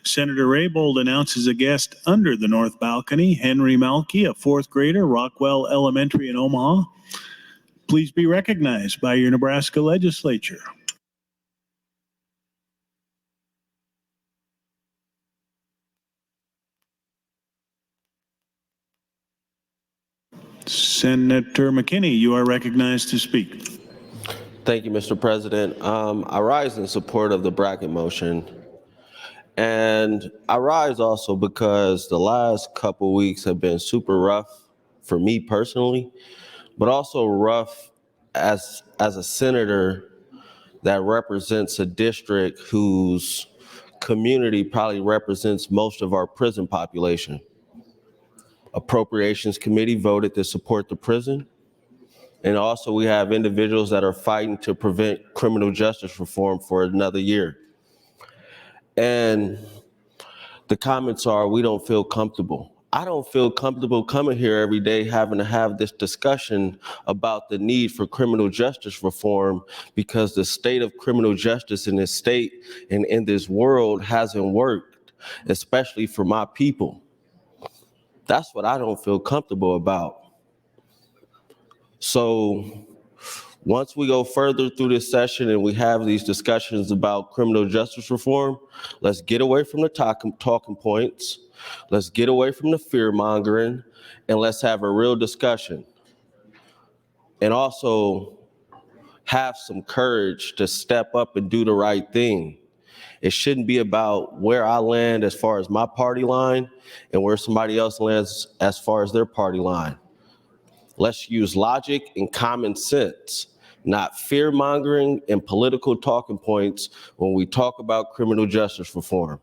[SPEAKER 1] Senator Raybold announces a guest under the north balcony, Henry Malky, a fourth grader, Rockwell Elementary in Omaha. Please be recognized by your Nebraska Legislature. Senator McKinney, you are recognized to speak.
[SPEAKER 19] Thank you, Mr. President. I rise in support of the bracket motion. And I rise also because the last couple weeks have been super rough for me personally, but also rough as a senator that represents a district whose community probably represents most of our prison population. Appropriations Committee voted to support the prison. And also we have individuals that are fighting to prevent criminal justice reform for another year. And the comments are, we don't feel comfortable. I don't feel comfortable coming here every day having to have this discussion about the need for criminal justice reform because the state of criminal justice in this state and in this world hasn't worked, especially for my people. That's what I don't feel comfortable about. So once we go further through this session and we have these discussions about criminal justice reform, let's get away from the talking points, let's get away from the fear mongering, and let's have a real discussion. And also have some courage to step up and do the right thing. It shouldn't be about where I land as far as my party line and where somebody else lands as far as their party line. Let's use logic and common sense, not fear-mongering and political talking points when we talk about criminal justice reform.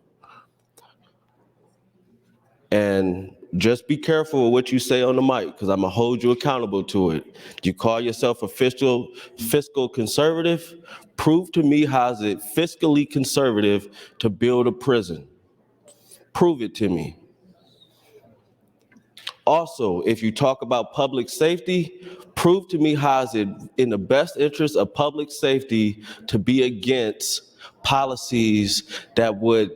[SPEAKER 19] And just be careful with what you say on the mic, because I'm gonna hold you accountable to it. You call yourself a fiscal conservative? Prove to me how is it fiscally conservative to build a prison. Prove it to me. Also, if you talk about public safety, prove to me how is it in the best interest of public safety to be against policies that would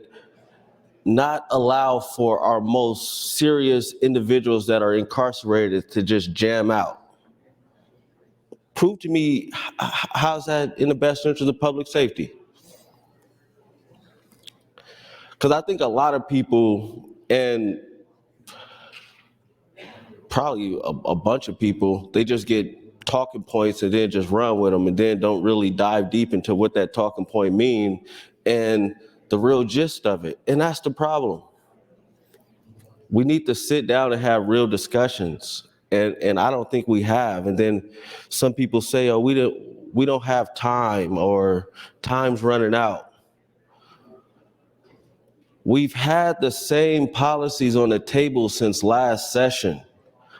[SPEAKER 19] not allow for our most serious individuals that are incarcerated to just jam out. Prove to me how's that in the best interest of public safety. Because I think a lot of people, and probably a bunch of people, they just get talking points and then just run with them and then don't really dive deep into what that talking point mean and the real gist of it. And that's the problem. We need to sit down and have real discussions. And I don't think we have. And then some people say, oh, we don't have time or time's running out. We've had the same policies on the table since last session.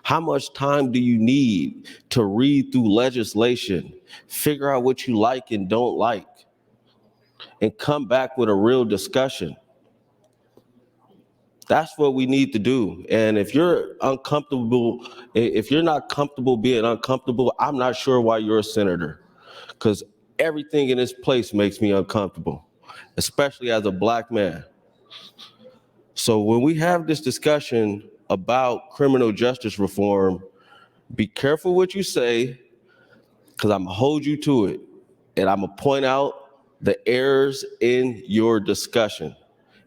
[SPEAKER 19] How much time do you need to read through legislation, figure out what you like and don't like, and come back with a real discussion? That's what we need to do. And if you're uncomfortable, if you're not comfortable being uncomfortable, I'm not sure why you're a senator, because everything in this place makes me uncomfortable, especially as a Black man. So when we have this discussion about criminal justice reform, be careful what you say, because I'm gonna hold you to it. And I'm gonna point out the errors in your discussion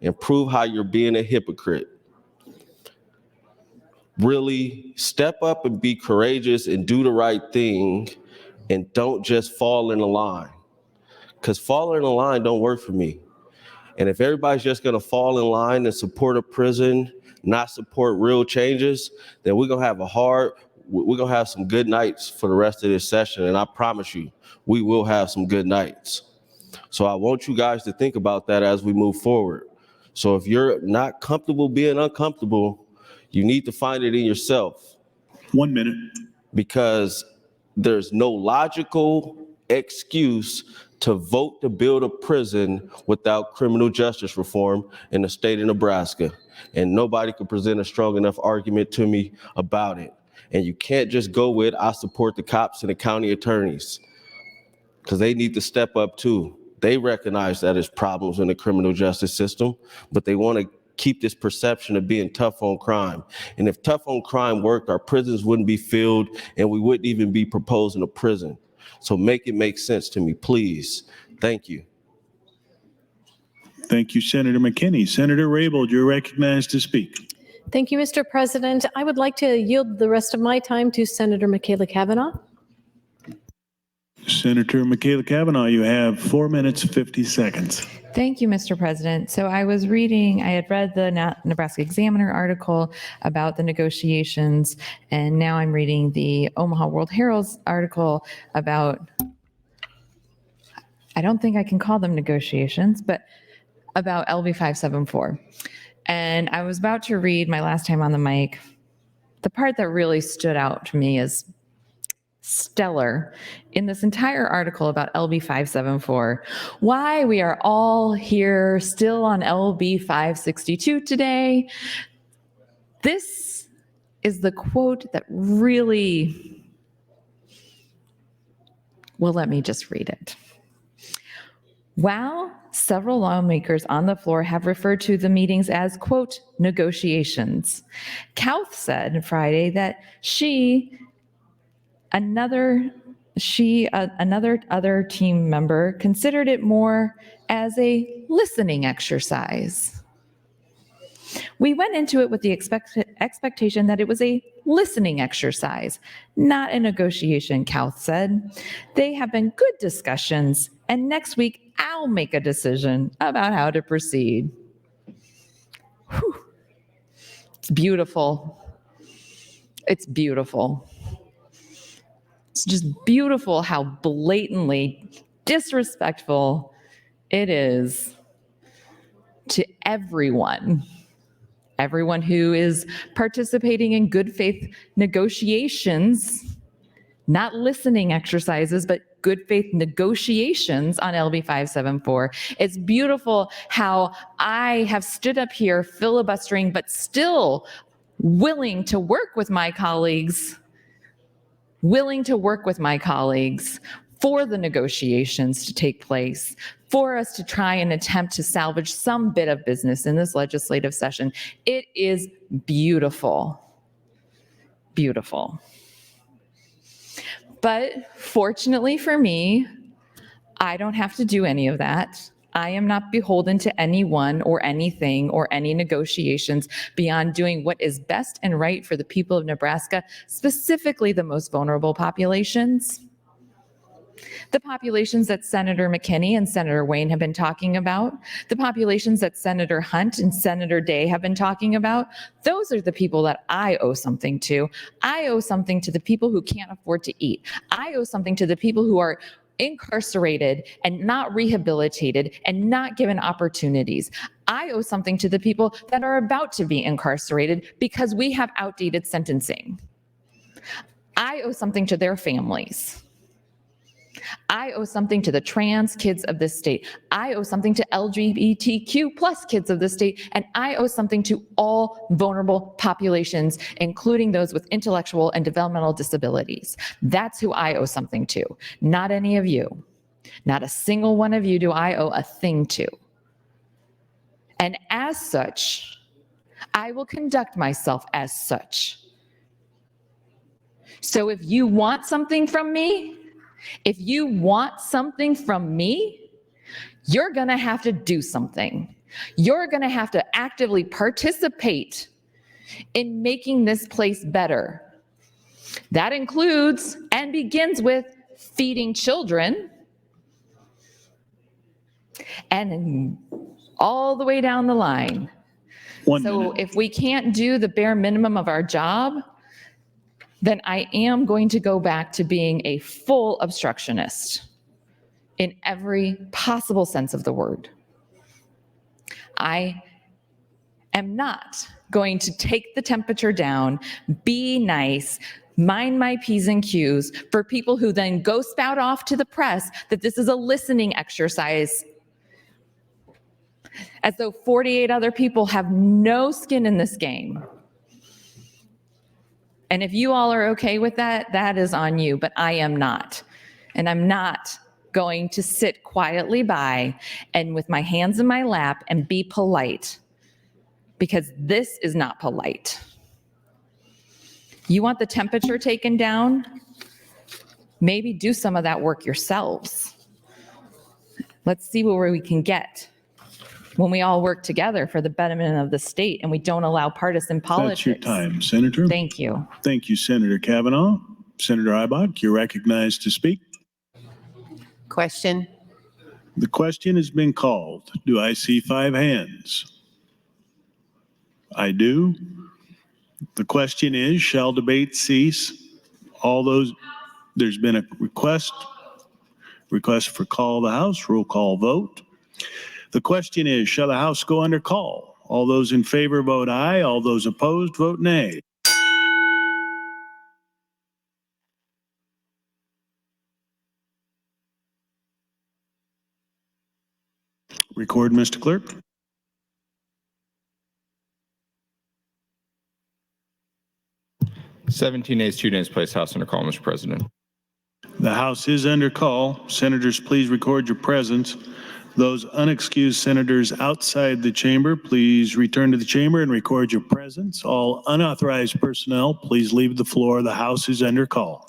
[SPEAKER 19] and prove how you're being a hypocrite. Really step up and be courageous and do the right thing and don't just fall in the line. Because falling in the line don't work for me. And if everybody's just gonna fall in line and support a prison, not support real changes, then we're gonna have some good nights for the rest of this session. And I promise you, we will have some good nights. So I want you guys to think about that as we move forward. So if you're not comfortable being uncomfortable, you need to find it in yourself.
[SPEAKER 1] 1 minute.
[SPEAKER 19] Because there's no logical excuse to vote to build a prison without criminal justice reform in the state of Nebraska. And nobody can present a strong enough argument to me about it. And you can't just go with, I support the cops and the county attorneys, because they need to step up too. They recognize that there's problems in the criminal justice system, but they want to keep this perception of being tough on crime. And if tough on crime worked, our prisons wouldn't be filled and we wouldn't even be proposing a prison. So make it make sense to me, please. Thank you.
[SPEAKER 1] Thank you, Senator McKinney. Senator Raybold, you're recognized to speak.
[SPEAKER 13] Thank you, Mr. President. I would like to yield the rest of my time to Senator Michaela Cavanaugh.
[SPEAKER 1] Senator Michaela Cavanaugh, you have 4 minutes, 50 seconds.
[SPEAKER 16] Thank you, Mr. President. So I had read the Nebraska Examiner article about the negotiations, and now I'm reading the Omaha World Herald's article about, I don't think I can call them negotiations, but about LB 574. And I was about to read my last time on the mic. The part that really stood out to me is stellar in this entire article about LB 574, why we are all here still on LB 562 today. This is the quote that really, well, let me just read it. While several lawmakers on the floor have referred to the meetings as, quote, negotiations, Kauth said Friday that another team member considered it more as a listening exercise. We went into it with the expectation that it was a listening exercise, not a negotiation, Kauth said. They have been good discussions, and next week I'll make a decision about how to proceed. Whew. It's beautiful. It's beautiful. It's just beautiful how blatantly disrespectful it is to everyone who is participating in good faith negotiations, not listening exercises, but good faith negotiations on LB 574. It's beautiful how I have stood up here filibustering, but still willing to work with my colleagues for the negotiations to take place, for us to try and attempt to salvage some bit of business in this legislative session. It is beautiful, beautiful. But fortunately for me, I don't have to do any of that. I am not beholden to anyone or anything or any negotiations beyond doing what is best and right for the people of Nebraska, specifically the most vulnerable populations. The populations that Senator McKinney and Senator Wayne have been talking about, the populations that Senator Hunt and Senator Day have been talking about, those are the people that I owe something to. I owe something to the people who can't afford to eat. I owe something to the people who are incarcerated and not rehabilitated and not given opportunities. I owe something to the people that are about to be incarcerated because we have outdated sentencing. I owe something to their families. I owe something to the trans kids of this state. I owe something to LGBTQ plus kids of this state. And I owe something to all vulnerable populations, including those with intellectual and developmental disabilities. That's who I owe something to, not any of you. Not a single one of you do I owe a thing to. And as such, I will conduct myself as such. So if you want something from me, you're going to have to do something. You're going to have to actively participate in making this place better. That includes and begins with feeding children, and all the way down the line. So if we can't do the bare minimum of our job, then I am going to go back to being a full obstructionist in every possible sense of the word. I am not going to take the temperature down, be nice, mind my P's and Q's for people who then go spout off to the press that this is a listening exercise, as though 48 other people have no skin in this game. And if you all are okay with that, that is on you, but I am not. And I'm not going to sit quietly by and with my hands in my lap and be polite, because this is not polite. You want the temperature taken down? Maybe do some of that work yourselves. Let's see where we can get when we all work together for the betterment of the state and we don't allow partisan politics.
[SPEAKER 1] That's your time, Senator.
[SPEAKER 16] Thank you.
[SPEAKER 1] Thank you, Senator Kavanaugh. Senator Ibach, you're recognized to speak.
[SPEAKER 10] Question.
[SPEAKER 1] The question has been called. Do I see 5 hands? I do. The question is, shall debate cease? There's been a request for call of the House, roll call vote. The question is, shall the House go under call? All those in favor vote aye. All those opposed vote nay. Record, Mr. Clerk.
[SPEAKER 4] Seventeen ayes, 2 nays, place House under call, Mr. President.
[SPEAKER 1] The House is under call. Senators, please record your presence. Those unexcused senators outside the chamber, please return to the chamber and record your presence. All unauthorized personnel, please leave the floor. The House is under call.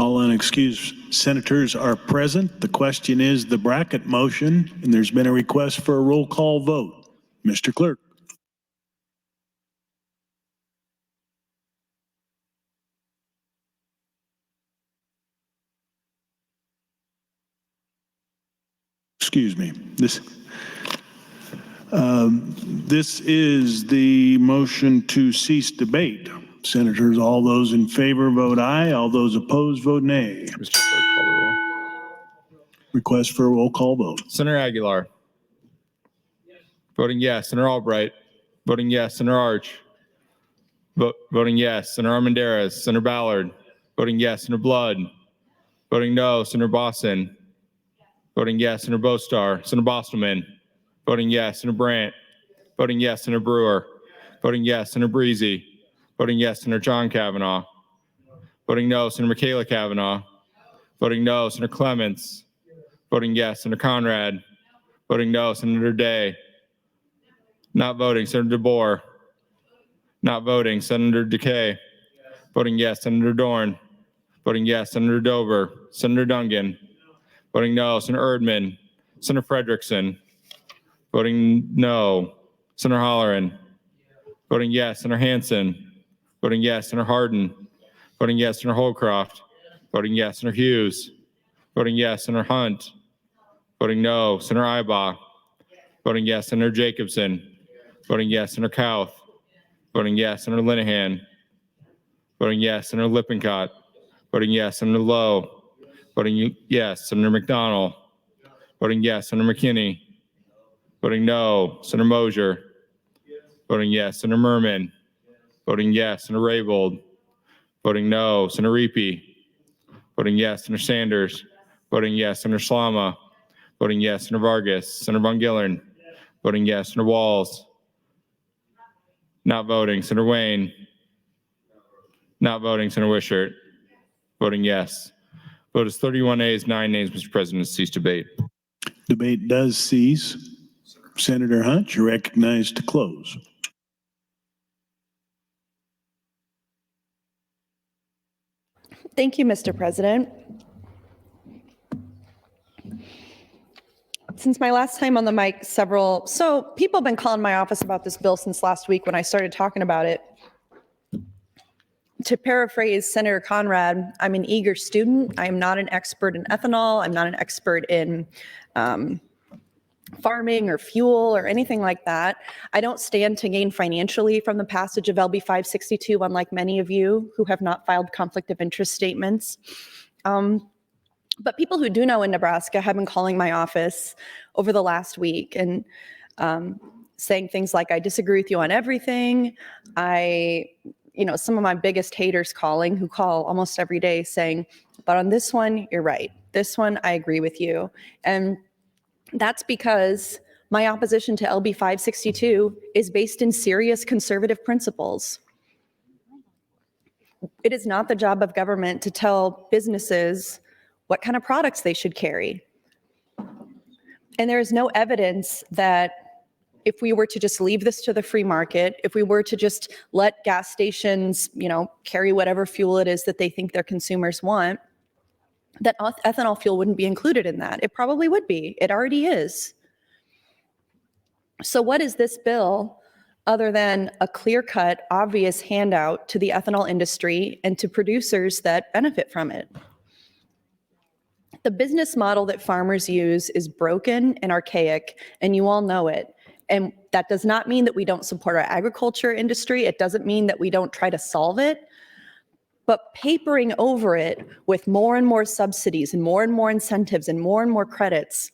[SPEAKER 1] All unexcused senators are present. The question is the bracket motion, and there's been a request for a roll call vote. Mr. Clerk. Excuse me. This is the motion to cease debate. Senators, all those in favor vote aye. All those opposed vote nay.
[SPEAKER 4] Mr. Clerk, call the roll.
[SPEAKER 1] Request for a roll call vote.
[SPEAKER 4] Senator Aguilar. Voting yes. Senator Albright. Voting yes. Senator Arch. Voting yes. Senator Armendariz. Senator Ballard. Voting yes. Senator Blood. Voting no. Senator Boston. Voting yes. Senator Bostar. Senator Bostelman. Voting yes. Senator Brandt. Voting yes. Senator Brewer. Voting yes. Senator Breezy. Voting yes. Senator John Kavanaugh. Voting no. Senator Michaela Kavanaugh. Voting no. Senator Clements. Voting yes. Senator Conrad. Voting no. Senator Day. Not voting. Senator DeBoer. Not voting. Senator Decay. Voting yes. Senator Dorn. Voting yes. Senator Dover. Senator Dungan. Voting no. Senator Erdman. Senator Frederickson. Voting no. Senator Holleran. Voting yes. Senator Hansen. Voting yes. Senator Hardin. Voting yes. Senator Holcroft. Voting yes. Senator Hughes. Voting yes. Senator Hunt. Voting no. Senator Ibach. Voting yes. Senator Jacobson. Voting yes. Senator Kauth. Voting yes. Senator Linehan. Voting yes. Senator Lippincott. Voting yes. Senator Lowe. Voting yes. Senator McDonald. Voting yes. Senator McKinney. Voting no. Senator Mosier. Voting yes. Senator Merman. Voting yes. Senator Raybold. Voting no. Senator Reapy. Voting yes. Senator Sanders. Voting yes. Senator Slama. Voting yes. Senator Vargas. Senator Von Gillern. Voting yes. Senator Walls. Not voting. Senator Wayne. Not voting. Senator Wishart. Voting yes. Vote is 31 ayes, 9 nays, Mr. President, to cease debate.
[SPEAKER 1] Debate does cease. Senator Hunt, you're recognized to close.
[SPEAKER 5] Thank you, Mr. President. Since my last time on the mic, so people have been calling my office about this bill since last week when I started talking about it. To paraphrase Senator Conrad, I'm an eager student. I am not an expert in ethanol. I'm not an expert in farming or fuel or anything like that. I don't stand to gain financially from the passage of LB 562, unlike many of you who have not filed conflict of interest statements. But people who do know in Nebraska have been calling my office over the last week and saying things like, I disagree with you on everything. Some of my biggest haters who call almost every day saying, but on this one, you're right. This one, I agree with you. And that's because my opposition to LB 562 is based in serious conservative principles. It is not the job of government to tell businesses what kind of products they should carry. And there is no evidence that if we were to just leave this to the free market, if we were to just let gas stations, carry whatever fuel it is that they think their consumers want, that ethanol fuel wouldn't be included in that. It probably would be. It already is. So what is this bill other than a clear-cut, obvious handout to the ethanol industry and to producers that benefit from it? The business model that farmers use is broken and archaic, and you all know it. And that does not mean that we don't support our agriculture industry. It doesn't mean that we don't try to solve it. But papering over it with more and more subsidies and more incentives and more credits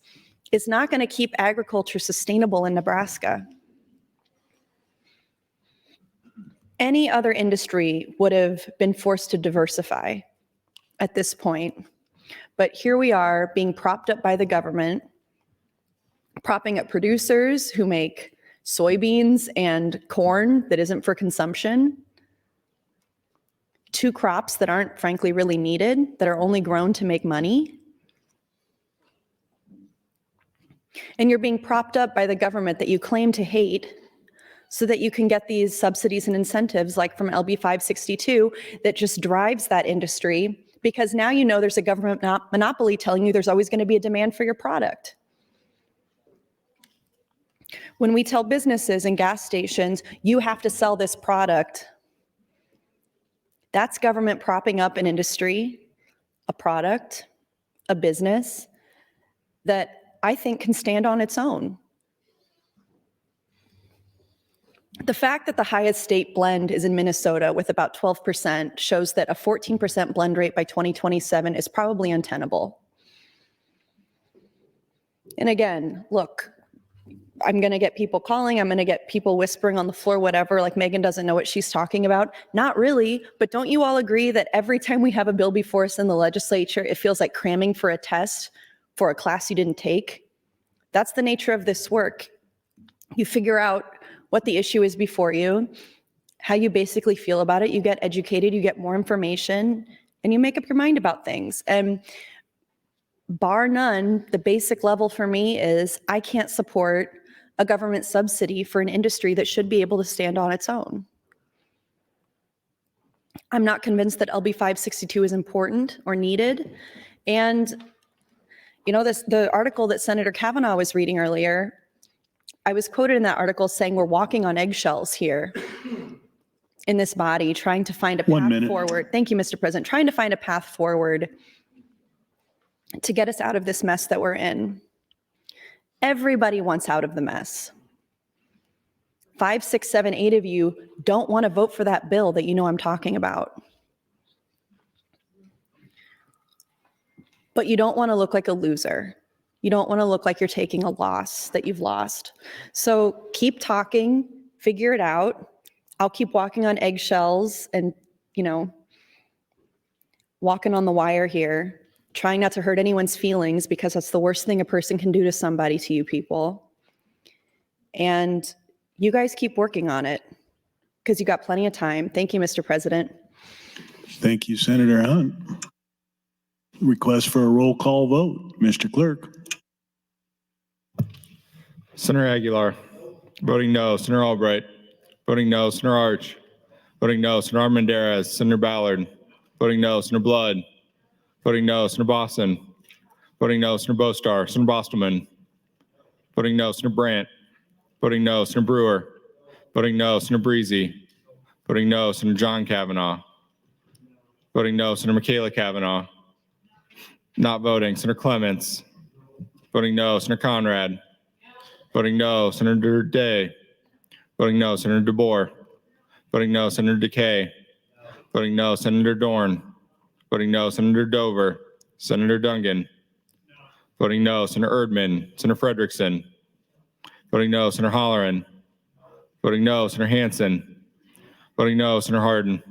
[SPEAKER 5] is not going to keep agriculture sustainable in Nebraska. Any other industry would have been forced to diversify at this point. But here we are being propped up by the government, propping up producers who make soybeans and corn that isn't for consumption, two crops that aren't frankly really needed, that are only grown to make money. And you're being propped up by the government that you claim to hate so that you can get these subsidies and incentives like from LB 562 that just drives that industry because now you know there's a government monopoly telling you there's always going to be a demand for your product. When we tell businesses and gas stations, you have to sell this product, that's government propping up an industry, a product, a business that I think can stand on its own. The fact that the highest state blend is in Minnesota with about 12% shows that a 14% blend rate by 2027 is probably untenable. And again, look, I'm going to get people calling, I'm going to get people whispering on the floor, whatever, like Megan doesn't know what she's talking about. Not really, but don't you all agree that every time we have a bill before us in the legislature, it feels like cramming for a test for a class you didn't take? That's the nature of this work. You figure out what the issue is before you, how you basically feel about it, you get educated, you get more information, and you make up your mind about things. And bar none, the basic level for me is I can't support a government subsidy for an industry that should be able to stand on its own. I'm not convinced that LB 562 is important or needed. And you know, the article that Senator Kavanaugh was reading earlier, I was quoted in that article saying we're walking on eggshells here in this body, trying to find a path forward. Thank you, Mr. President. Trying to find a path forward to get us out of this mess that we're in. Everybody wants out of the mess. 5, 6, 7, 8 of you don't want to vote for that bill that you know I'm talking about. But you don't want to look like a loser. You don't want to look like you're taking a loss, that you've lost. So keep talking, figure it out. I'll keep walking on eggshells and, you know, walking on the wire here, trying not to hurt anyone's feelings, because that's the worst thing a person can do to somebody, to you people. And you guys keep working on it because you got plenty of time. Thank you, Mr. President.
[SPEAKER 1] Thank you, Senator Hunt. Request for a roll call vote. Mr. Clerk.
[SPEAKER 4] Senator Aguilar. Voting no. Senator Albright. Voting no. Senator Arch. Voting no. Senator Armendariz. Senator Ballard. Voting no. Senator Blood. Voting no. Senator Boston. Voting no. Senator Bostar. Senator Bostelman. Voting no. Senator Brandt. Voting no. Senator Brewer. Voting no. Senator Breezy. Voting no. Senator John Kavanaugh. Voting no. Senator Michaela Kavanaugh. Not voting. Senator Clements. Voting no. Senator Conrad. Voting no. Senator Day. Voting no. Senator DeBoer. Voting no. Senator DeKay. Voting no. Senator Dorn. Voting no. Senator Dover. Senator Dungan. Voting no. Senator Erdman. Senator Frederickson. Voting no. Senator Holleran. Voting no. Senator Hansen. Voting no. Senator Hardin.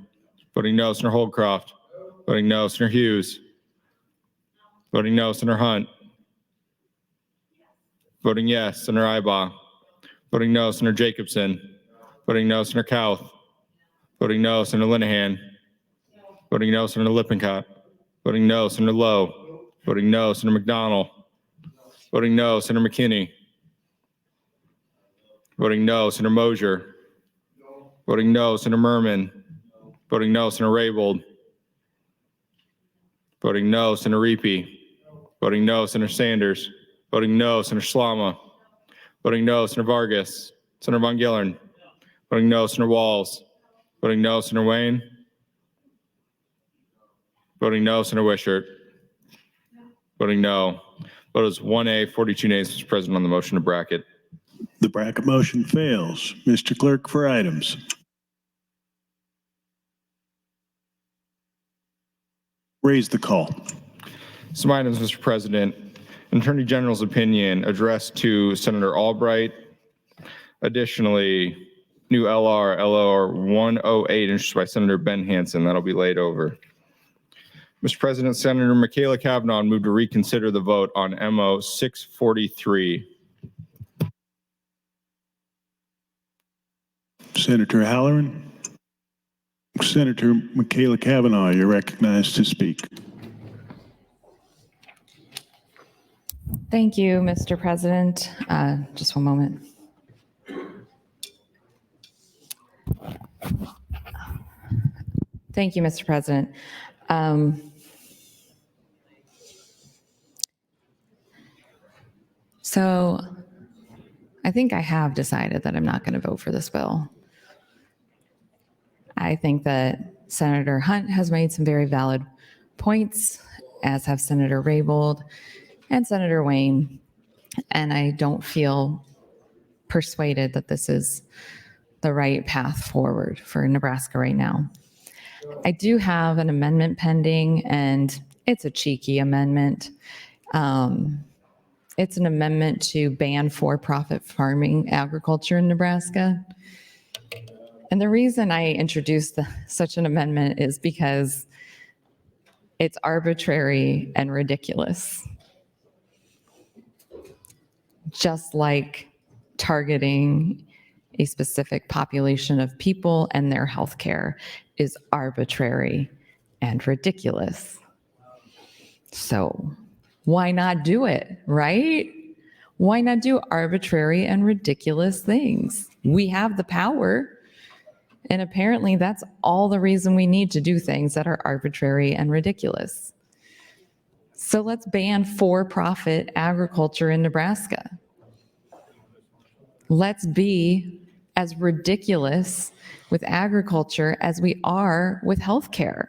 [SPEAKER 4] Voting no. Senator Holdcroft. Voting no. Senator Hughes. Voting no. Senator Hunt. Voting yes. Senator Ibaugh. Voting no. Senator Jacobson. Voting no. Senator Kauth. Voting no. Senator Linehan. Voting no. Senator Lippincott. Voting no. Senator Lowe. Voting no. Senator McDonald. Voting no. Senator McKinney. Voting no. Senator Mosier. Voting no. Senator Merman. Voting no. Senator Raybold. Voting no. Senator Reapy. Voting no. Senator Sanders. Voting no. Senator Slama. Voting no. Senator Vargas. Senator Von Gillern. Voting no. Senator Walls. Voting no. Senator Wayne. Voting no. Senator Wishart. Voting no. Vote is 1A, 42 nays, Mr. President, on the motion to bracket.
[SPEAKER 1] The bracket motion fails. Mr. Clerk, for items. Raise the call.
[SPEAKER 4] Some items, Mr. President. An Attorney General's opinion addressed to Senator Albright. Additionally, new LR 108 introduced by Senator Ben Hansen. That'll be laid over. Mr. President, Senator Michaela Kavanaugh moved to reconsider the vote on MO 643.
[SPEAKER 1] Senator Halloran. Senator Michaela Kavanaugh, you're recognized to speak.
[SPEAKER 16] Thank you, Mr. President. Just one moment. Thank you, Mr. President. So I think I have decided that I'm not going to vote for this bill. I think that Senator Hunt has made some very valid points, as have Senator Raybould and Senator Wayne, and I don't feel persuaded that this is the right path forward for Nebraska right now. I do have an amendment pending, and it's a cheeky amendment. It's an amendment to ban for-profit farming agriculture in Nebraska. And the reason I introduced such an amendment is because it's arbitrary and ridiculous. Just like targeting a specific population of people and their health care is arbitrary and ridiculous. So why not do it, right? Why not do arbitrary and ridiculous things? We have the power. And apparently that's all the reason we need to do things that are arbitrary and ridiculous. So let's ban for-profit agriculture in Nebraska. Let's be as ridiculous with agriculture as we are with healthcare.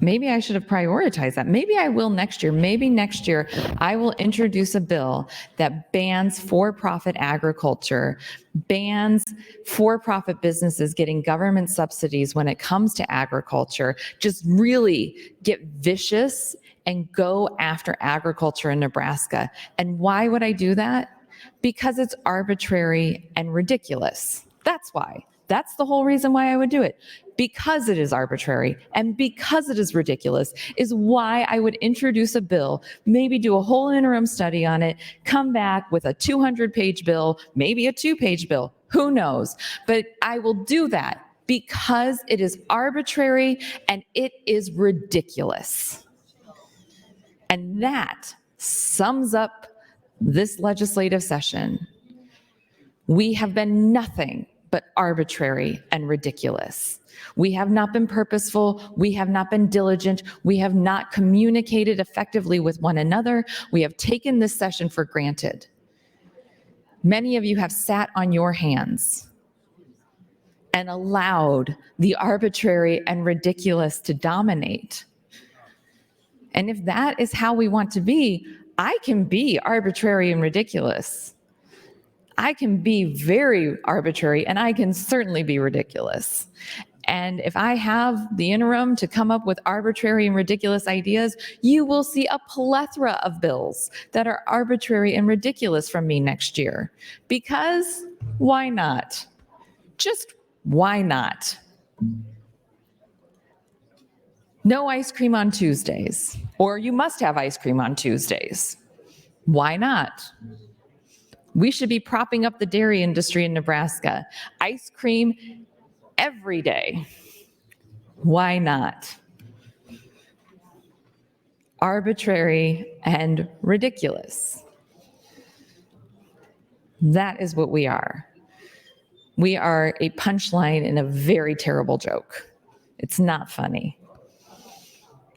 [SPEAKER 16] Maybe I should have prioritized that. Maybe I will next year. Maybe next year I will introduce a bill that bans for-profit agriculture, bans for-profit businesses getting government subsidies when it comes to agriculture. Just really get vicious and go after agriculture in Nebraska. And why would I do that? Because it's arbitrary and ridiculous. That's why. That's the whole reason why I would do it. Because it is arbitrary and because it is ridiculous is why I would introduce a bill, maybe do a whole interim study on it, come back with a 200-page bill, maybe a 2-page bill, who knows? But I will do that because it is arbitrary and it is ridiculous. And that sums up this legislative session. We have been nothing but arbitrary and ridiculous. We have not been purposeful. We have not been diligent. We have not communicated effectively with one another. We have taken this session for granted. Many of you have sat on your hands and allowed the arbitrary and ridiculous to dominate. And if that is how we want to be, I can be arbitrary and ridiculous. I can be very arbitrary and I can certainly be ridiculous. And if I have the interim to come up with arbitrary and ridiculous ideas, you will see a plethora of bills that are arbitrary and ridiculous from me next year. Because why not? Just why not? No ice cream on Tuesdays, or you must have ice cream on Tuesdays. Why not? We should be propping up the dairy industry in Nebraska. Ice cream every day. Why not? Arbitrary and ridiculous. That is what we are. We are a punchline in a very terrible joke. It's not funny.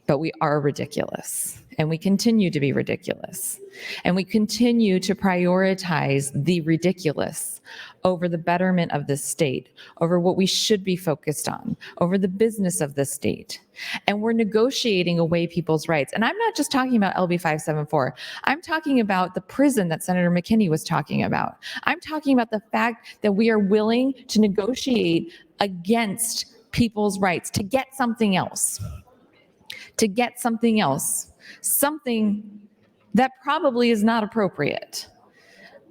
[SPEAKER 16] But we are ridiculous. And we continue to be ridiculous. And we continue to prioritize the ridiculous over the betterment of the state, over what we should be focused on, over the business of the state. And we're negotiating away people's rights. And I'm not just talking about LB 574. I'm talking about the prison that Senator McKinney was talking about. I'm talking about the fact that we are willing to negotiate against people's rights to get something else. To get something else. Something that probably is not appropriate.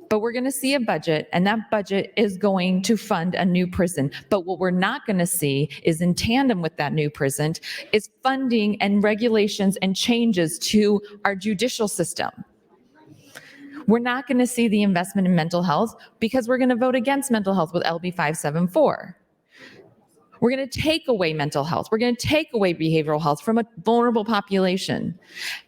[SPEAKER 16] But we're going to see a budget, and that budget is going to fund a new prison. But what we're not going to see is, in tandem with that new prison, is funding and regulations and changes to our judicial system. We're not going to see the investment in mental health because we're going to vote against mental health with LB 574. We're going to take away mental health. We're going to take away behavioral health from a vulnerable population.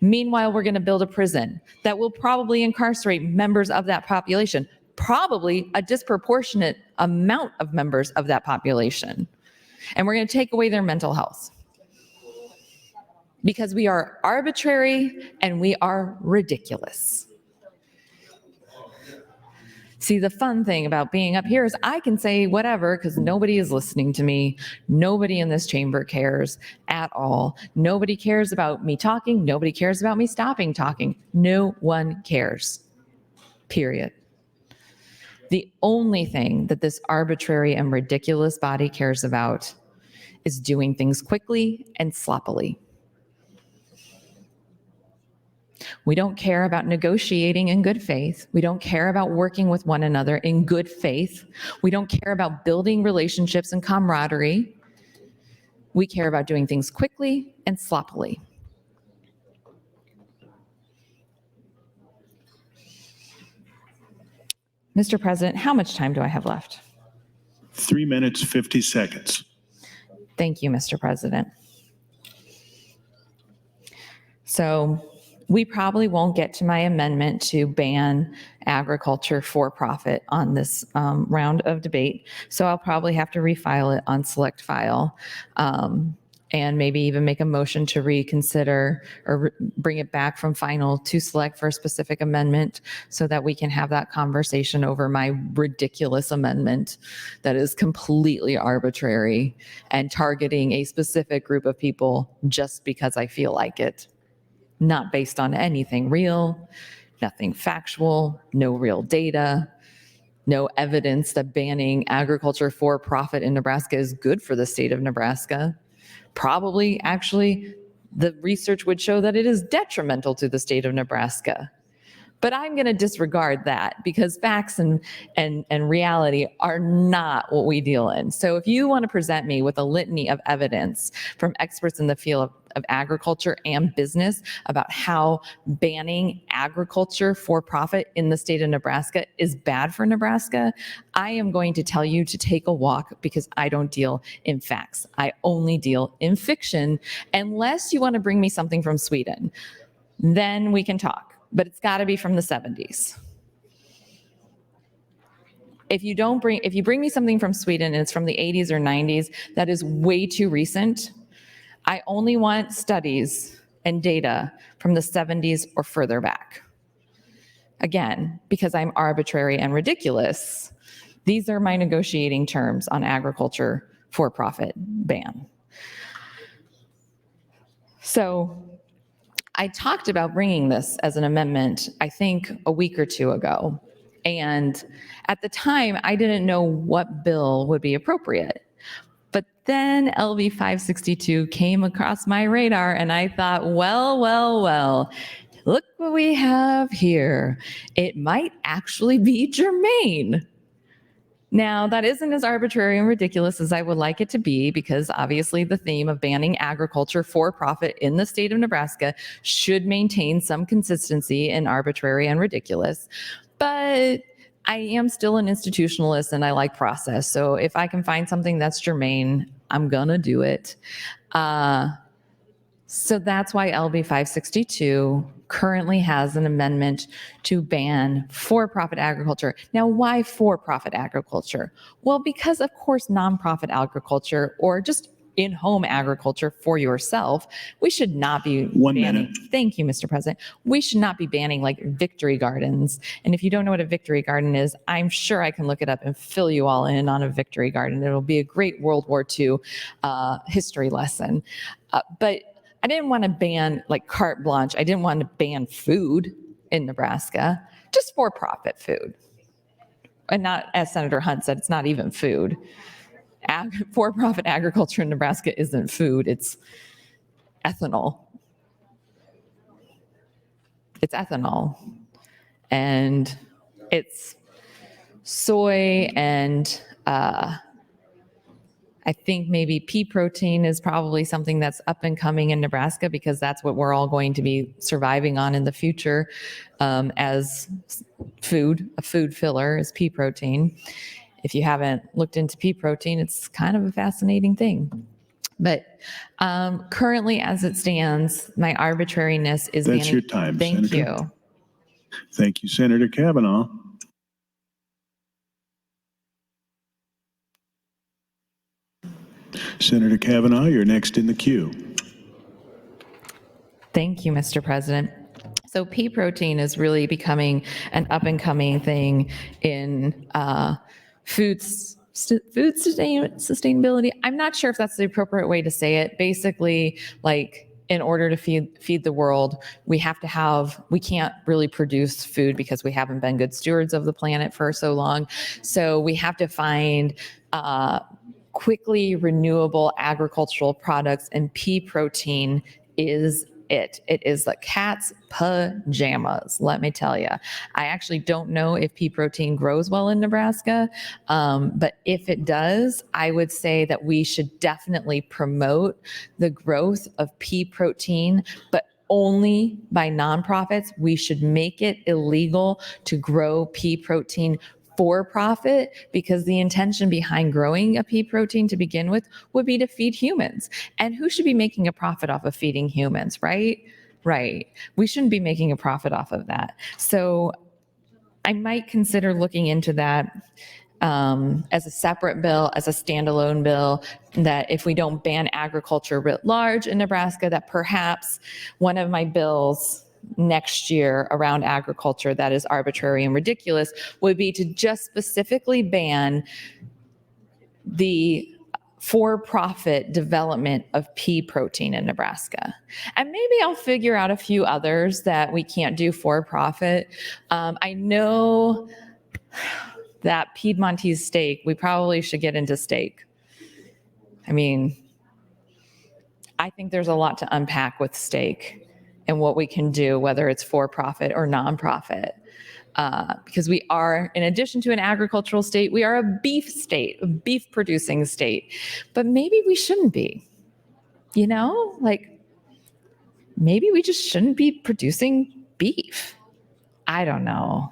[SPEAKER 16] Meanwhile, we're going to build a prison that will probably incarcerate members of that population, probably a disproportionate amount of members of that population. And we're going to take away their mental health. because we are arbitrary and we are ridiculous. See, the fun thing about being up here is I can say whatever because nobody is listening to me. Nobody in this chamber cares at all. Nobody cares about me talking. Nobody cares about me stopping talking. No one cares. Period. The only thing that this arbitrary and ridiculous body cares about is doing things quickly and sloppily. We don't care about negotiating in good faith. We don't care about working with one another in good faith. We don't care about building relationships and camaraderie. We care about doing things quickly and sloppily. Mr. President, how much time do I have left?
[SPEAKER 1] 3 minutes, 50 seconds.
[SPEAKER 16] Thank you, Mr. President. So we probably won't get to my amendment to ban agriculture for profit on this round of debate. So I'll probably have to refile it on select file and maybe even make a motion to reconsider or bring it back from final to select for a specific amendment so that we can have that conversation over my ridiculous amendment that is completely arbitrary and targeting a specific group of people just because I feel like it. Not based on anything real, nothing factual, no real data, no evidence that banning agriculture for profit in Nebraska is good for the state of Nebraska. Probably, actually, the research would show that it is detrimental to the state of Nebraska. But I'm going to disregard that because facts and reality are not what we deal in. So if you want to present me with a litany of evidence from experts in the field of agriculture and business about how banning agriculture for profit in the state of Nebraska is bad for Nebraska, I am going to tell you to take a walk because I don't deal in facts. I only deal in fiction, unless you want to bring me something from Sweden. Then we can talk. But it's got to be from the 70s. If you bring me something from Sweden and it's from the 80s or 90s, that is way too recent. I only want studies and data from the 70s or further back. Again, because I'm arbitrary and ridiculous, these are my negotiating terms on agriculture for-profit ban. So I talked about bringing this as an amendment, I think a week or two ago. And at the time, I didn't know what bill would be appropriate. But then LB 562 came across my radar and I thought, well, look what we have here. It might actually be germane. Now, that isn't as arbitrary and ridiculous as I would like it to be, because obviously the theme of banning agriculture for profit in the state of Nebraska should maintain some consistency in arbitrary and ridiculous. But I am still an institutionalist and I like process. So if I can find something that's germane, I'm gonna do it. So that's why LB 562 currently has an amendment to ban for-profit agriculture. Now, why for-profit agriculture? Well, because of course, nonprofit agriculture or just in-home agriculture for yourself, we should not be banning. Thank you, Mr. President. We should not be banning like victory gardens. And if you don't know what a victory garden is, I'm sure I can look it up and fill you all in on a victory garden. It'll be a great World War II history lesson. But I didn't want to ban like carte blanche. I didn't want to ban food in Nebraska, just for-profit food. And not, as Senator Hunt said, it's not even food. For-profit agriculture in Nebraska isn't food, it's ethanol. It's ethanol. And it's soy and I think maybe pea protein is probably something that's up and coming in Nebraska because that's what we're all going to be surviving on in the future as food. A food filler is pea protein. If you haven't looked into pea protein, it's kind of a fascinating thing. But currently as it stands, my arbitrariness is
[SPEAKER 1] That's your time,
[SPEAKER 16] Thank
[SPEAKER 1] Senator.
[SPEAKER 16] you.
[SPEAKER 1] Thank you, Senator Kavanaugh. Senator Kavanaugh, you're next in the queue.
[SPEAKER 16] Thank you, Mr. President. So pea protein is really becoming an up-and-coming thing in food sustainability. I'm not sure if that's the appropriate way to say it. Basically, like, in order to feed the world, we can't really produce food because we haven't been good stewards of the planet for so long. So we have to find quickly renewable agricultural products, and pea protein is it. It is the cat's pajamas, let me tell you. I actually don't know if pea protein grows well in Nebraska, but if it does, I would say that we should definitely promote the growth of pea protein, but only by nonprofits. We should make it illegal to grow pea protein for profit, because the intention behind growing a pea protein to begin with would be to feed humans. And who should be making a profit off of feeding humans, right? Right. We shouldn't be making a profit off of that. So I might consider looking into that as a separate bill, as a standalone bill, that if we don't ban agriculture writ large in Nebraska, that perhaps one of my bills next year around agriculture that is arbitrary and ridiculous would be to just specifically ban the for-profit development of pea protein in Nebraska. And maybe I'll figure out a few others that we can't do for-profit. I know that Piedmontese steak, we probably should get into steak. I mean, I think there's a lot to unpack with steak and what we can do, whether it's for-profit or nonprofit. Because we are, in addition to an agricultural state, we are a beef state, a beef producing state. But maybe we shouldn't be, you know? Like, maybe we just shouldn't be producing beef. I don't know.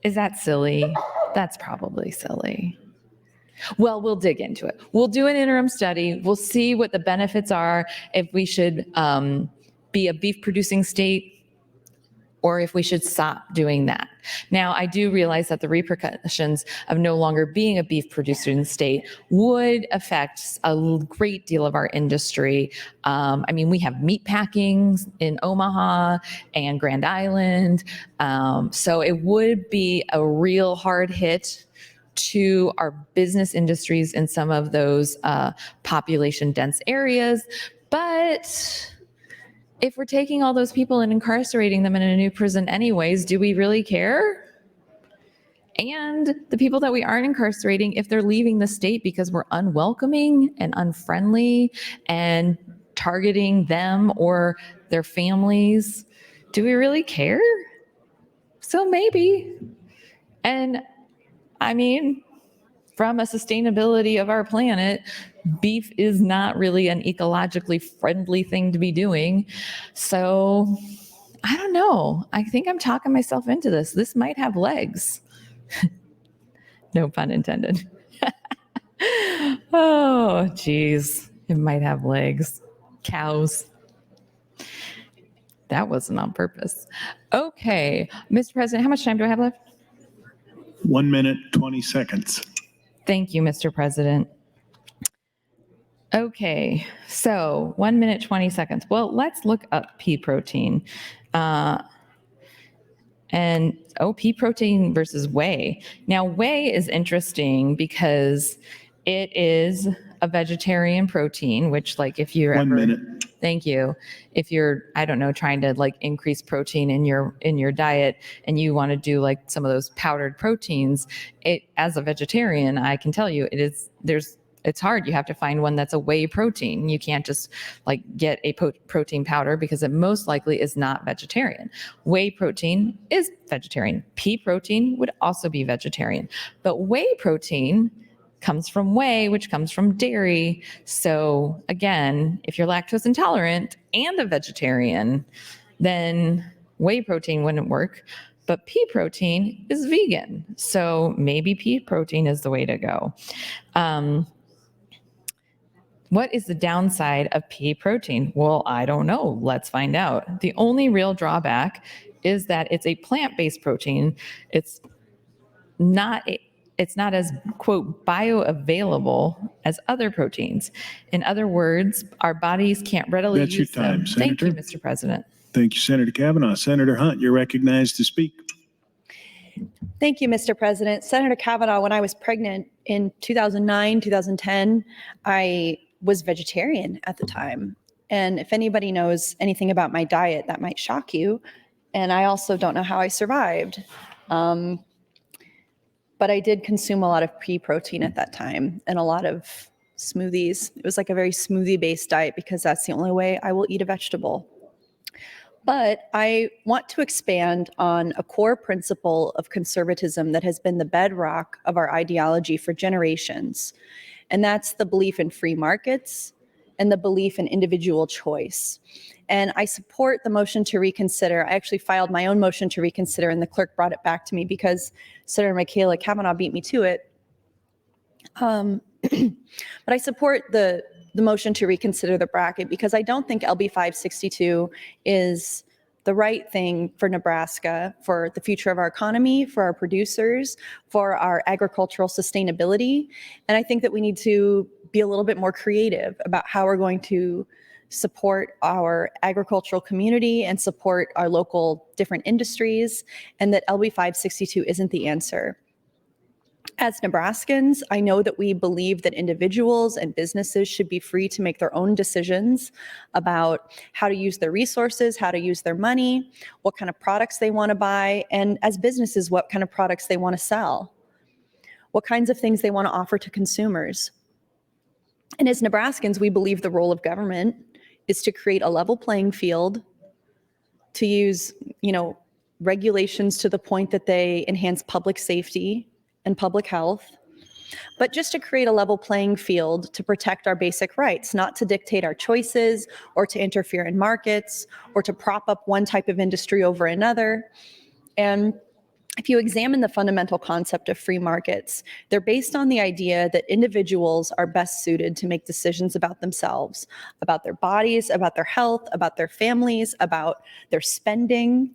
[SPEAKER 16] Is that silly? That's probably silly. Well, we'll dig into it. We'll do an interim study. We'll see what the benefits are, if we should be a beef producing state, or if we should stop doing that. Now, I do realize that the repercussions of no longer being a beef producing state would affect a great deal of our industry. I mean, we have meat packing in Omaha and Grand Island. So it would be a real hard hit to our business industries in some of those population dense areas. But if we're taking all those people and incarcerating them in a new prison anyways, do we really care? And the people that we aren't incarcerating, if they're leaving the state because we're unwelcoming and unfriendly and targeting them or their families, do we really care? So maybe. And I mean, from a sustainability of our planet, beef is not really an ecologically friendly thing to be doing. So I don't know. I think I'm talking myself into this. This might have legs. No pun intended. Oh, geez. It might have legs. Cows. That wasn't on purpose. Okay. Mr. President, how much time do I have left?
[SPEAKER 1] 1 minute, 20 seconds.
[SPEAKER 16] Thank you, Mr. President. Okay, so 1 minute, 20 seconds. Well, let's look up pea protein. Pea protein versus whey. Now, whey is interesting because it is a vegetarian protein, which, like, if you're
[SPEAKER 1] 1 minute.
[SPEAKER 16] Thank you. If you're, I don't know, trying to like increase protein in your diet and you want to do like some of those powdered proteins, as a vegetarian, I can tell you it's hard. You have to find one that's a whey protein. You can't just like get a protein powder because it most likely is not vegetarian. Whey protein is vegetarian. Pea protein would also be vegetarian. But whey protein comes from whey, which comes from dairy. So again, if you're lactose intolerant and a vegetarian, then whey protein wouldn't work. But pea protein is vegan. So maybe pea protein is the way to go. What is the downside of pea protein? Well, I don't know. Let's find out. The only real drawback is that it's a plant-based protein. It's it's not as, quote, bioavailable as other proteins. In other words, our bodies can't readily
[SPEAKER 1] That's your
[SPEAKER 16] use them.
[SPEAKER 1] time,
[SPEAKER 16] Thank you,
[SPEAKER 1] Senator.
[SPEAKER 16] Mr. President.
[SPEAKER 1] Thank you, Senator Kavanaugh. Senator Hunt, you're recognized to speak.
[SPEAKER 5] Thank you, Mr. President. Senator Kavanaugh, when I was pregnant in 2009, 2010, I was vegetarian at the time. And if anybody knows anything about my diet, that might shock you. And I also don't know how I survived. But I did consume a lot of pea protein at that time and a lot of smoothies. It was like a very smoothie-based diet because that's the only way I will eat a vegetable. But I want to expand on a core principle of conservatism that has been the bedrock of our ideology for generations, and that's the belief in free markets and the belief in individual choice. And I support the motion to reconsider. I actually filed my own motion to reconsider, and the clerk brought it back to me because Senator Michaela Kavanaugh beat me to it. But I support the motion to reconsider the bracket because I don't think LB 562 is the right thing for Nebraska, for the future of our economy, for our producers, for our agricultural sustainability. And I think that we need to be a little bit more creative about how we're going to support our agricultural community and support our local different industries, and that LB 562 isn't the answer. As Nebraskans, I know that we believe that individuals and businesses should be free to make their own decisions about how to use their resources, how to use their money, what kind of products they want to buy, and as businesses, what kind of products they want to sell, what kinds of things they want to offer to consumers. And as Nebraskans, we believe the role of government is to create a level playing field, to use, regulations to the point that they enhance public safety and public health, but just to create a level playing field to protect our basic rights, not to dictate our choices or to interfere in markets or to prop up one type of industry over another. And if you examine the fundamental concept of free markets, they're based on the idea that individuals are best suited to make decisions about themselves, about their bodies, about their health, about their families, about their spending,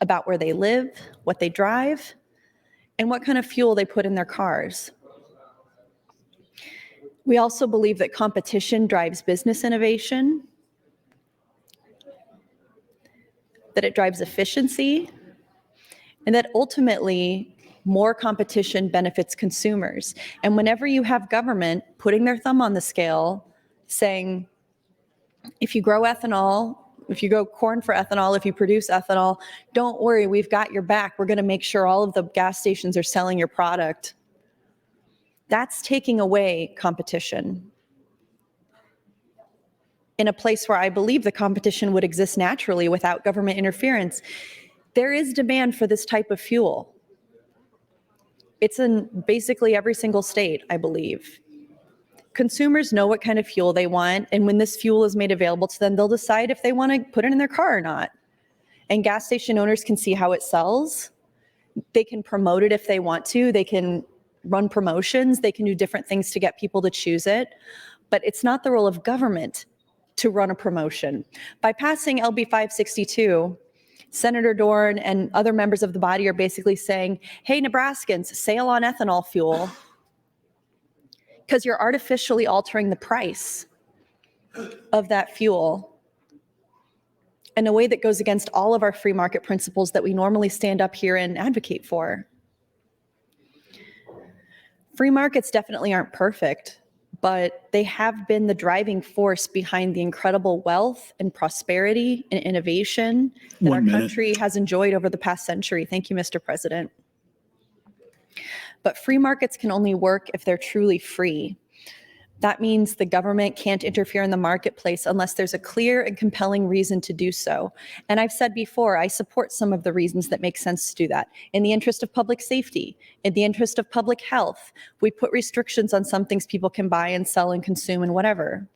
[SPEAKER 5] about where they live, what they drive, and what kind of fuel they put in their cars. We also believe that competition drives business innovation, that it drives efficiency, and that ultimately more competition benefits consumers. And whenever you have government putting their thumb on the scale, saying, if you grow ethanol, if you grow corn for ethanol, if you produce ethanol, don't worry, we've got your back. We're going to make sure all of the gas stations are selling your product. That's taking away competition in a place where I believe the competition would exist naturally without government interference. There is demand for this type of fuel. It's in basically every single state, I believe. Consumers know what kind of fuel they want, and when this fuel is made available to them, they'll decide if they want to put it in their car or not. And gas station owners can see how it sells. They can promote it if they want to. They can run promotions. They can do different things to get people to choose it. But it's not the role of government to run a promotion. By passing LB 562, Senator Dorn and other members of the body are basically saying, hey, Nebraskans, sail on ethanol fuel, because you're artificially altering the price of that fuel in a way that goes against all of our free market principles that we normally stand up here and advocate for. Free markets definitely aren't perfect, but they have been the driving force behind the incredible wealth and prosperity and innovation that our country has enjoyed over the past century. Thank you, Mr. President. But free markets can only work if they're truly free. That means the government can't interfere in the marketplace unless there's a clear and compelling reason to do so. And I've said before, I support some of the reasons that make sense to do that. In the interest of public safety, in the interest of public health, we put restrictions on some things people can buy and sell and consume and whatever.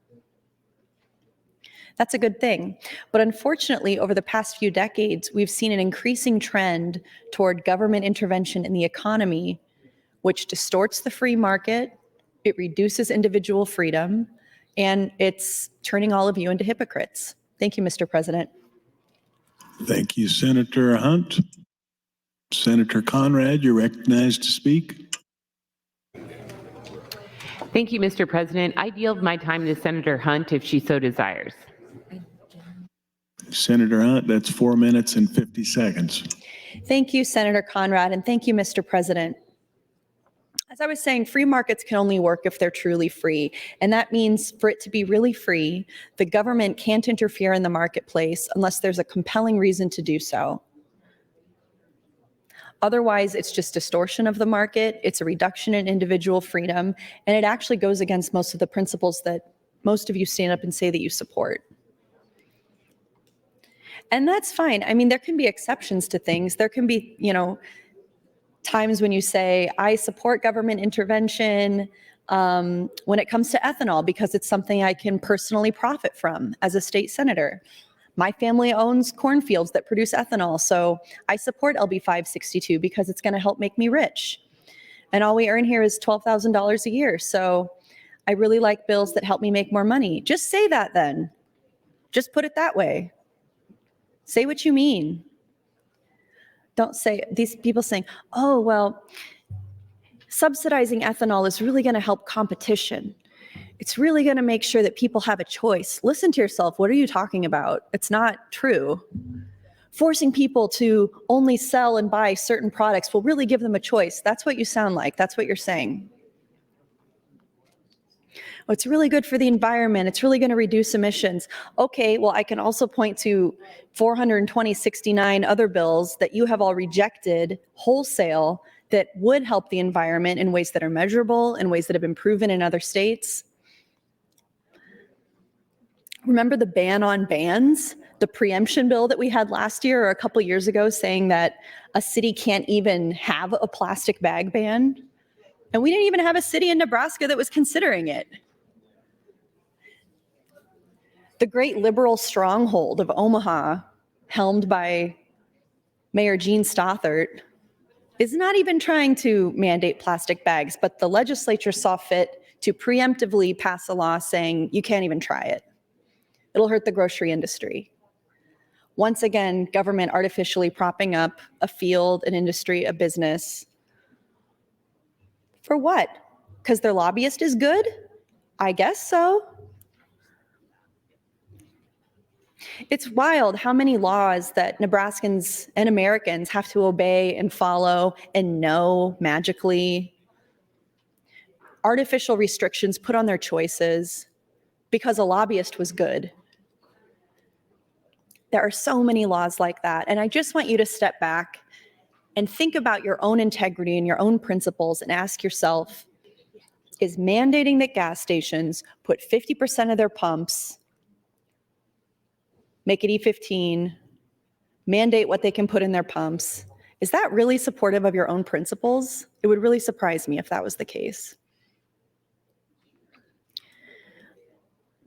[SPEAKER 5] That's a good thing. But unfortunately, over the past few decades, we've seen an increasing trend toward government intervention in the economy, which distorts the free market, it reduces individual freedom, and it's turning all of you into hypocrites. Thank you, Mr. President.
[SPEAKER 1] Thank you, Senator Hunt. Senator Conrad, you're recognized to speak.
[SPEAKER 15] Thank you, Mr. President. I yield my time to Senator Hunt if she so desires.
[SPEAKER 1] Senator Hunt, that's 4 minutes and 50 seconds.
[SPEAKER 5] Thank you, Senator Conrad, and thank you, Mr. President. As I was saying, free markets can only work if they're truly free. And that means for it to be really free, the government can't interfere in the marketplace unless there's a compelling reason to do so. Otherwise, it's just distortion of the market, it's a reduction in individual freedom, and it actually goes against most of the principles that most of you stand up and say that you support. And that's fine. I mean, there can be exceptions to things. There can be, times when you say, I support government intervention when it comes to ethanol because it's something I can personally profit from as a state senator. My family owns cornfields that produce ethanol, so I support LB 562 because it's going to help make me rich. And all we earn here is $12,000 a year, so I really like bills that help me make more money. Just say that then. Just put it that way. Say what you mean. Don't say, these people saying, oh, well, subsidizing ethanol is really going to help competition. It's really going to make sure that people have a choice. Listen to yourself. What are you talking about? It's not true. Forcing people to only sell and buy certain products will really give them a choice. That's what you sound like. That's what you're saying. Oh, it's really good for the environment. It's really going to reduce emissions. Okay, well, I can also point to 469 other bills that you have all rejected wholesale that would help the environment in ways that are measurable, in ways that have been proven in other states. Remember the ban on bans? The preemption bill that we had last year or a couple years ago saying that a city can't even have a plastic bag ban? And we didn't even have a city in Nebraska that was considering it. The great liberal stronghold of Omaha, helmed by Mayor Gene Stothert, is not even trying to mandate plastic bags, but the legislature saw fit to preemptively pass a law saying you can't even try it. It'll hurt the grocery industry. Once again, government artificially propping up a field, an industry, a business. For what? Because their lobbyist is good? I guess so. It's wild how many laws that Nebraskans and Americans have to obey and follow and know magically. Artificial restrictions put on their choices because a lobbyist was good. There are so many laws like that. And I just want you to step back and think about your own integrity and your own principles and ask yourself, is mandating that gas stations put 50% of their pumps, make it E15, mandate what they can put in their pumps, is that really supportive of your own principles? It would really surprise me if that was the case.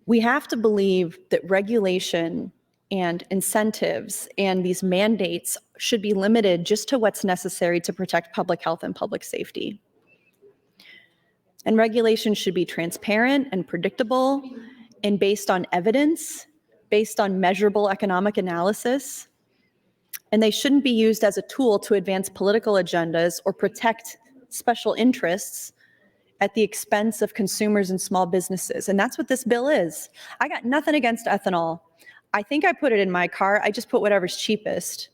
[SPEAKER 5] We have to believe that regulation and incentives and these mandates should be limited just to what's necessary to protect public health and public safety. And regulation should be transparent and predictable and based on evidence, based on measurable economic analysis. And they shouldn't be used as a tool to advance political agendas or protect special interests at the expense of consumers and small businesses. And that's what this bill is. I got nothing against ethanol. I think I put it in my car. I just put whatever's cheapest,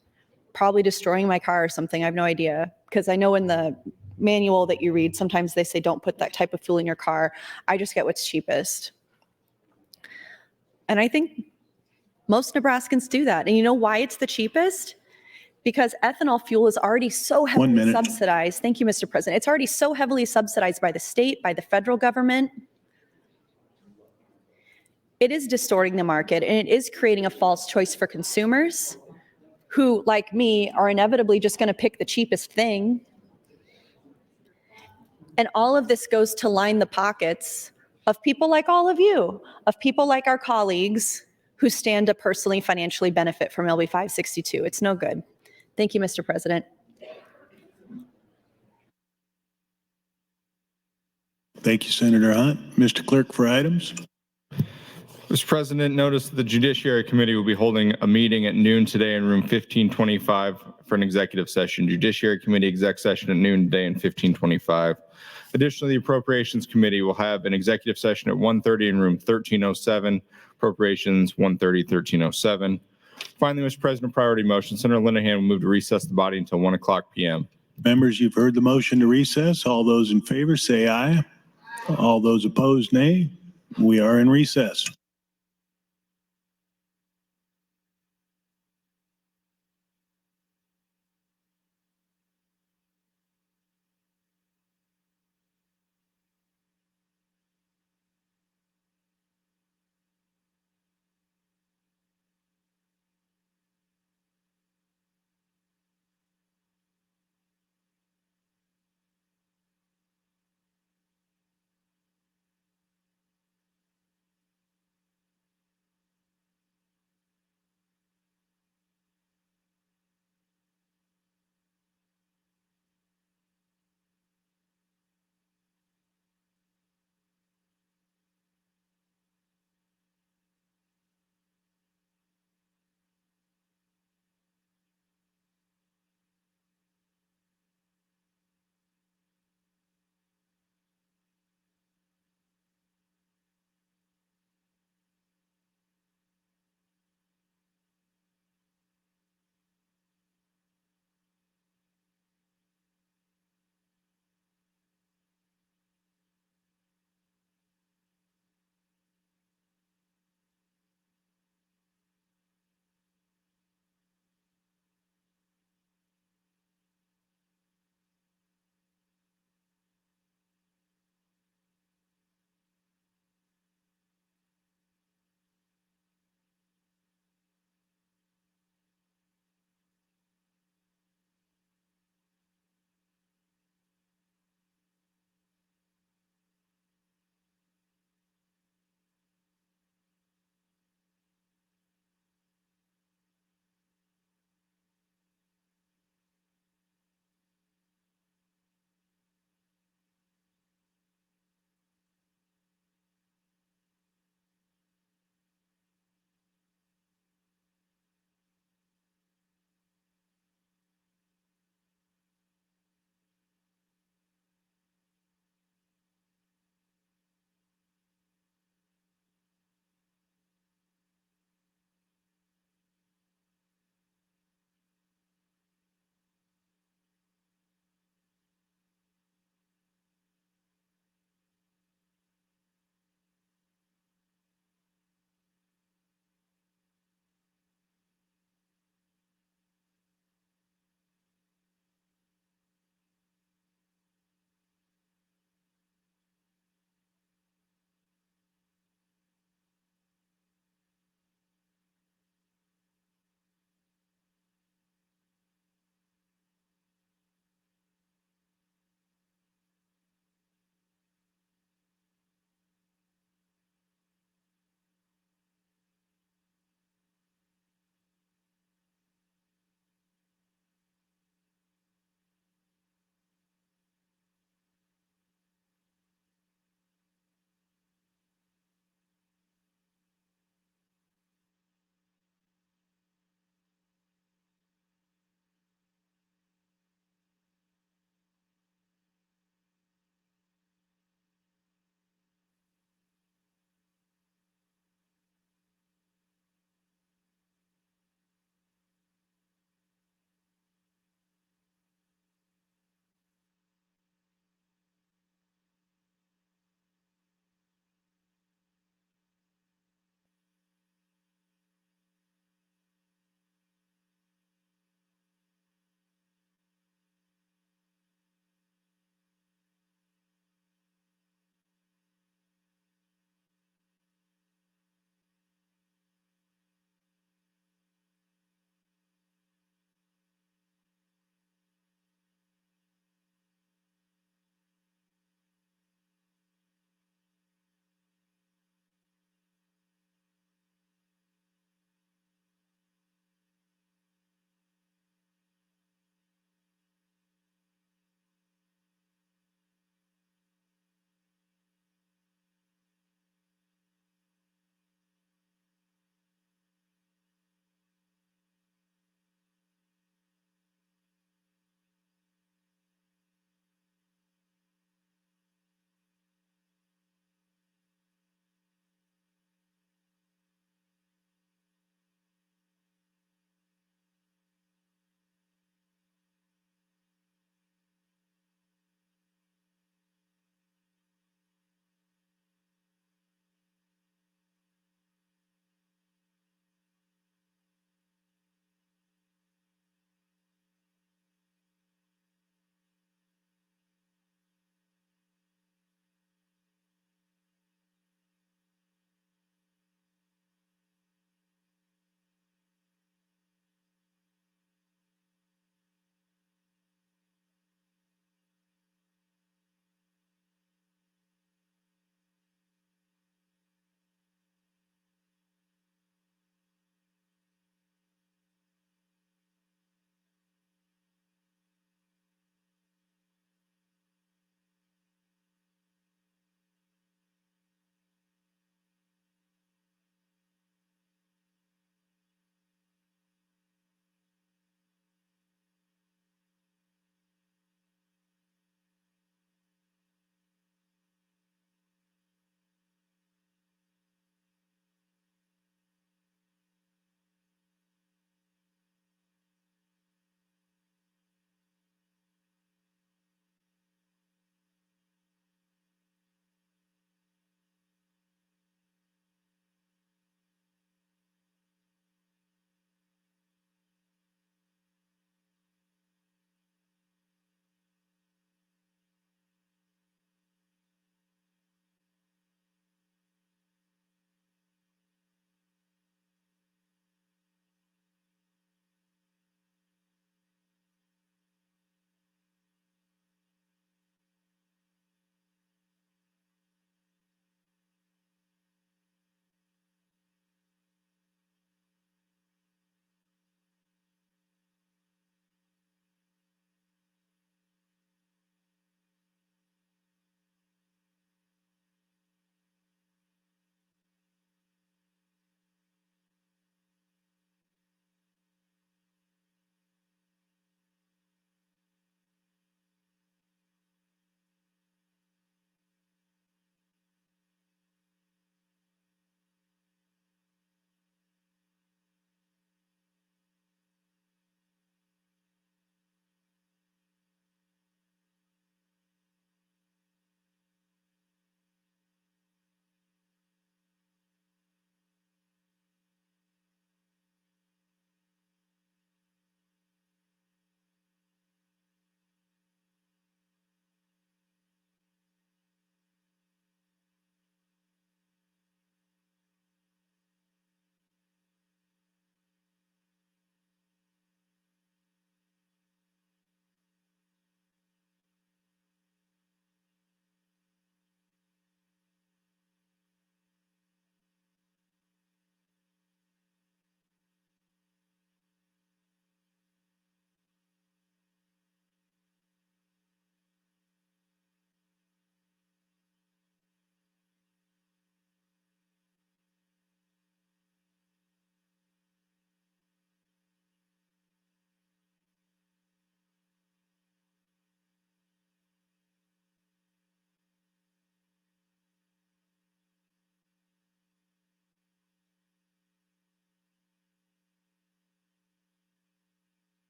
[SPEAKER 5] probably destroying my car or something. I have no idea, because I know in the manual that you read, sometimes they say don't put that type of fuel in your car. I just get what's cheapest. And I think most Nebraskans do that. And you know why it's the cheapest? Because ethanol fuel is already so heavily subsidized. Thank you, Mr. President. It's already so heavily subsidized by the state, by the federal government. It is distorting the market, and it is creating a false choice for consumers who, like me, are inevitably just going to pick the cheapest thing. And all of this goes to line the pockets of people like all of you, of people like our colleagues who stand to personally financially benefit from LB 562. It's no good. Thank you, Mr. President.
[SPEAKER 1] Thank you, Senator Hunt. Mr. Clerk, for items.
[SPEAKER 4] Mr. President, notice the Judiciary Committee will be holding a meeting at noon today in room 1525 for an executive session. Judiciary Committee exec session at noon today in 1525. Additionally, the Appropriations Committee will have an executive session at 1:30 in room 1307. Appropriations 1:30, 1307. Finally, Mr. President, priority motion. Senator Linehan will move to recess the body until 1 o'clock p.m.
[SPEAKER 1] Members, you've heard the motion to recess. All those in favor say aye. All those opposed, nay. We are in recess.